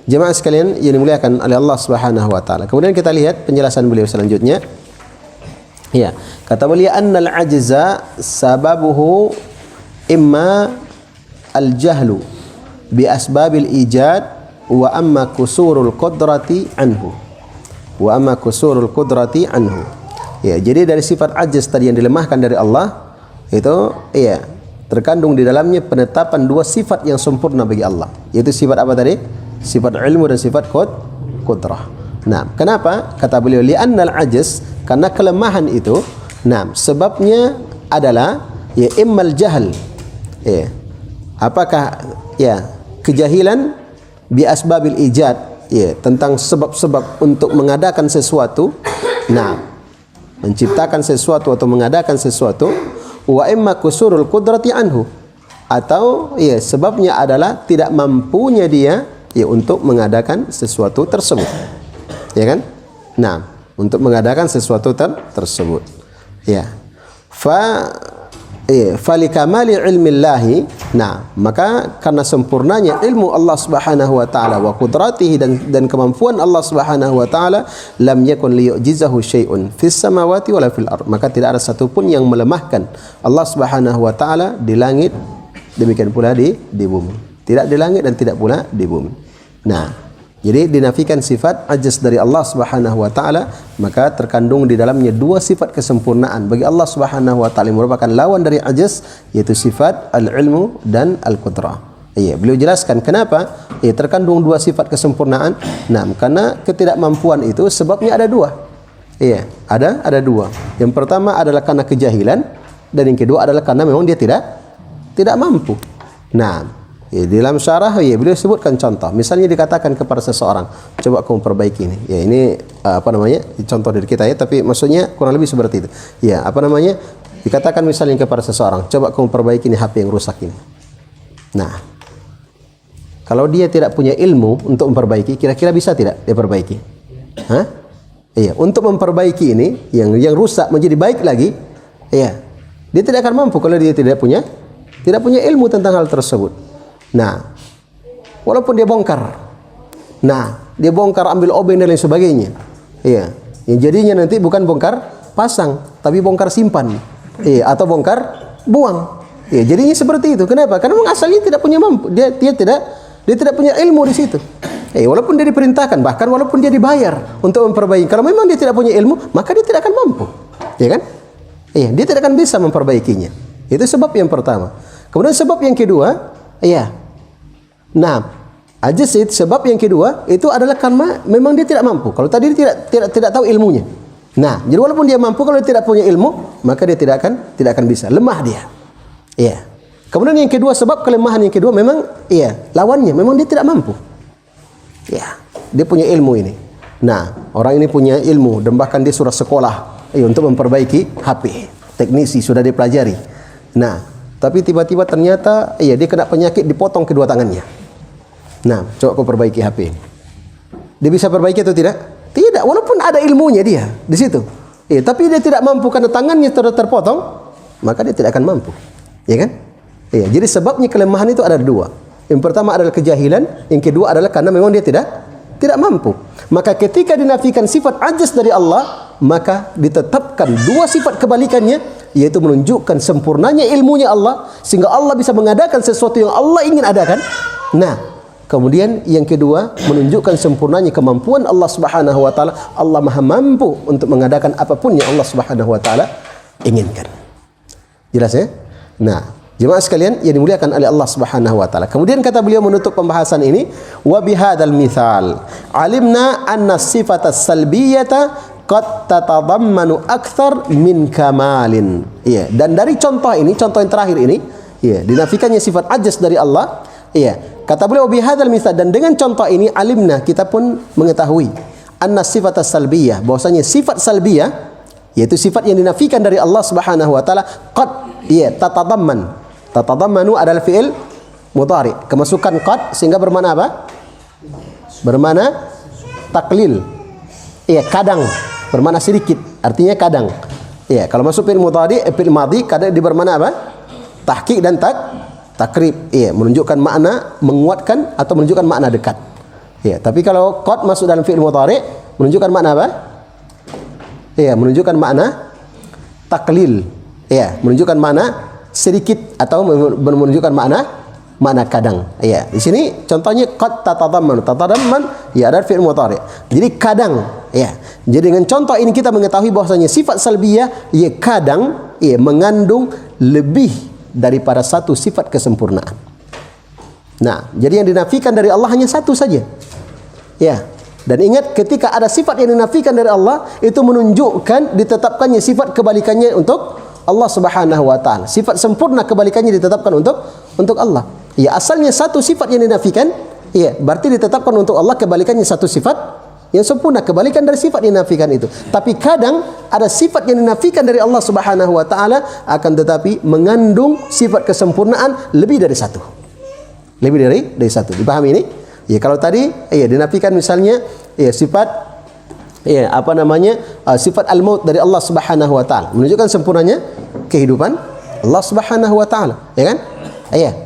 Jemaah sekalian yang dimuliakan oleh Allah Subhanahu wa ta'ala. Kemudian kita lihat penjelasan beliau selanjutnya. Ya, kata beliau, annal ajza sababuhu imma al-jahlu bi asbabil ijad wa amma kusurul qudrati anhu. Wa amma kusurul qudrati anhu. Ya, jadi dari sifat ajaz tadi yang dilemahkan dari Allah itu ya, terkandung di dalamnya penetapan dua sifat yang sempurna bagi Allah. Yaitu sifat apa tadi? Sifat ilmu dan sifat qudrah. Nah, kenapa? Kata beliau, li'annal ajaz, karena kelemahan itu Nah, sebabnya adalah ya immal jahal. Ya. Apakah ya kejahilan bi asbabil ijad, ya, tentang sebab-sebab untuk mengadakan sesuatu. Nah, menciptakan sesuatu atau mengadakan sesuatu, wa imma kusurul qudrati anhu, atau ya sebabnya adalah tidak mampunya dia ya untuk mengadakan sesuatu tersebut. Ya kan? Nah, untuk mengadakan sesuatu tersebut. Ya. Falikamali ilmillahi, nah maka karena sempurnanya ilmu Allah Subhanahu wa taala wa qudratihi, dan kemampuan Allah Subhanahu wa taala, lam yakun liyu'jizahu syai'un fis samawati wala fil ard, maka tidak ada satu pun yang melemahkan Allah Subhanahu wa taala di langit, demikian pula di bumi. Tidak di langit dan tidak pula di bumi. Nah, jadi dinafikan sifat ajaz dari Allah Subhanahu wa taala, maka terkandung di dalamnya dua sifat kesempurnaan bagi Allah Subhanahu wa taala yang merupakan lawan dari ajaz, yaitu sifat al-ilmu dan al-qudrah. Iya, beliau jelaskan kenapa terkandung dua sifat kesempurnaan. Nah, karena ketidakmampuan itu sebabnya ada dua. Iya, ada dua. Yang pertama adalah karena kejahilan, dan yang kedua adalah karena memang dia tidak mampu. Nah, ya, di dalam syarah ya beliau sebutkan contoh. Misalnya dikatakan kepada seseorang, coba kamu perbaiki ini. Ya, ini contoh dari kita ya, tapi maksudnya kurang lebih seperti itu. Ya, dikatakan misalnya kepada seseorang, coba kamu perbaiki ini HP yang rusak ini. Nah, kalau dia tidak punya ilmu untuk memperbaiki, kira-kira bisa tidak dia perbaiki? Hah? Iya, untuk memperbaiki ini yang rusak menjadi baik lagi, iya, dia tidak akan mampu kalau dia tidak punya ilmu tentang hal tersebut. Nah, walaupun dia bongkar, ambil obeng dan lain sebagainya, iya, yang jadinya nanti bukan bongkar pasang, tapi bongkar simpan, iya, atau bongkar buang, iya, jadinya seperti itu. Kenapa? Karena memang asalnya tidak punya mampu, dia tidak punya ilmu di situ. Walaupun dia diperintahkan, bahkan walaupun dia dibayar untuk memperbaiki, kalau memang dia tidak punya ilmu, maka dia tidak akan mampu, ya kan? Iya, dia tidak akan bisa memperbaikinya. Itu sebab yang pertama. Kemudian sebab yang kedua, iya. Nah, ajaz sebab yang kedua itu adalah karena memang dia tidak mampu. Kalau tadi dia tidak tahu ilmunya. Nah, jadi walaupun dia mampu, kalau dia tidak punya ilmu, maka dia tidak akan bisa. Lemah dia. Iya. Kemudian yang kedua, sebab kelemahan yang kedua memang lawannya memang dia tidak mampu. Ya, dia punya ilmu ini. Nah, orang ini punya ilmu dan bahkan dia sudah sekolah untuk memperbaiki HP. Teknisi sudah dipelajari. Nah, tapi tiba-tiba ternyata dia kena penyakit, dipotong kedua tangannya. Nah, coba kau perbaiki HP ini. Dia bisa perbaiki atau tidak? Tidak, walaupun ada ilmunya dia di situ. Tapi dia tidak mampu karena tangannya sudah terpotong, maka dia tidak akan mampu. Ya kan? Jadi sebabnya kelemahan itu ada dua. Yang pertama adalah kejahilan, yang kedua adalah karena memang dia tidak mampu. Maka ketika dinafikan sifat ajaz dari Allah, maka ditetapkan dua sifat kebalikannya, yaitu menunjukkan sempurnanya ilmunya Allah, sehingga Allah bisa mengadakan sesuatu yang Allah ingin adakan. Nah, kemudian yang kedua, menunjukkan sempurnanya kemampuan Allah Subhanahu wa taala. Allah Maha mampu untuk mengadakan apapun yang Allah Subhanahu wa taala inginkan. Jelas ya? Nah, jemaah sekalian yang dimuliakan oleh Allah Subhanahu wa taala. Kemudian kata beliau menutup pembahasan ini, wa bihadzal mithal alimna anna sifata salbiyata qad tatadammanu akthar min kamalin. Iya, dan dari contoh ini, contoh yang terakhir ini, dinafikannya sifat ajaz dari Allah. Kata beliau bihadzal mithal, dan dengan contoh ini alimna, kita pun mengetahui anna sifat salbiyah, bahwasanya sifat salbiyah yaitu sifat yang dinafikan dari Allah Subhanahu wa taala, qad tatadammanu adalah fi'il mudhari, kemasukan qad sehingga bermakna apa? Bermakna taklil. Kadang, bermakna sedikit, artinya kadang. Kalau masuk fi'il mudhari, fi'il madhi, kadang dia bermakna apa? Tahqiq dan takrib, menunjukkan makna menguatkan atau menunjukkan makna dekat. Tapi kalau qad masuk dalam fi'il mudhari, menunjukkan makna apa? Menunjukkan makna taklil. Menunjukkan makna sedikit atau menunjukkan makna kadang. Di sini contohnya qad tatadamman adalah fi'il mudhari. Jadi kadang, Jadi dengan contoh ini kita mengetahui bahwasanya sifat salbiyah kadang mengandung lebih daripada satu sifat kesempurnaan. Nah, jadi yang dinafikan dari Allah hanya satu saja. Dan ingat, ketika ada sifat yang dinafikan dari Allah, itu menunjukkan ditetapkannya sifat kebalikannya untuk Allah Subhanahu wa taala. Sifat sempurna kebalikannya ditetapkan untuk Allah. Ya, asalnya satu sifat yang dinafikan, ya, berarti ditetapkan untuk Allah kebalikannya satu sifat yang sempurna, kebalikan dari sifat yang dinafikan itu. Tapi kadang ada sifat yang dinafikan dari Allah Subhanahu wa taala, akan tetapi mengandung sifat kesempurnaan lebih dari satu. Lebih dari satu. Dipahami ini? Ya, kalau tadi ya dinafikan misalnya ya sifat sifat al-maut dari Allah Subhanahu wa taala, menunjukkan sempurnanya kehidupan Allah Subhanahu wa taala, ya kan?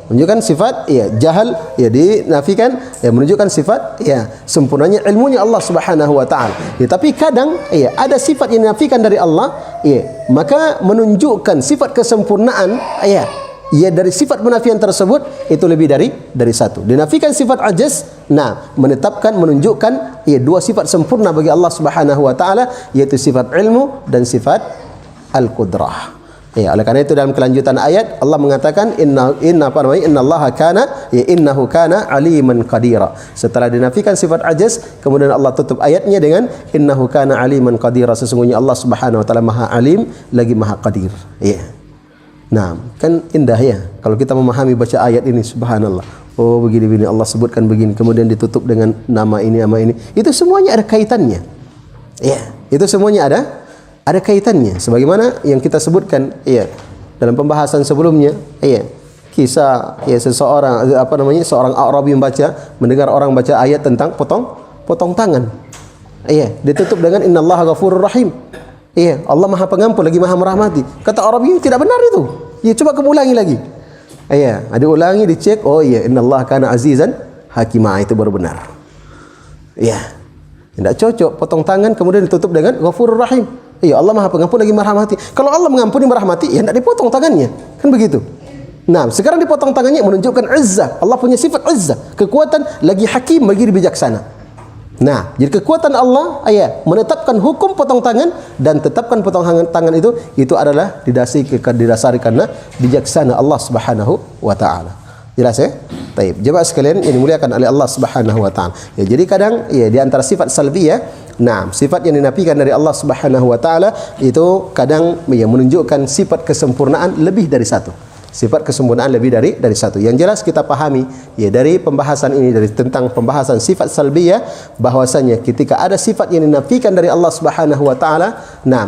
Menunjukkan sifat jahal, dinafikan, menunjukkan sifat sempurnanya ilmunya Allah Subhanahu wa taala. Tapi kadang ada sifat yang dinafikan dari Allah, maka menunjukkan sifat kesempurnaan dari sifat penafian tersebut itu lebih dari satu. Dinafikan sifat ajaz, menunjukkan dua sifat sempurna bagi Allah Subhanahu wa taala, yaitu sifat ilmu dan sifat al-qudrah. Oleh karena itu dalam kelanjutan ayat Allah mengatakan innallaha kana innahu kana aliman qadira. Setelah dinafikan sifat ajaz, kemudian Allah tutup ayatnya dengan innahu kana aliman qadira. Sesungguhnya Allah Subhanahu wa taala Maha Alim lagi Maha Qadir. Nah, kan indah ya kalau kita memahami baca ayat ini, subhanallah. Oh, begini-begini Allah sebutkan begini, kemudian ditutup dengan nama ini. Itu semuanya ada kaitannya. Itu semuanya ada kaitannya. Sebagaimana yang kita sebutkan dalam pembahasan sebelumnya, kisah seseorang seorang Arabi mendengar orang baca ayat tentang potong tangan. Ditutup dengan innallaha ghafurur rahim. Allah Maha Pengampun lagi Maha Merahmati. Kata Arabi, tidak benar itu. Coba kamu ulangi lagi. Diulangi, dicek. Oh innallaha kana azizan hakimah, itu baru benar. Tidak cocok potong tangan kemudian ditutup dengan ghafurur rahim. Allah Maha Pengampun lagi Merahmati. Kalau Allah mengampuni merahmati, tidak dipotong tangannya. Kan begitu. Nah, sekarang dipotong tangannya menunjukkan izzah. Allah punya sifat izzah, kekuatan, lagi hakim, lagi bijaksana. Nah, jadi kekuatan Allah menetapkan hukum potong tangan, dan tetapkan potong tangan itu adalah didasari karena bijaksana Allah Subhanahu wa taala. Jelas ya? Baik, jemaah sekalian yang dimuliakan oleh Allah Subhanahu wa taala. Jadi kadang di antara sifat salbiyah, sifat yang dinafikan dari Allah Subhanahu wa taala itu kadang menunjukkan sifat kesempurnaan lebih dari satu. Sifat kesempurnaan lebih dari satu. Yang jelas kita pahami dari pembahasan ini, dari tentang pembahasan sifat salbiyah, bahwasanya ketika ada sifat yang dinafikan dari Allah Subhanahu wa taala,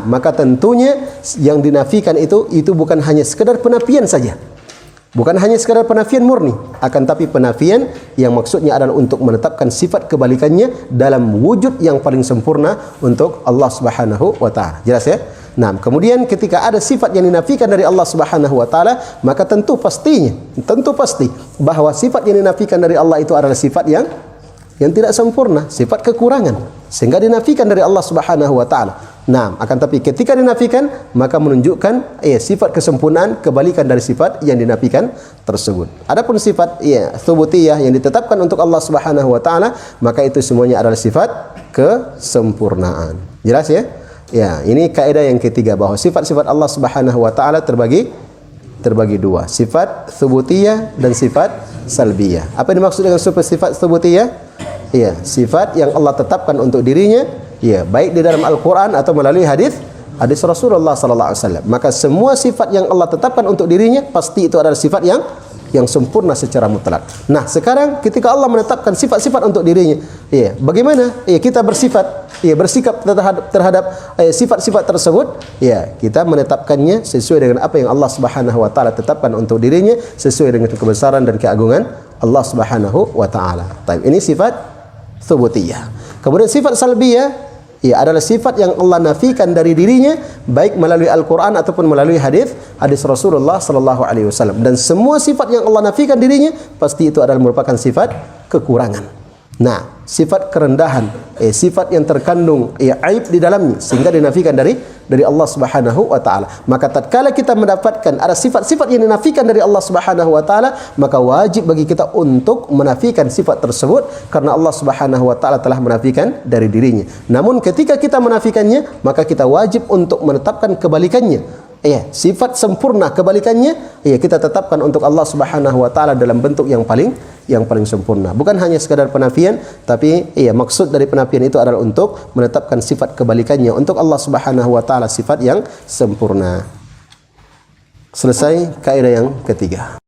maka tentunya yang dinafikan itu bukan hanya sekadar penafian saja. Bukan hanya sekadar penafian murni, akan tapi penafian yang maksudnya adalah untuk menetapkan sifat kebalikannya dalam wujud yang paling sempurna untuk Allah Subhanahu wa taala. Jelas ya? Kemudian ketika ada sifat yang dinafikan dari Allah Subhanahu wa taala, maka tentu pasti bahwa sifat yang dinafikan dari Allah itu adalah sifat yang tidak sempurna, sifat kekurangan, sehingga dinafikan dari Allah Subhanahu wa taala. Akan tapi ketika dinafikan, maka menunjukkan sifat kesempurnaan kebalikan dari sifat yang dinafikan tersebut. Adapun sifat tsubutiyah yang ditetapkan untuk Allah Subhanahu wa taala, maka itu semuanya adalah sifat kesempurnaan. Jelas ya? Ini kaidah yang ketiga, bahwa sifat-sifat Allah Subhanahu wa taala terbagi dua, sifat tsubutiyah dan sifat salbiyah. Apa yang dimaksud dengan sifat tsubutiyah? Sifat yang Allah tetapkan untuk dirinya, baik di dalam Al-Qur'an atau melalui hadis Rasulullah sallallahu alaihi wasallam. Maka semua sifat yang Allah tetapkan untuk dirinya pasti itu adalah sifat yang sempurna secara mutlak. Nah, sekarang ketika Allah menetapkan sifat-sifat untuk dirinya, bagaimana kita bersikap terhadap sifat-sifat tersebut? Kita menetapkannya sesuai dengan apa yang Allah Subhanahu wa taala tetapkan untuk dirinya, sesuai dengan kebesaran dan keagungan Allah Subhanahu wa taala. Ini sifat tsubutiyah. Kemudian sifat salbiyah adalah sifat yang Allah nafikan dari dirinya, baik melalui Al-Quran ataupun melalui hadis Rasulullah sallallahu alaihi wasallam. Dan semua sifat yang Allah nafikan dirinya pasti itu adalah merupakan sifat kekurangan. Sifat kerendahan, sifat yang terkandung aib di dalamnya, sehingga dinafikan dari Allah Subhanahu wa taala. Maka tatkala kita mendapatkan ada sifat-sifat yang dinafikan dari Allah Subhanahu wa taala, maka wajib bagi kita untuk menafikan sifat tersebut, karena Allah Subhanahu wa taala telah menafikan dari dirinya. Namun ketika kita menafikannya, maka kita wajib untuk menetapkan kebalikannya. sifat sempurna kebalikannya, kita tetapkan untuk Allah Subhanahu wa taala dalam bentuk yang paling sempurna. Bukan hanya sekadar penafian, tapi maksud dari penafian itu adalah untuk menetapkan sifat kebalikannya untuk Allah Subhanahu wa taala, sifat yang sempurna. Selesai kaidah yang ketiga.